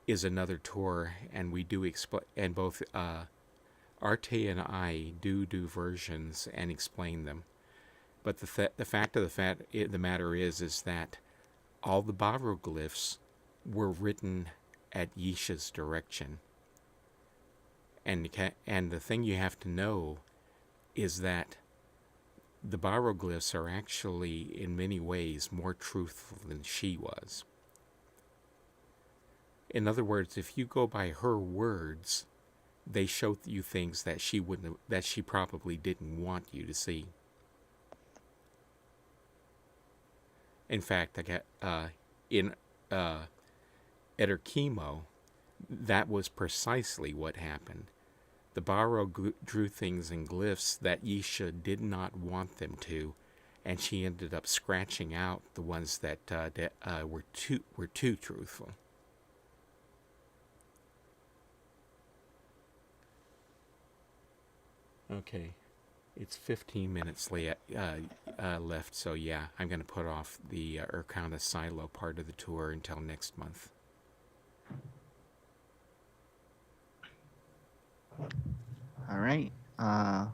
is another tour, and we do explain, and both Arte and I do versions and explain them. But the fact of the matter is that all the Baroglyphs were written at Yisha's direction. And the thing you have to know is that the Baroglyphs are actually, in many ways, more truthful than she was. In other words, if you go by her words, they show you things that she probably didn't want you to see. In fact, in Ederchemo, that was precisely what happened. The Baro drew things in glyphs that Yisha did not want them to, and she ended up scratching out the ones that were too truthful. Okay, it's 15 minutes left, so yeah, I'm going to put off the Urkana Silo part of the tour until next month. All right. I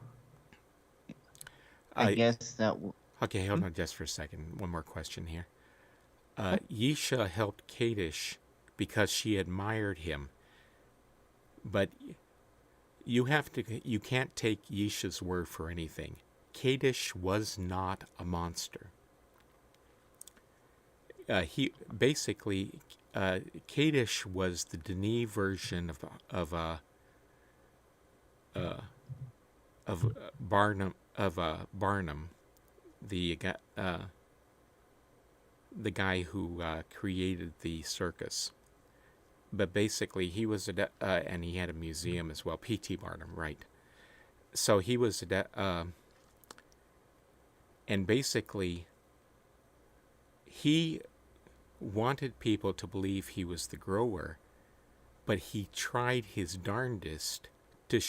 guess that. Okay, hold on just for a second. One more question here. Yisha helped Kadish because she admired him, but you can't take Yisha's word for anything. Kadish was not a monster. Kadish was the Denis version of Barnum, the guy who created the circus. But basically, he was and he had a museum as well. P.T. Barnum, right? So he was and basically, he wanted people to believe he was the grower, but he tried his darndest to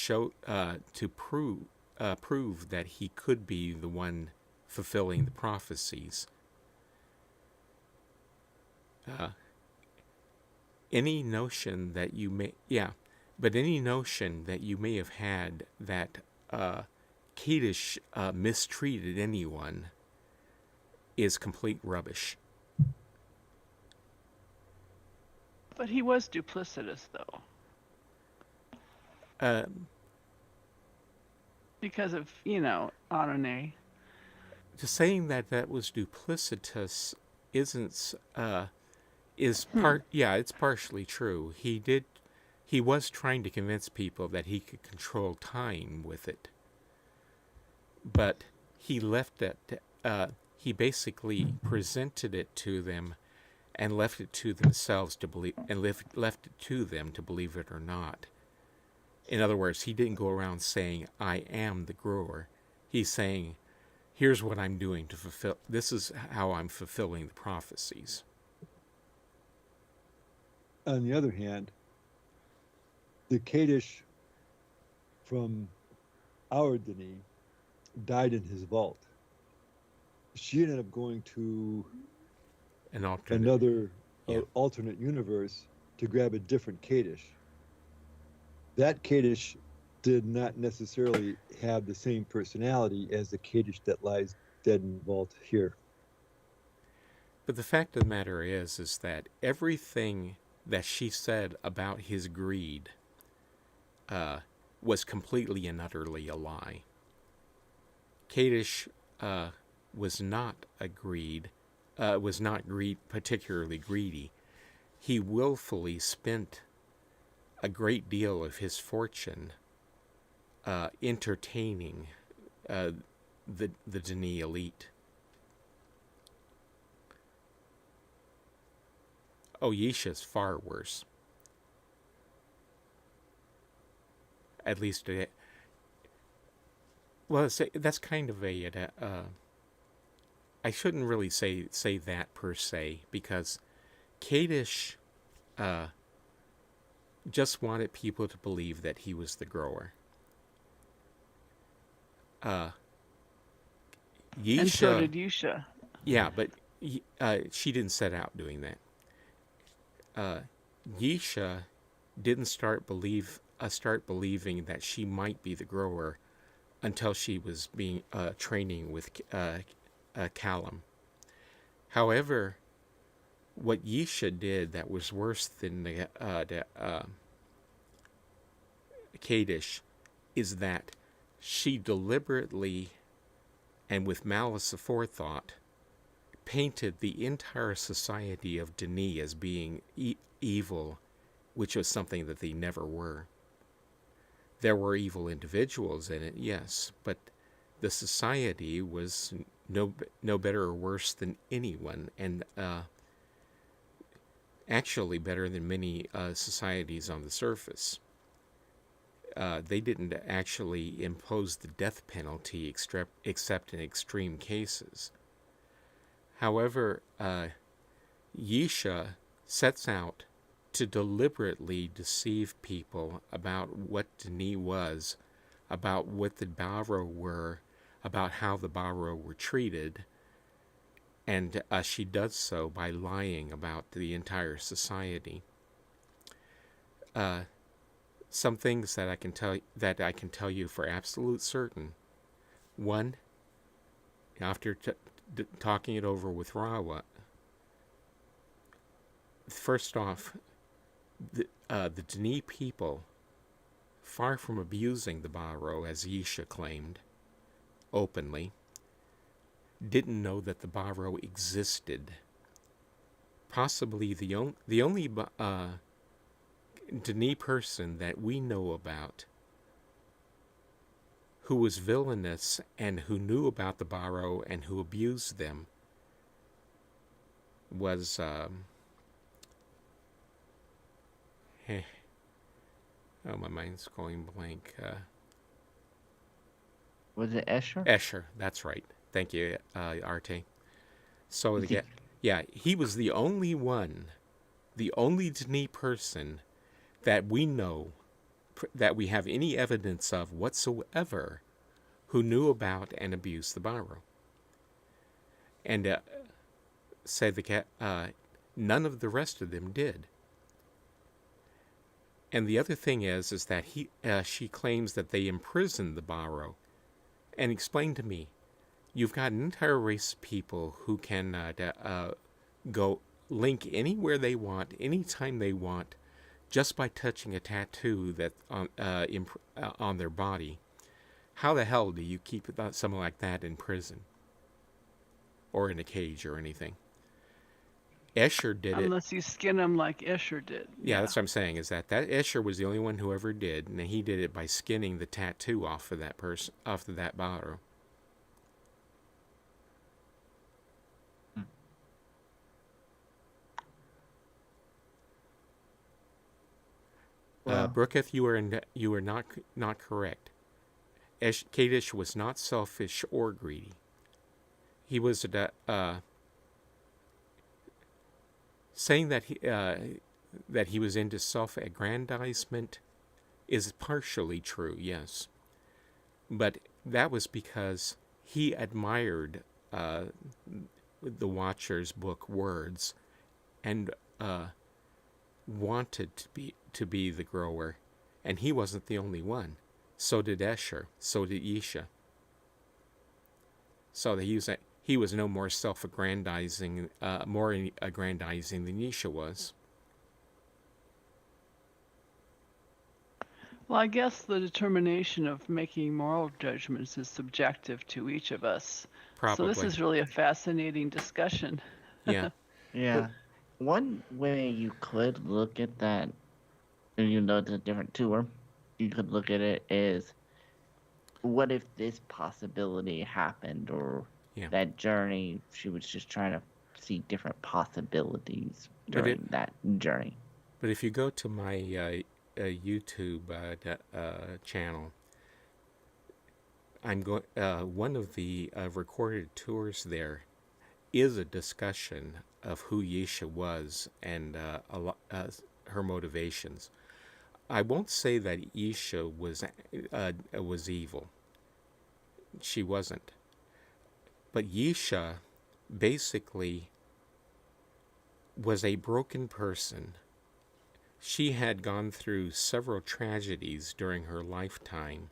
prove that he could be the one fulfilling the prophecies. Any notion that you may have had that Kadish mistreated anyone is complete rubbish. But he was duplicitous, though. Because of, Anone. Just saying that was duplicitous isn't it's partially true. He was trying to convince people that he could control time with it. But he left it he basically presented it to them and left it to themselves to believe, and left it to them to believe it or not. In other words, he didn't go around saying, I am the grower. He's saying, here's what I'm doing to fulfill, this is how I'm fulfilling the prophecies. On the other hand, the Kadish from our Denis died in his vault. She ended up going to another alternate universe to grab a different Kadish. That Kadish did not necessarily have the same personality as the Kadish that lies dead in the vault here. But the fact of the matter is that everything that she said about his greed was completely and utterly a lie. Kadish was not particularly greedy. He willfully spent a great deal of his fortune entertaining the Denis elite. Oh, Yisha's far worse. At least, well, that's kind of a. I shouldn't really say that per se, because Kadish just wanted people to believe that he was the grower. Yisha, And so did Yusha. Yeah, but she didn't set out doing that. Yisha didn't start believing that she might be the grower until she was being training with Callum. However, what Yisha did that was worse than the Kadish is that she deliberately and with malice aforethought painted the entire society of Denis as being evil, which was something that they never were. There were evil individuals in it, yes, but the society was no better or worse than anyone, and actually better than many societies on the surface. They didn't actually impose the death penalty except in extreme cases. However, Yisha sets out to deliberately deceive people about what Denis was, about what the Barrow were, about how the Barrow were treated, and she does so by lying about the entire society. Some things that I can tell you for absolute certain. One, after talking it over with Rawa, first off, the Denis people, far from abusing the Barrow as Yisha claimed openly, didn't know that the Barrow existed. Possibly the only Denis person that we know about who was villainous and who knew about the Barrow and who abused them was oh, my mind's going blank. Was it Escher? Escher, that's right. Thank you, Arte. So yeah, he was the only Denis person that we know, that we have any evidence of whatsoever, who knew about and abused the Barrow. And said none of the rest of them did. And the other thing is that she claims that they imprisoned the Barrow. And explain to me, you've got an entire race of people who can go link anywhere they want, anytime they want, just by touching a tattoo that on their body. How the hell do you keep someone like that in prison? Or in a cage or anything? Escher did it. Unless you skin them like Escher did. Yeah, that's what I'm saying, is that Escher was the only one who ever did, and he did it by skinning the tattoo off of that person, off of that Barrow. Well, Brooketh, you are not correct. Kadish was not selfish or greedy. He was saying that he was into self-aggrandizement is partially true, yes, but that was because he admired the Watcher's book words and wanted to be the grower, and he wasn't the only one. So did Escher. So did Yisha. So he was no more self-aggrandizing, more aggrandizing than Yisha was. Well, I guess the determination of making moral judgments is subjective to each of us. Probably. So this is really a fascinating discussion. Yeah. yeah. One way you could look at that, and you know it's a different tour, you could look at it is what if this possibility happened, or Yeah. that journey, she was just trying to see different possibilities But during that journey. but if you go to my YouTube channel, I'm going. One of the recorded tours there is a discussion of who Yesha was and her motivations. I won't say that Yesha was evil. She wasn't. But Yesha basically was a broken person. She had gone through several tragedies during her lifetime,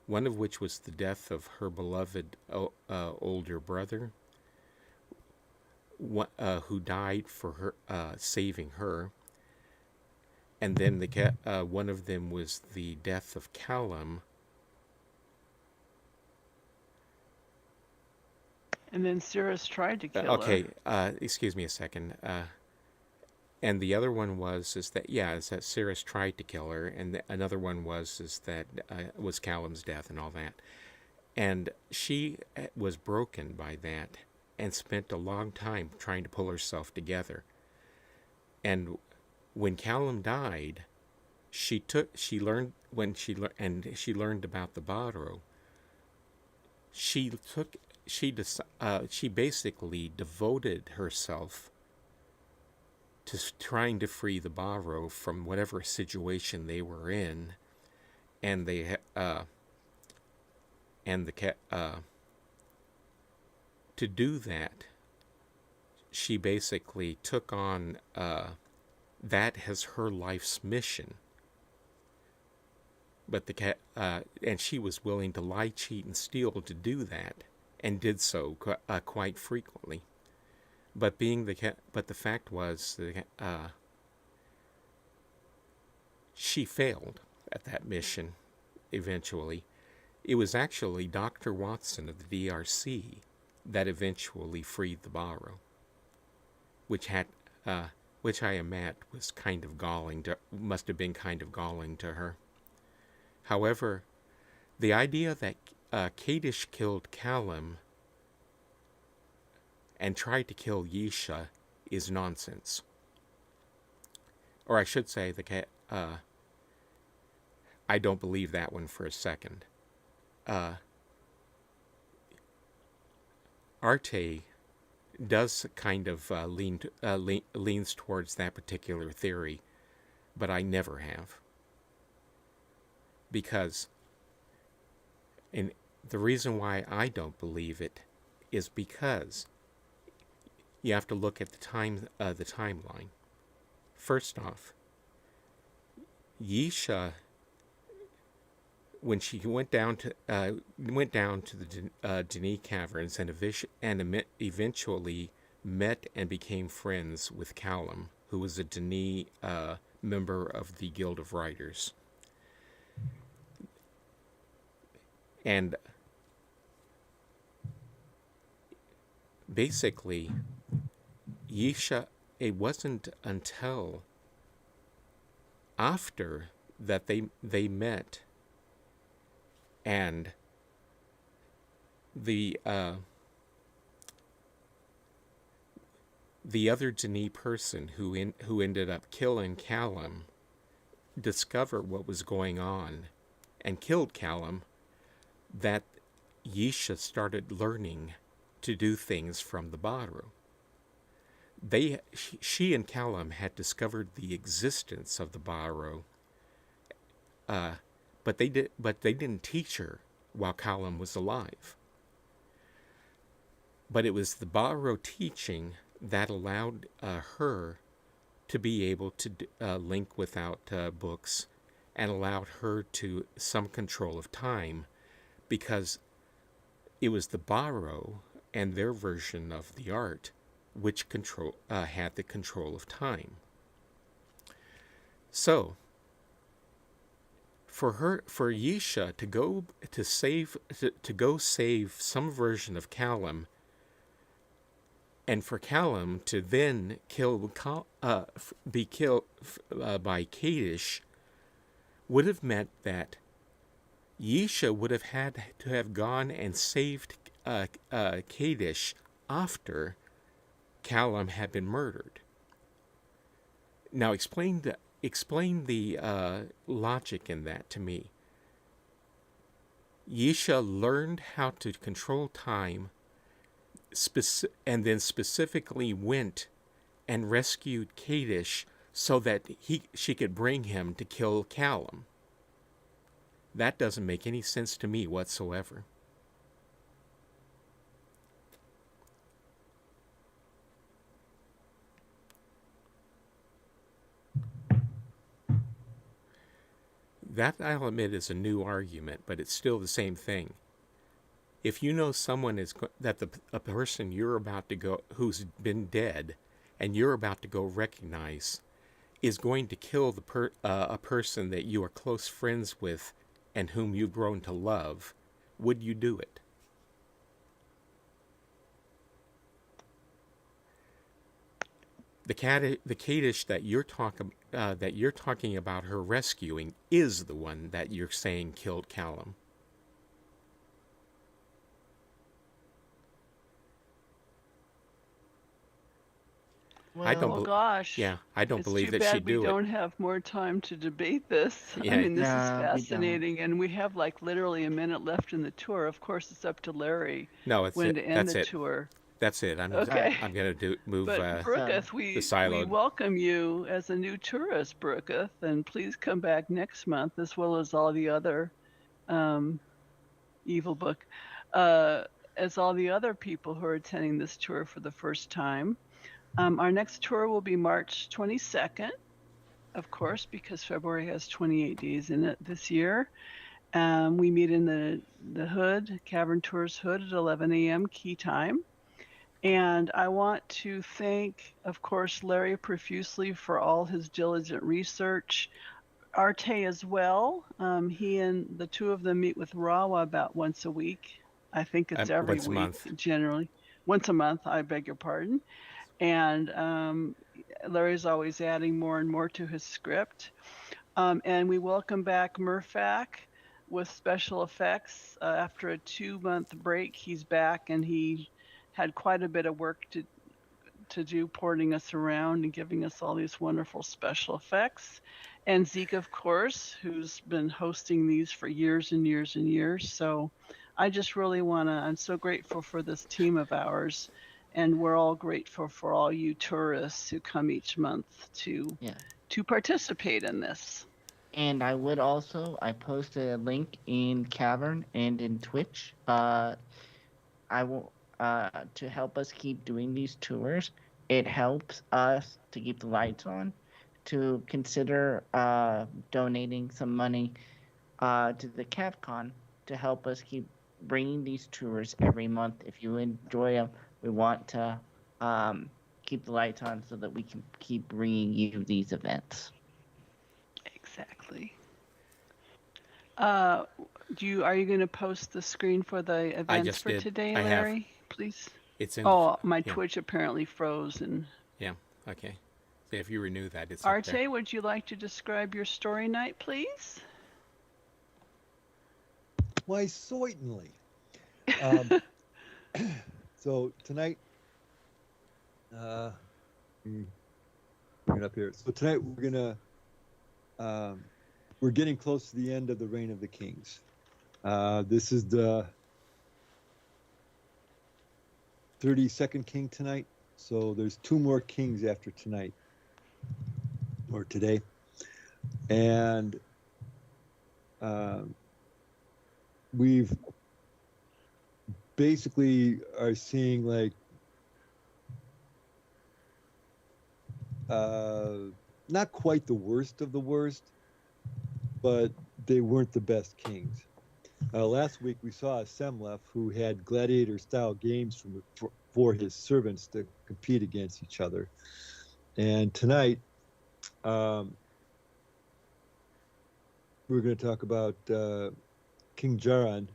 one of which was the death of her beloved older brother, who died for her, saving her. And then one of them was the death of Callum. And then Cirrus tried to kill Okay, her. excuse me a second. And the other one is that Cirrus tried to kill her, and another one was Callum's death and all that. And she was broken by that and spent a long time trying to pull herself together. And when Callum died, she learned about the Barrow. She basically devoted herself to trying to free the Barrow from whatever situation they were in, and to do that, she basically took on that as her life's mission. But and she was willing to lie, cheat, and steal to do that, and did so quite frequently. But the fact was that she failed at that mission. Eventually, it was actually Dr. Watson of the DRC that eventually freed the Barrow, which I imagine was must have been kind of galling to her. However, the idea that Kadish killed Callum and tried to kill Yesha is nonsense. Or I should say, I don't believe that one for a second. Arte does kind of leans towards that particular theory, but I never have. Because, and the reason why I don't believe it is because you have to look at the timeline. First off, Yesha, when she went down to the Denis Caverns and eventually met and became friends with Callum, who was a Denis member of the Guild of Writers. And basically, Yesha, it wasn't until after that they met, and the other Denis person who ended up killing Callum discovered what was going on and killed Callum, that Yesha started learning to do things from the Barrow. She and Callum had discovered the existence of the Barrow, but they didn't teach her while Callum was alive. But it was the Barrow teaching that allowed her to be able to link without books, and allowed her to some control of time, because it was the Barrow and their version of the art which had the control of time. So, for Yesha to go save some version of Callum, and for Callum to then be killed by Kadish, would have meant that Yisha would have had to have gone and saved Kadesh after Callum had been murdered. Now explain the logic in that to me. Yisha learned how to control time, and then specifically went and rescued Kadesh so that she could bring him to kill Callum. That doesn't make any sense to me whatsoever. That, I'll admit, is a new argument, but it's still the same thing. If you know someone a person you're about to go, who's been dead, and you're about to go recognize, is going to kill a person that you are close friends with and whom you've grown to love, would you do it? The Kadish that you're talking about her rescuing is the one that you're saying killed Callum. Well, gosh. Yeah, I don't believe that she'd she'd do we it. don't have more time to debate this. Yeah. I mean, this is No, we don't. fascinating, and we have like literally a minute left in the tour. Of course, it's up to Larry No, it's when it. to end That's the it. tour. That's it. Okay. I'm gonna move But Brooketh, the we silo. welcome you as a new tourist, Brooketh, and please come back next month as well as all the other evil book, as all the other people who are attending this tour for the first time. Our next tour will be March 22nd, of course, because February has 28 days in it this year. We meet in the Hood, Cavern Tours Hood at 11 a.m. key time. And I want to thank, of course, Larry profusely for all his diligent research. Arte as well. He and the two of them meet with Rawa about once a week. I think it's every once a week, month. generally. Once a month, I beg your pardon. And Larry's always adding more and more to his script. And we welcome back Murfak with special effects. After a 2-month break, he's back, and he had quite a bit of work to do, porting us around and giving us all these wonderful special effects. And Zeke, of course, who's been hosting these for years and years and years. So I just really I'm so grateful for this team of ours. And we're all grateful for all you tourists who come each month to participate in this. And I posted a link in Cavern and in Twitch. I will to help us keep doing these tours. It helps us to keep the lights on, to consider donating some money to the CavCon to help us keep bringing these tours every month. If you enjoy them, we want to keep the lights on so that we can keep bringing you these events. Exactly. Are you going to post the screen for the events for today, Larry? Please. It's in. My Twitch apparently froze and. Yeah. Okay. So if you renew that, it's Arte, would you like to describe your story night, please? Why, certainly. So tonight, bring it up here. So tonight we're getting close to the end of the Reign of the Kings. This is the 32nd king tonight. So there's 2 more kings after tonight or today. And we've basically are seeing like not quite the worst of the worst, but they weren't the best kings. Last week we saw a Semlef who had gladiator-style games for his servants to compete against each other. And tonight we're going to talk about King Jaran,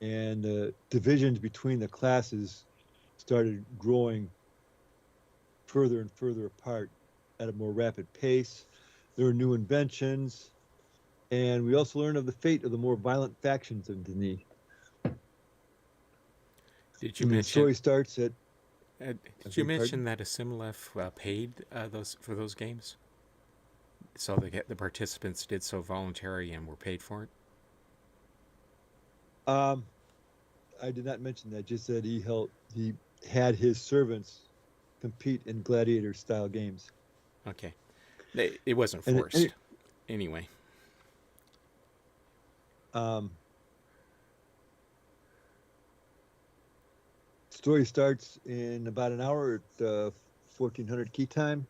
and the divisions between the classes started growing further and further apart at a more rapid pace. There were new inventions. And we also learn of the fate of the more violent factions of Denis. Did you And the mention? story starts at. Did you mention that Asimilef paid for those games? So the participants did so voluntarily and were paid for it. I did not mention that. Just that he had his servants compete in gladiator style games. Okay, it wasn't forced. Anyway. Story starts in about an hour at 1400 key time,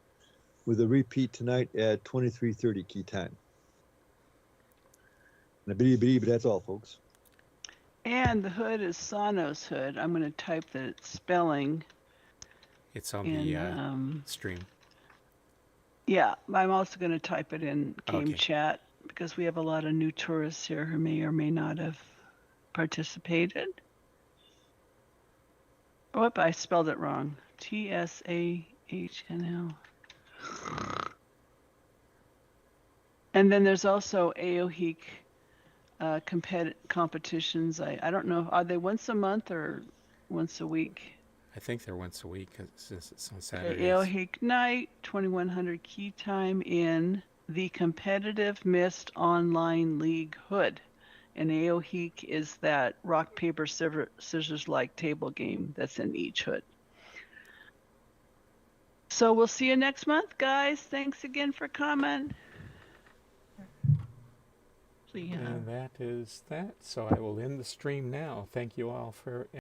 with a repeat tonight at 2330 key time. But that's all, folks. And the hood is Sano's hood. I'm going to type the spelling. It's on the stream. Yeah, I'm also going to type it in game chat because we have a lot of new tourists here who may or may not have participated. Oh, I spelled it wrong. TSAHNL. And then there's also AOHEEC competitions. I don't know. Are they once a month or once a week? I think they're once a week since it's on Saturdays. AOHEEC night, 2100 key time in the competitive Myst online league hood. And AOHEEC is that rock, paper, scissors like table game that's in each hood. So we'll see you next month, guys. Thanks again for coming. And that is that. So I will end the stream now. Thank you all for